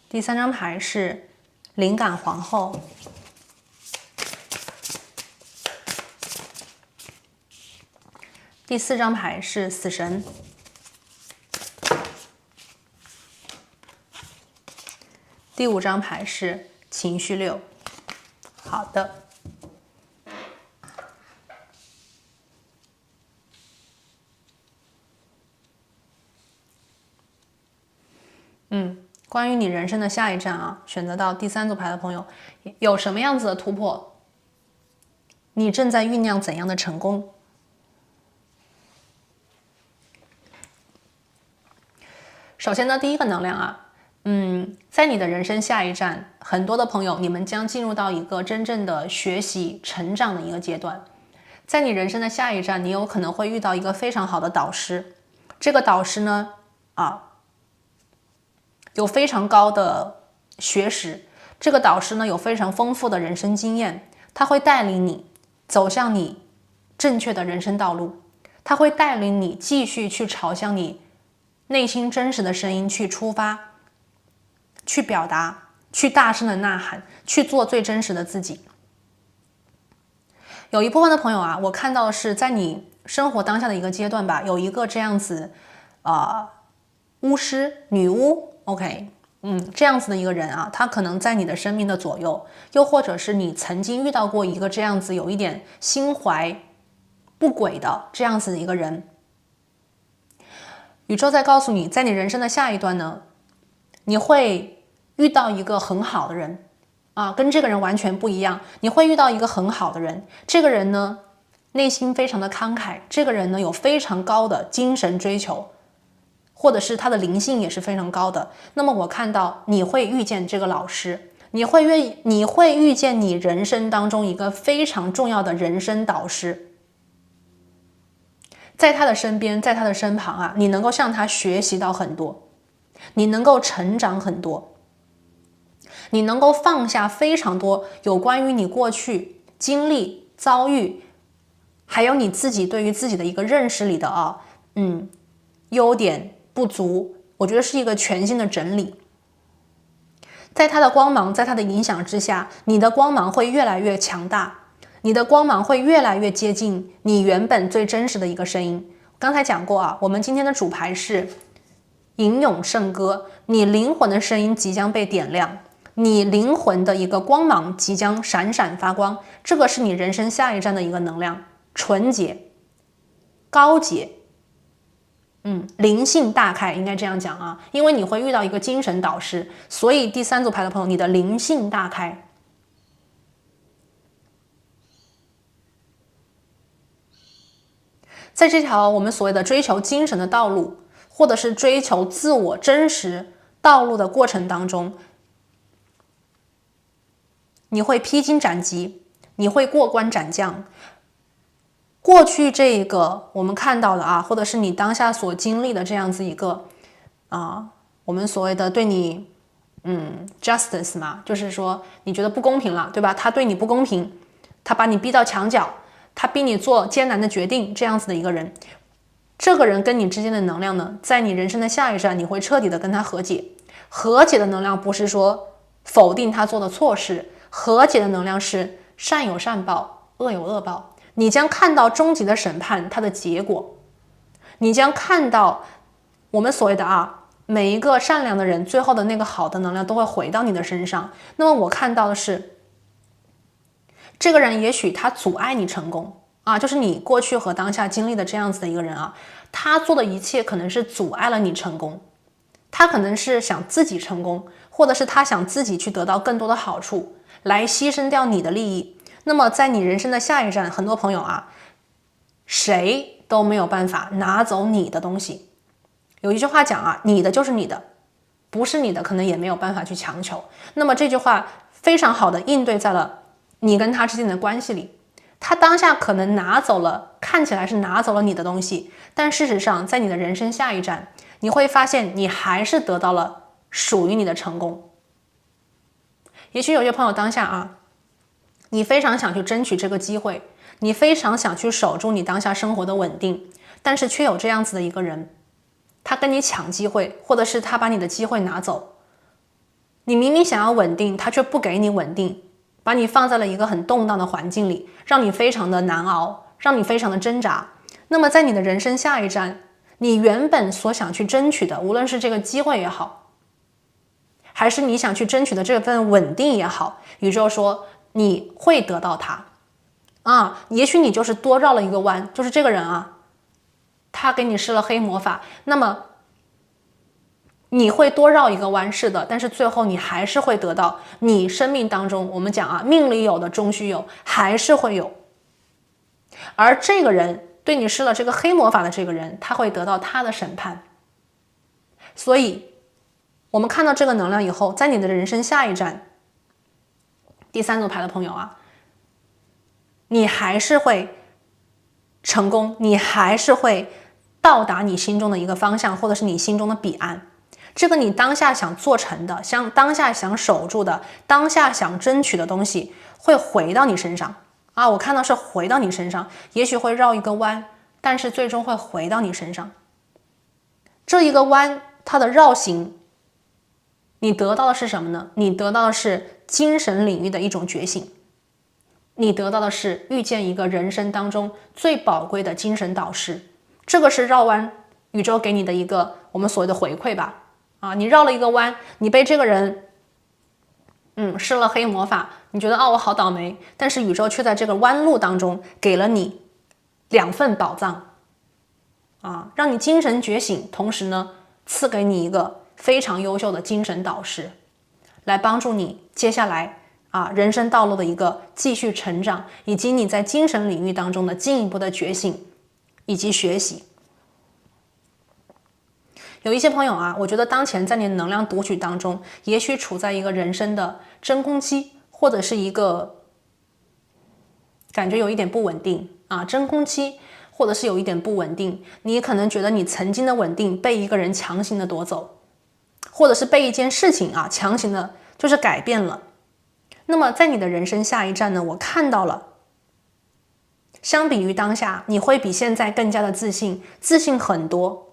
第三张牌是灵感皇后，第四张牌是死神，第五张牌是情绪6。好的，关于你人生的下一站选择到第三组牌的朋友，有什么样子的突破？你正在酝酿怎样的成功？首先呢，第一个能量在你的人生下一站，很多的朋友，你们将进入到一个真正的学习、成长的一个阶段。在你人生的下一站，你有可能会遇到一个非常好的导师。这个导师呢，有非常高的学识，这个导师呢有非常丰富的人生经验，他会带领你走向你正确的人生道路，他会带领你继续去朝向你内心真实的声音去出发，去表达，去大声的呐喊，去做最真实的自己。有一部分的朋友我看到的是在你生活当下的一个阶段吧，有一个这样子巫师、女巫 OK， 这样子的一个人他可能在你的生命的左右，又或者是你曾经遇到过一个这样子有一点心怀不轨的这样子的一个人。宇宙在告诉你，在你人生的下一段呢，你会遇到一个很好的人跟这个人完全不一样。你会遇到一个很好的人，这个人呢内心非常的慷慨，这个人呢有非常高的精神追求，或者是他的灵性也是非常高的。那么我看到你会遇见这个老师，你会遇见你人生当中一个非常重要的人生导师，在他的身边，在他的身旁你能够向他学习到很多，你能够成长很多，你能够放下非常多有关于你过去经历、遭遇，还有你自己对于自己的一个认识里的优点不足，我觉得是一个全新的整理。在他的光芒，在他的影响之下，你的光芒会越来越强大，你的光芒会越来越接近你原本最真实的一个声音。刚才讲过我们今天的主牌是吟咏圣歌，你灵魂的声音即将被点亮，你灵魂的一个光芒即将闪闪发光，这个是你人生下一站的一个能量，纯洁、高洁，灵性大开，应该这样讲因为你会遇到一个精神导师，所以第三组牌的朋友，你的灵性大开。在这条我们所谓的追求精神的道路，或者是追求自我真实道路的过程当中，你会披荆斩棘，你会过关斩将。过去这个我们看到的啊，或者是你当下所经历的这样子一个我们所谓的对你justice 嘛，就是说你觉得不公平了，对吧？他对你不公平，他把你逼到墙角，他逼你做艰难的决定，这样子的一个人，这个人跟你之间的能量呢，在你人生的下一站，你会彻底的跟他和解。和解的能量不是说否定他做的错事，和解的能量是善有善报，恶有恶报。你将看到终极的审判它的结果，你将看到我们所谓的每一个善良的人最后的那个好的能量都会回到你的身上。那么我看到的是，这个人也许他阻碍你成功就是你过去和当下经历的这样子的一个人他做的一切可能是阻碍了你成功，他可能是想自己成功，或者是他想自己去得到更多的好处，来牺牲掉你的利益。那么在你人生的下一站，很多朋友谁都没有办法拿走你的东西。有一句话讲你的就是你的，不是你的可能也没有办法去强求。那么这句话非常好的应对在了你跟他之间的关系里。他当下可能拿走了，看起来是拿走了你的东西，但事实上在你的人生下一站，你会发现你还是得到了属于你的成功。也许有些朋友当下你非常想去争取这个机会，你非常想去守住你当下生活的稳定，但是却有这样子的一个人，他跟你抢机会，或者是他把你的机会拿走。你明明想要稳定，他却不给你稳定，把你放在了一个很动荡的环境里，让你非常的难熬，让你非常的挣扎。那么在你的人生下一站，你原本所想去争取的，无论是这个机会也好，还是你想去争取的这份稳定也好，宇宙说你会得到它也许你就是多绕了一个弯，就是这个人他给你施了黑魔法，那么你会多绕一个弯，是的，但是最后你还是会得到你生命当中我们讲命里有的终须有，还是会有。而这个人对你施了这个黑魔法的这个人，他会得到他的审判。所以我们看到这个能量以后，在你的人生下一站，第三组牌的朋友你还是会成功，你还是会到达你心中的一个方向，或者是你心中的彼岸。这个你当下想做成的，当下想守住的，当下想争取的东西，会回到你身上我看到是回到你身上，也许会绕一个弯，但是最终会回到你身上。这一个弯它的绕行，你得到的是什么呢？你得到的是精神领域的一种觉醒，你得到的是遇见一个人生当中最宝贵的精神导师。这个是绕弯宇宙给你的一个我们所谓的回馈吧你绕了一个弯，你被这个人施了黑魔法，你觉得我好倒霉，但是宇宙却在这个弯路当中给了你2份宝藏让你精神觉醒，同时呢赐给你一个非常优秀的精神导师，来帮助你接下来人生道路的一个继续成长，以及你在精神领域当中的进一步的觉醒以及学习。有一些朋友我觉得当前在你的能量读取当中，也许处在一个人生的真空期，或者是一个感觉有一点不稳定真空期，或者是有一点不稳定。你可能觉得你曾经的稳定被一个人强行的夺走，或者是被一件事情强行的就是改变了。那么在你的人生下一站呢，我看到了相比于当下，你会比现在更加的自信很多。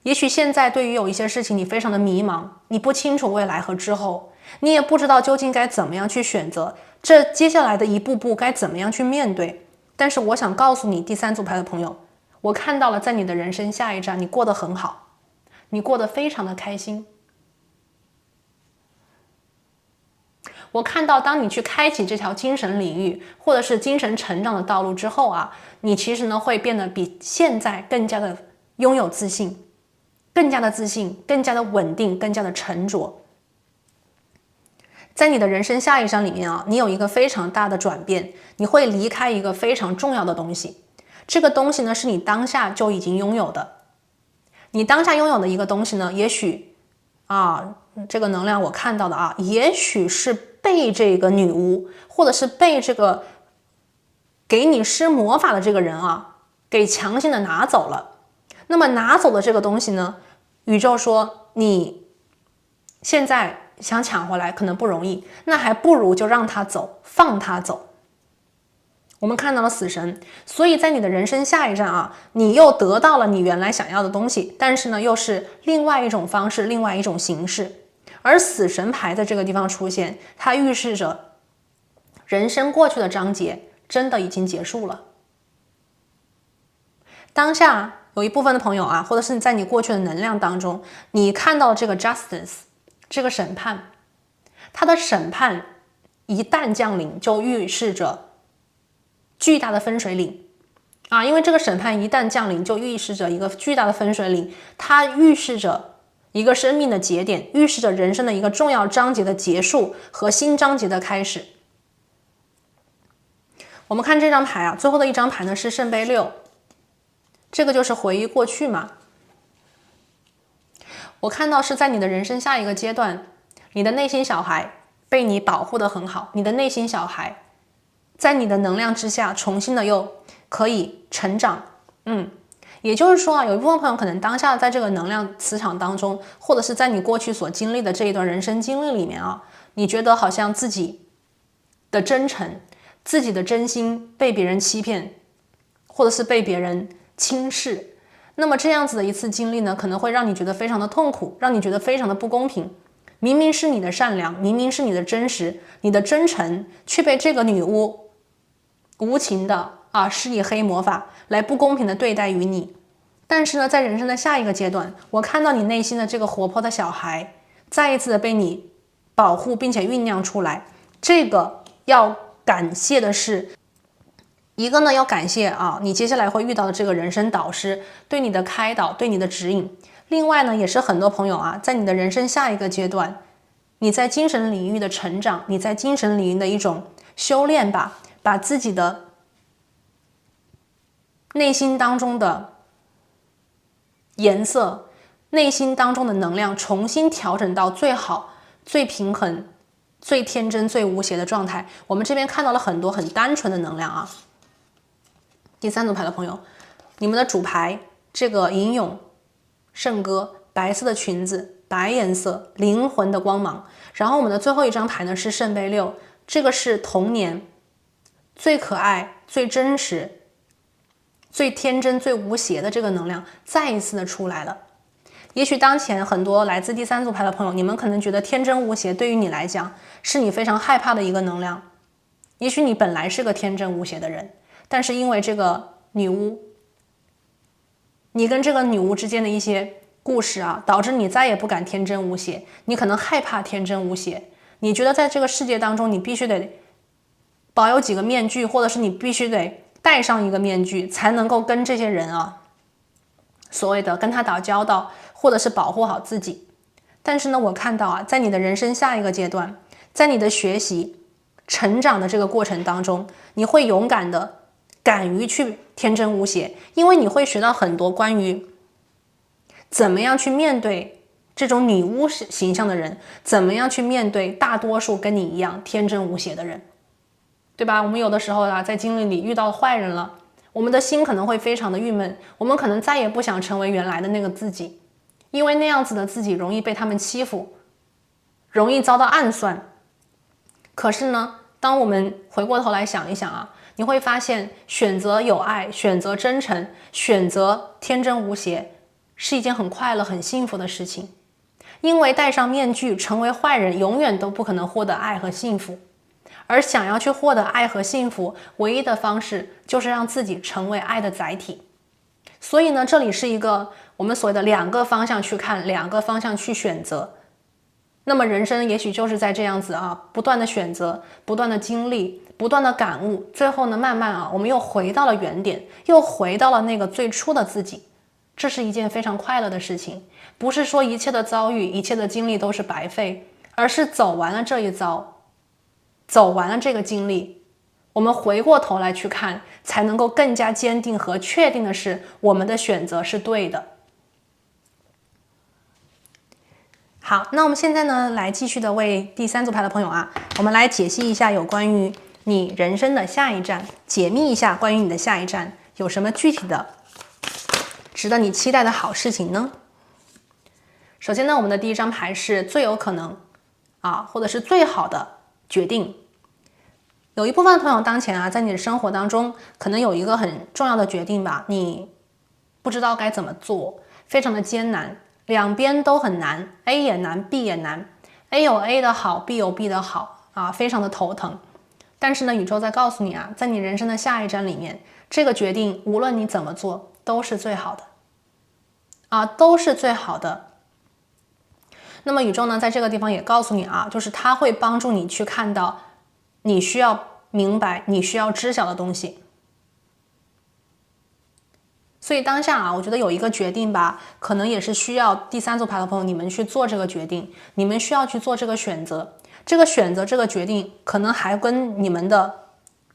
也许现在对于有一些事情你非常的迷茫，你不清楚未来和之后，你也不知道究竟该怎么样去选择，这接下来的一步步该怎么样去面对。但是我想告诉你，第三组牌的朋友，我看到了在你的人生下一站，你过得很好，你过得非常的开心。我看到当你去开启这条精神领域或者是精神成长的道路之后你其实呢会变得比现在更加的拥有自信，更加的自信，更加的稳定，更加的沉着。在你的人生下一章里面你有一个非常大的转变，你会离开一个非常重要的东西。这个东西呢是你当下就已经拥有的，你当下拥有的一个东西呢，也许这个能量我看到的也许是被这个女巫，或者是被这个给你施魔法的这个人给强行的拿走了。那么拿走的这个东西呢，宇宙说你现在想抢回来可能不容易，那还不如就让他走，放他走。我们看到了死神，所以在你的人生下一站你又得到了你原来想要的东西，但是呢，又是另外一种方式，另外一种形式。而死神牌在这个地方出现，它预示着人生过去的章节真的已经结束了。当下有一部分的朋友或者是在你过去的能量当中，你看到这个 justice 这个审判，它的审判一旦降临，就预示着巨大的分水岭因为这个审判一旦降临，就预示着一个巨大的分水岭，它预示着一个生命的节点，预示着人生的一个重要章节的结束和新章节的开始。我们看这张牌最后的一张牌呢是圣杯6，这个就是回忆过去嘛。我看到是在你的人生下一个阶段，你的内心小孩被你保护得很好，你的内心小孩在你的能量之下重新的又可以成长。也就是说有一部分朋友可能当下在这个能量磁场当中，或者是在你过去所经历的这一段人生经历里面你觉得好像自己的真诚，自己的真心被别人欺骗，或者是被别人轻视。那么这样子的一次经历呢，可能会让你觉得非常的痛苦，让你觉得非常的不公平。明明是你的善良，明明是你的真实，你的真诚，却被这个女巫无情的施以黑魔法来不公平的对待于你。但是呢，在人生的下一个阶段，我看到你内心的这个活泼的小孩再一次的被你保护并且酝酿出来。这个要感谢的是，一个呢要感谢你接下来会遇到的这个人生导师对你的开导，对你的指引。另外呢，也是很多朋友在你的人生下一个阶段，你在精神领域的成长，你在精神领域的一种修炼吧，把自己的内心当中的颜色，内心当中的能量重新调整到最好、最平衡、最天真、最无邪的状态。我们这边看到了很多很单纯的能量第3组牌的朋友，你们的主牌这个吟咏圣歌，白色的裙子，白颜色，灵魂的光芒。然后我们的最后一张牌呢是圣杯6，这个是童年最可爱、最真实、最天真、最无邪的这个能量再一次的出来了。也许当前很多来自第3组牌的朋友，你们可能觉得天真无邪对于你来讲是你非常害怕的一个能量。也许你本来是个天真无邪的人，但是因为这个女巫，你跟这个女巫之间的一些故事导致你再也不敢天真无邪，你可能害怕天真无邪，你觉得在这个世界当中你必须得保有几个面具，或者是你必须得戴上一个面具才能够跟这些人所谓的跟他打交道，或者是保护好自己。但是呢，我看到在你的人生下一个阶段，在你的学习成长的这个过程当中，你会勇敢的敢于去天真无邪，因为你会学到很多关于怎么样去面对这种女巫形象的人，怎么样去面对大多数跟你一样天真无邪的人，对吧？我们有的时候在经历里遇到坏人了，我们的心可能会非常的郁闷，我们可能再也不想成为原来的那个自己，因为那样子的自己容易被他们欺负，容易遭到暗算。可是呢，当我们回过头来想一想你会发现选择有爱，选择真诚，选择天真无邪是一件很快乐很幸福的事情。因为戴上面具成为坏人永远都不可能获得爱和幸福，而想要去获得爱和幸福，唯一的方式就是让自己成为爱的载体。所以呢，这里是一个我们所谓的2个方向去看，2个方向去选择。那么人生也许就是在这样子不断的选择，不断的经历，不断的感悟，最后呢，慢慢我们又回到了原点，又回到了那个最初的自己。这是一件非常快乐的事情，不是说一切的遭遇，一切的经历都是白费，而是走完了这一遭，走完了这个经历，我们回过头来去看，才能够更加坚定和确定的是我们的选择是对的。好，那我们现在呢，来继续的为第3组牌的朋友啊，我们来解析一下有关于你人生的下一站，解密一下关于你的下一站有什么具体的值得你期待的好事情呢？首先呢，我们的第一张牌是最有可能或者是最好的决定。有一部分朋友当前在你的生活当中可能有一个很重要的决定吧，你不知道该怎么做，非常的艰难，两边都很难 ，A 也难 ，B 也难 ，A 有 A 的好 ，B 有 B 的好非常的头疼。但是呢，宇宙在告诉你在你人生的下一站里面，这个决定无论你怎么做都是最好的都是最好的。那么宇宙呢，在这个地方也告诉你就是它会帮助你去看到你需要明白、你需要知晓的东西。所以当下我觉得有一个决定吧，可能也是需要第3组牌的朋友你们去做这个决定，你们需要去做这个选择。这个选择、这个决定，可能还跟你们的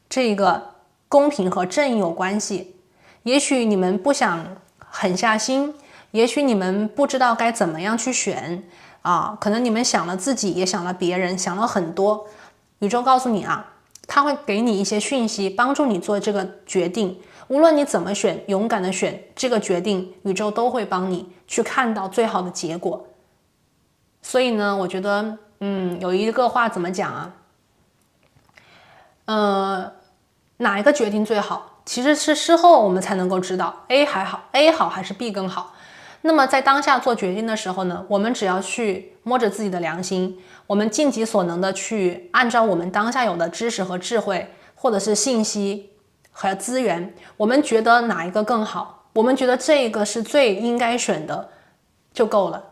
这个公平和正义有关系。也许你们不想狠下心，也许你们不知道该怎么样去选可能你们想了自己，也想了别人，想了很多。宇宙告诉你它会给你一些讯息，帮助你做这个决定。无论你怎么选，勇敢的选这个决定，宇宙都会帮你去看到最好的结果。所以呢，我觉得有一个话怎么讲哪一个决定最好，其实是事后我们才能够知道 A 好还是 B 更好。那么在当下做决定的时候呢，我们只要去摸着自己的良心，我们尽己所能的去按照我们当下有的知识和智慧，或者是信息和资源，我们觉得哪一个更好，我们觉得这个是最应该选的就够了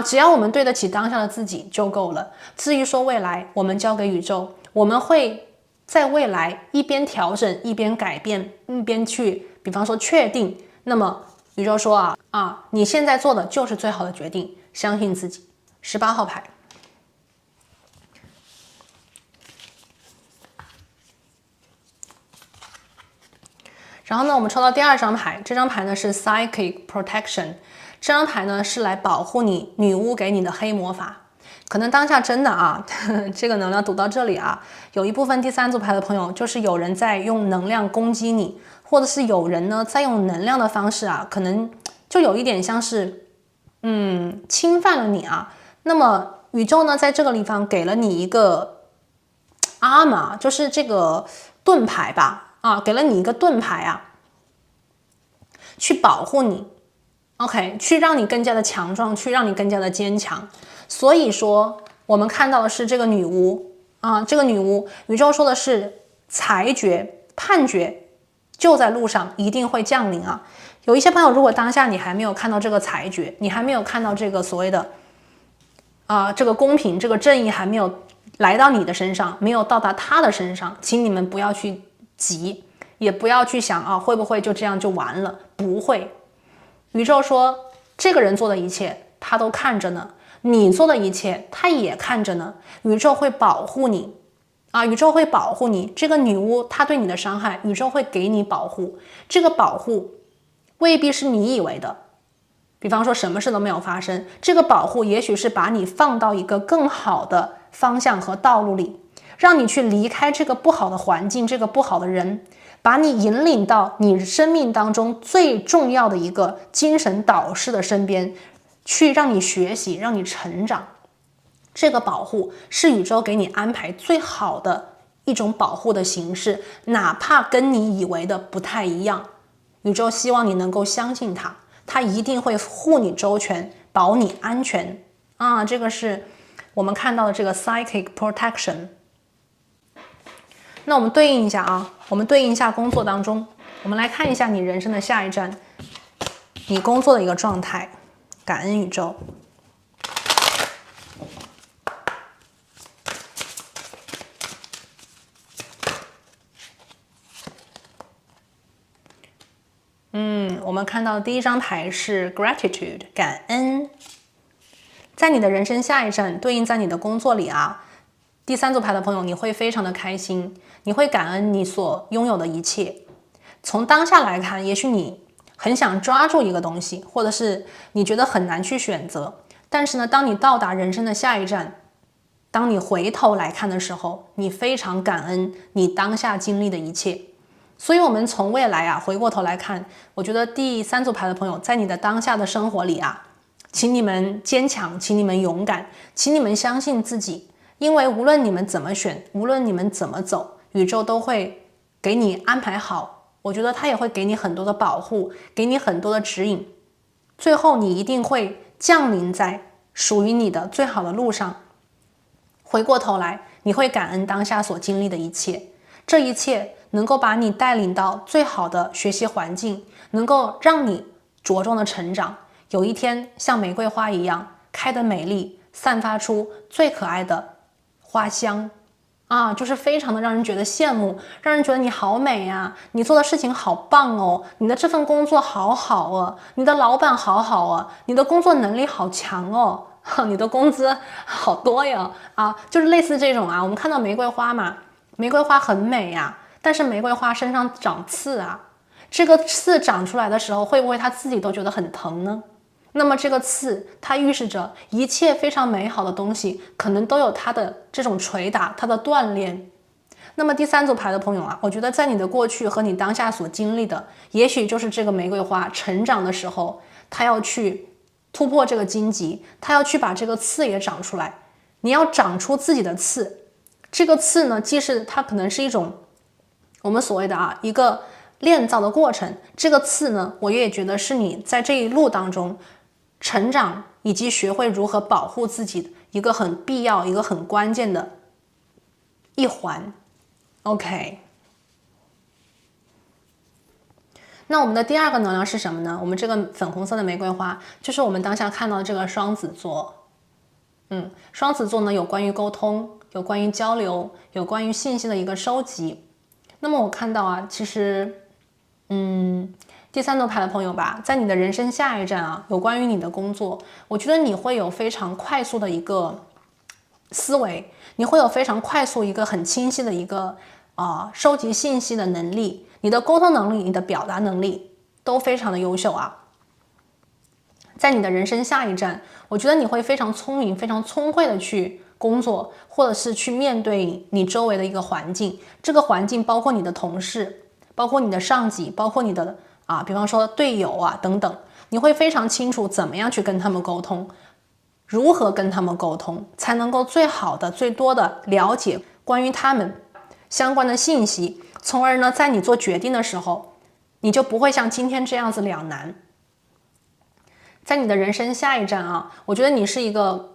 只要我们对得起当下的自己就够了。至于说未来，我们交给宇宙，我们会在未来一边调整一边改变，一边去比方说确定。那么宇宙说你现在做的就是最好的决定，相信自己。18号牌，然后呢，我们抽到第2张牌，这张牌呢是 Psychic Protection， 这张牌呢是来保护你女巫给你的黑魔法。可能当下真的这个能量读到这里有一部分第3组牌的朋友，就是有人在用能量攻击你，或者是有人呢在用能量的方式可能就有一点像是侵犯了你那么宇宙呢在这个地方给了你一个armor，就是这个盾牌吧给了你一个盾牌去保护你 OK， 去让你更加的强壮，去让你更加的坚强。所以说我们看到的是这个女巫这个女巫，宇宙说的是裁决判决就在路上，一定会降临有一些朋友，如果当下你还没有看到这个裁决，你还没有看到这个所谓的这个公平，这个正义还没有来到你的身上，没有到达他的身上，请你们不要去急，也不要去想会不会就这样就完了，不会。宇宙说这个人做的一切他都看着呢，你做的一切他也看着呢，宇宙会保护你宇宙会保护你。这个女巫她对你的伤害，宇宙会给你保护。这个保护未必是你以为的，比方说什么事都没有发生，这个保护也许是把你放到一个更好的方向和道路里，让你去离开这个不好的环境，这个不好的人，把你引领到你生命当中最重要的一个精神导师的身边，去让你学习，让你成长。这个保护是宇宙给你安排最好的一种保护的形式，哪怕跟你以为的不太一样，宇宙希望你能够相信它，它一定会护你周全，保你安全这个是我们看到的这个 Psychic Protection。 那我们对应一下我们对应一下工作当中，我们来看一下你人生的下一站，你工作的一个状态。感恩宇宙。我们看到的第一张牌是 Gratitude， 感恩。在你的人生下一站，对应在你的工作里第3组牌的朋友，你会非常的开心，你会感恩你所拥有的一切。从当下来看，也许你很想抓住一个东西，或者是你觉得很难去选择，但是呢，当你到达人生的下一站，当你回头来看的时候，你非常感恩你当下经历的一切。所以我们从未来回过头来看，我觉得第三组牌的朋友，在你的当下的生活里请你们坚强，请你们勇敢，请你们相信自己，因为无论你们怎么选，无论你们怎么走，宇宙都会给你安排好。我觉得它也会给你很多的保护，给你很多的指引，最后你一定会降临在属于你的最好的路上。回过头来，你会感恩当下所经历的一切，这一切能够把你带领到最好的学习环境，能够让你茁壮的成长，有一天像玫瑰花一样开得美丽，散发出最可爱的花香就是非常的让人觉得羡慕，让人觉得你好美呀，你做的事情好棒哦，你的这份工作好好哦，你的老板好好哦，你的工作能力好强哦，你的工资好多呀就是类似这种我们看到玫瑰花嘛，玫瑰花很美呀，但是玫瑰花身上长刺这个刺长出来的时候，会不会它自己都觉得很疼呢？那么这个刺它预示着一切非常美好的东西可能都有它的这种捶打，它的锻炼。那么第三组牌的朋友我觉得在你的过去和你当下所经历的，也许就是这个玫瑰花成长的时候，它要去突破这个荆棘，它要去把这个刺也长出来。你要长出自己的刺，这个刺呢，既是它可能是一种我们所谓的一个炼造的过程，这个刺呢，我也觉得是你在这一路当中成长以及学会如何保护自己一个很必要、一个很关键的一环。OK， 那我们的第二个能量是什么呢？我们这个粉红色的玫瑰花，就是我们当下看到的这个双子座。双子座呢，有关于沟通，有关于交流，有关于信息的一个收集。那么我看到其实第三组牌的朋友在你的人生下一站有关于你的工作，我觉得你会有非常快速的一个思维，你会有非常快速一个很清晰的一个收集信息的能力，你的沟通能力，你的表达能力都非常的优秀在你的人生下一站，我觉得你会非常聪明，非常聪慧的去工作，或者是去面对你周围的一个环境。这个环境包括你的同事，包括你的上级，包括你的比方说队友等等，你会非常清楚怎么样去跟他们沟通，如何跟他们沟通，才能够最好的、最多的了解关于他们相关的信息，从而呢，在你做决定的时候，你就不会像今天这样子两难。在你的人生下一站我觉得你是一个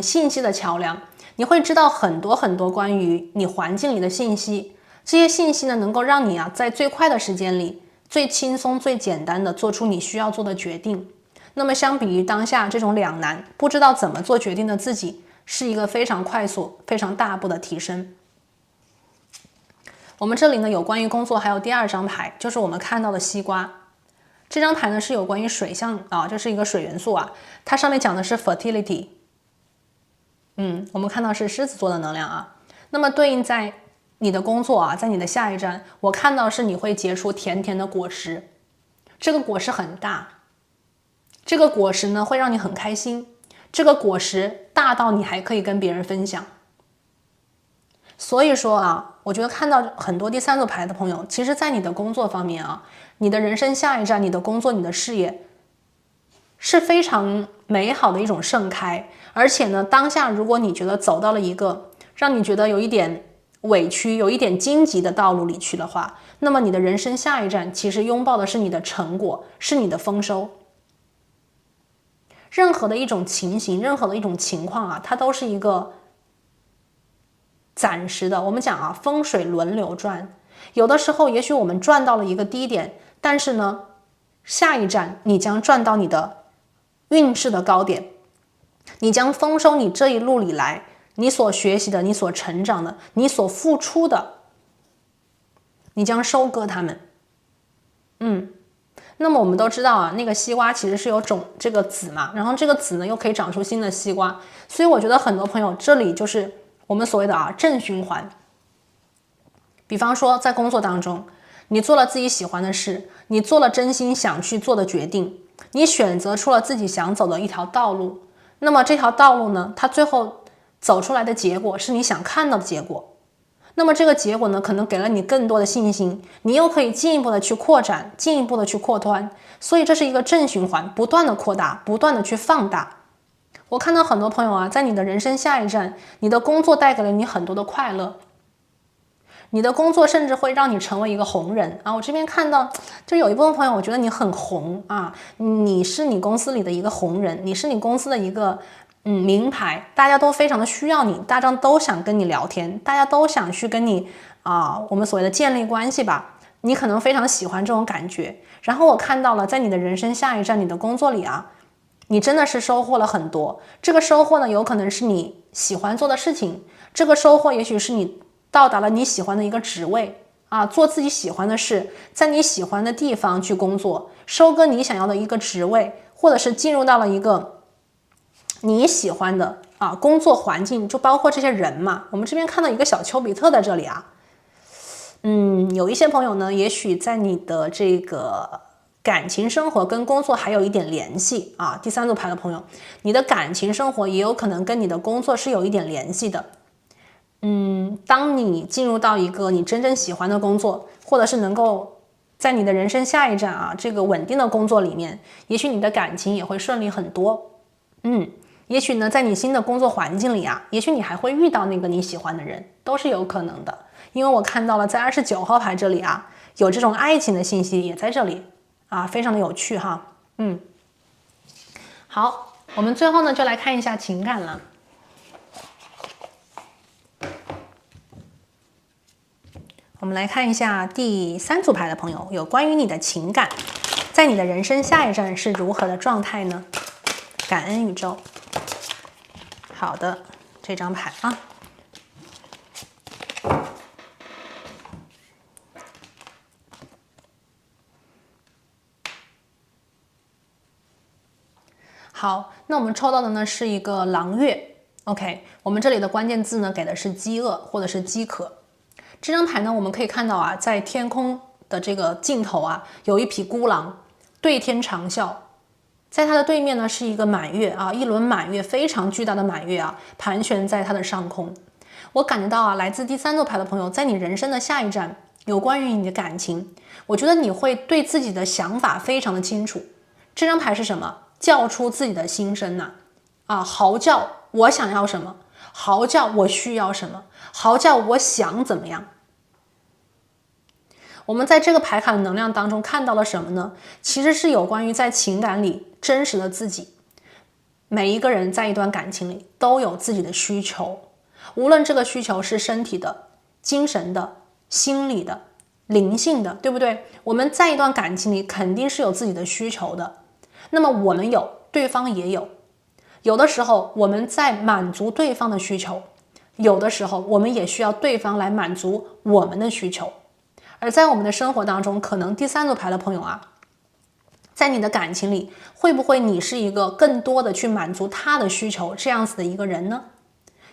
信息的桥梁，你会知道很多很多关于你环境里的信息，这些信息呢，能够让你在最快的时间里，最轻松、最简单的做出你需要做的决定。那么相比于当下这种两难，不知道怎么做决定的自己，是一个非常快速、非常大步的提升。我们这里呢，有关于工作，还有第二张牌，就是我们看到的西瓜。这张牌呢是有关于水象这是一个水元素它上面讲的是 fertility。我们看到是狮子座的能量那么对应在你的工作在你的下一站，我看到是你会结出甜甜的果实，这个果实很大，这个果实呢会让你很开心，这个果实大到你还可以跟别人分享。所以说我觉得看到很多第三组牌的朋友，其实在你的工作方面你的人生下一站，你的工作，你的事业是非常美好的一种盛开。而且呢，当下如果你觉得走到了一个让你觉得有一点委屈、有一点荆棘的道路里去的话，那么你的人生下一站其实拥抱的是你的成果，是你的丰收。任何的一种情形，任何的一种情况它都是一个暂时的。我们讲风水轮流转，有的时候也许我们转到了一个低点，但是呢，下一站你将转到你的运势的高点，你将丰收你这一路里来你所学习的，你所成长的，你所付出的，你将收割它们。那么我们都知道那个西瓜其实是有这个籽嘛，然后这个籽呢又可以长出新的西瓜，所以我觉得很多朋友这里就是我们所谓的正循环。比方说在工作当中，你做了自己喜欢的事，你做了真心想去做的决定，你选择出了自己想走的一条道路，那么这条道路呢，它最后走出来的结果是你想看到的结果。那么这个结果呢，可能给了你更多的信心，你又可以进一步的去扩展，进一步的去扩端，所以这是一个正循环，不断的扩大，不断的去放大。我看到很多朋友啊，在你的人生下一站，你的工作带给了你很多的快乐，你的工作甚至会让你成为一个红人啊！我这边看到，就有一部分朋友，我觉得你很红啊，你是你公司里的一个红人，你是你公司的一个名牌，大家都非常的需要你，大家都想跟你聊天，大家都想去跟你我们所谓的建立关系吧。你可能非常喜欢这种感觉。然后我看到了，在你的人生下一站，你的工作里啊，你真的是收获了很多。这个收获呢，有可能是你喜欢做的事情，这个收获也许是你到达了你喜欢的一个职位啊，做自己喜欢的事，在你喜欢的地方去工作，收割你想要的一个职位，或者是进入到了一个你喜欢的工作环境，就包括这些人嘛。我们这边看到一个小丘比特在这里啊，有一些朋友呢，也许在你的这个感情生活跟工作还有一点联系啊。第三组牌的朋友，你的感情生活也有可能跟你的工作是有一点联系的。当你进入到一个你真正喜欢的工作，或者是能够在你的人生下一站这个稳定的工作里面，也许你的感情也会顺利很多。也许呢，在你新的工作环境里也许你还会遇到那个你喜欢的人，都是有可能的。因为我看到了在29号牌这里有这种爱情的信息也在这里非常的有趣哈。好，我们最后呢就来看一下情感了。我们来看一下第3组牌的朋友，有关于你的情感，在你的人生下一站是如何的状态呢？感恩宇宙。好的，这张牌好，那我们抽到的呢是一个狼月 ，OK， 我们这里的关键字呢给的是饥饿或者是饥渴。这张牌呢，我们可以看到在天空的这个尽头有一匹孤狼对天长啸，在它的对面呢是一个满月一轮满月，非常巨大的满月盘旋在它的上空。我感觉到来自第3组牌的朋友，在你人生的下一站，有关于你的感情，我觉得你会对自己的想法非常的清楚。这张牌是什么？叫出自己的心声嚎叫我想要什么，嚎叫我需要什么，嚎叫我想怎么样。我们在这个牌卡的能量当中看到了什么呢？其实是有关于在情感里真实的自己。每一个人在一段感情里都有自己的需求，无论这个需求是身体的、精神的、心理的、灵性的，对不对？我们在一段感情里肯定是有自己的需求的。那么我们有，对方也有。有的时候我们在满足对方的需求，有的时候我们也需要对方来满足我们的需求。而在我们的生活当中，可能第3组牌的朋友在你的感情里，会不会你是一个更多的去满足他的需求这样子的一个人呢？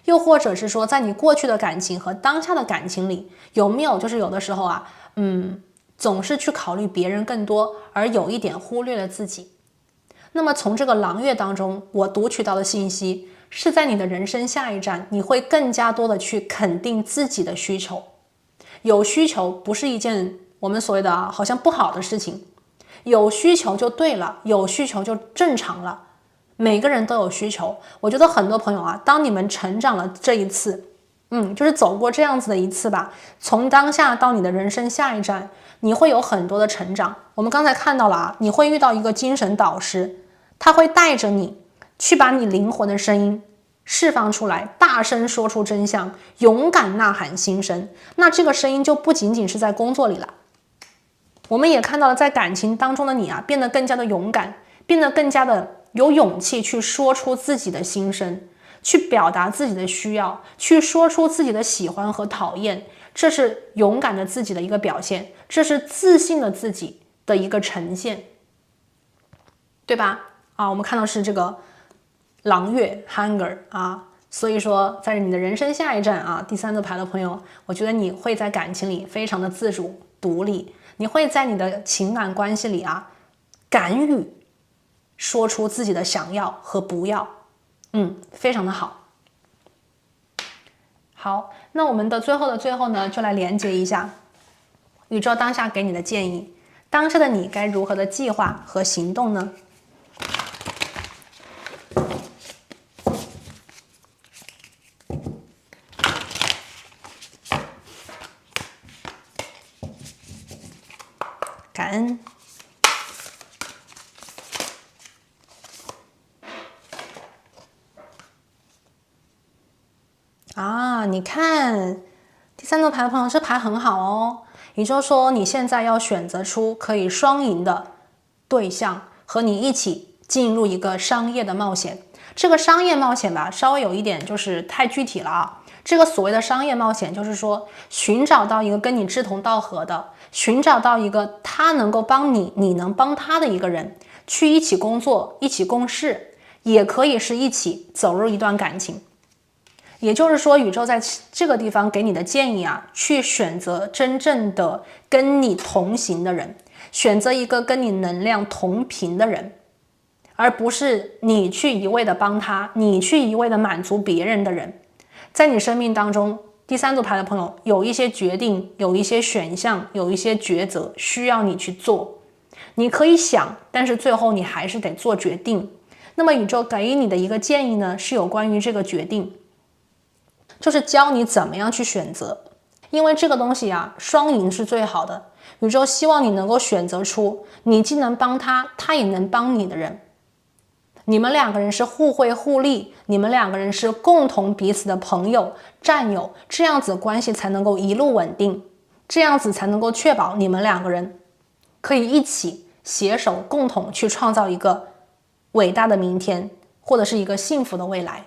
又或者是说，在你过去的感情和当下的感情里，有没有就是有的时候总是去考虑别人更多，而有一点忽略了自己？那么从这个狼月当中，我读取到的信息是在你的人生下一站，你会更加多的去肯定自己的需求。有需求不是一件我们所谓的好像不好的事情，有需求就对了，有需求就正常了。每个人都有需求。我觉得很多朋友当你们成长了这一次，就是走过这样子的一次吧，从当下到你的人生下一站，你会有很多的成长。我们刚才看到了你会遇到一个精神导师，他会带着你去把你灵魂的声音释放出来，大声说出真相，勇敢呐喊心声。那这个声音就不仅仅是在工作里了，我们也看到了在感情当中的你变得更加的勇敢，变得更加的有勇气去说出自己的心声，去表达自己的需要，去说出自己的喜欢和讨厌。这是勇敢的自己的一个表现，这是自信的自己的一个呈现，对吧？我们看到是这个狼月 hunger 所以说在你的人生下一站第3组牌的朋友，我觉得你会在感情里非常的自主独立，你会在你的情感关系里敢于说出自己的想要和不要，非常的好。好，那我们的最后的最后呢，就来连接一下宇宙当下给你的建议。当下的你该如何的计划和行动呢？感恩。你看第三组牌的朋友，这牌很好哦。也就是说，你现在要选择出可以双赢的对象，和你一起进入一个商业的冒险。这个商业冒险吧，稍微有一点就是太具体了啊。这个所谓的商业冒险，就是说寻找到一个跟你志同道合的，寻找到一个他能够帮你，你能帮他的一个人，去一起工作，一起共事，也可以是一起走入一段感情。也就是说，宇宙在这个地方给你的建议啊，去选择真正的跟你同行的人，选择一个跟你能量同频的人，而不是你去一味的帮他，你去一味的满足别人的人。在你生命当中，第三组牌的朋友，有一些决定，有一些选项，有一些抉择需要你去做。你可以想，但是最后你还是得做决定。那么宇宙给予你的一个建议呢，是有关于这个决定，就是教你怎么样去选择。因为这个东西啊，双赢是最好的。宇宙希望你能够选择出你既能帮他，他也能帮你的人。你们两个人是互惠互利，你们两个人是共同彼此的朋友、战友，这样子关系才能够一路稳定，这样子才能够确保你们两个人可以一起携手共同去创造一个伟大的明天，或者是一个幸福的未来。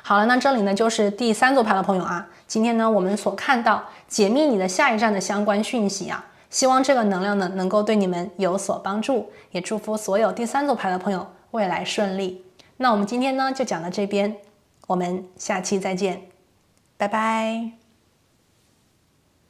好了，那这里呢就是第三组牌的朋友啊，今天呢我们所看到解密你的下一站的相关讯息啊，希望这个能量呢能够对你们有所帮助，也祝福所有第三组牌的朋友未来顺利。那我们今天呢就讲到这边，我们下期再见，拜拜。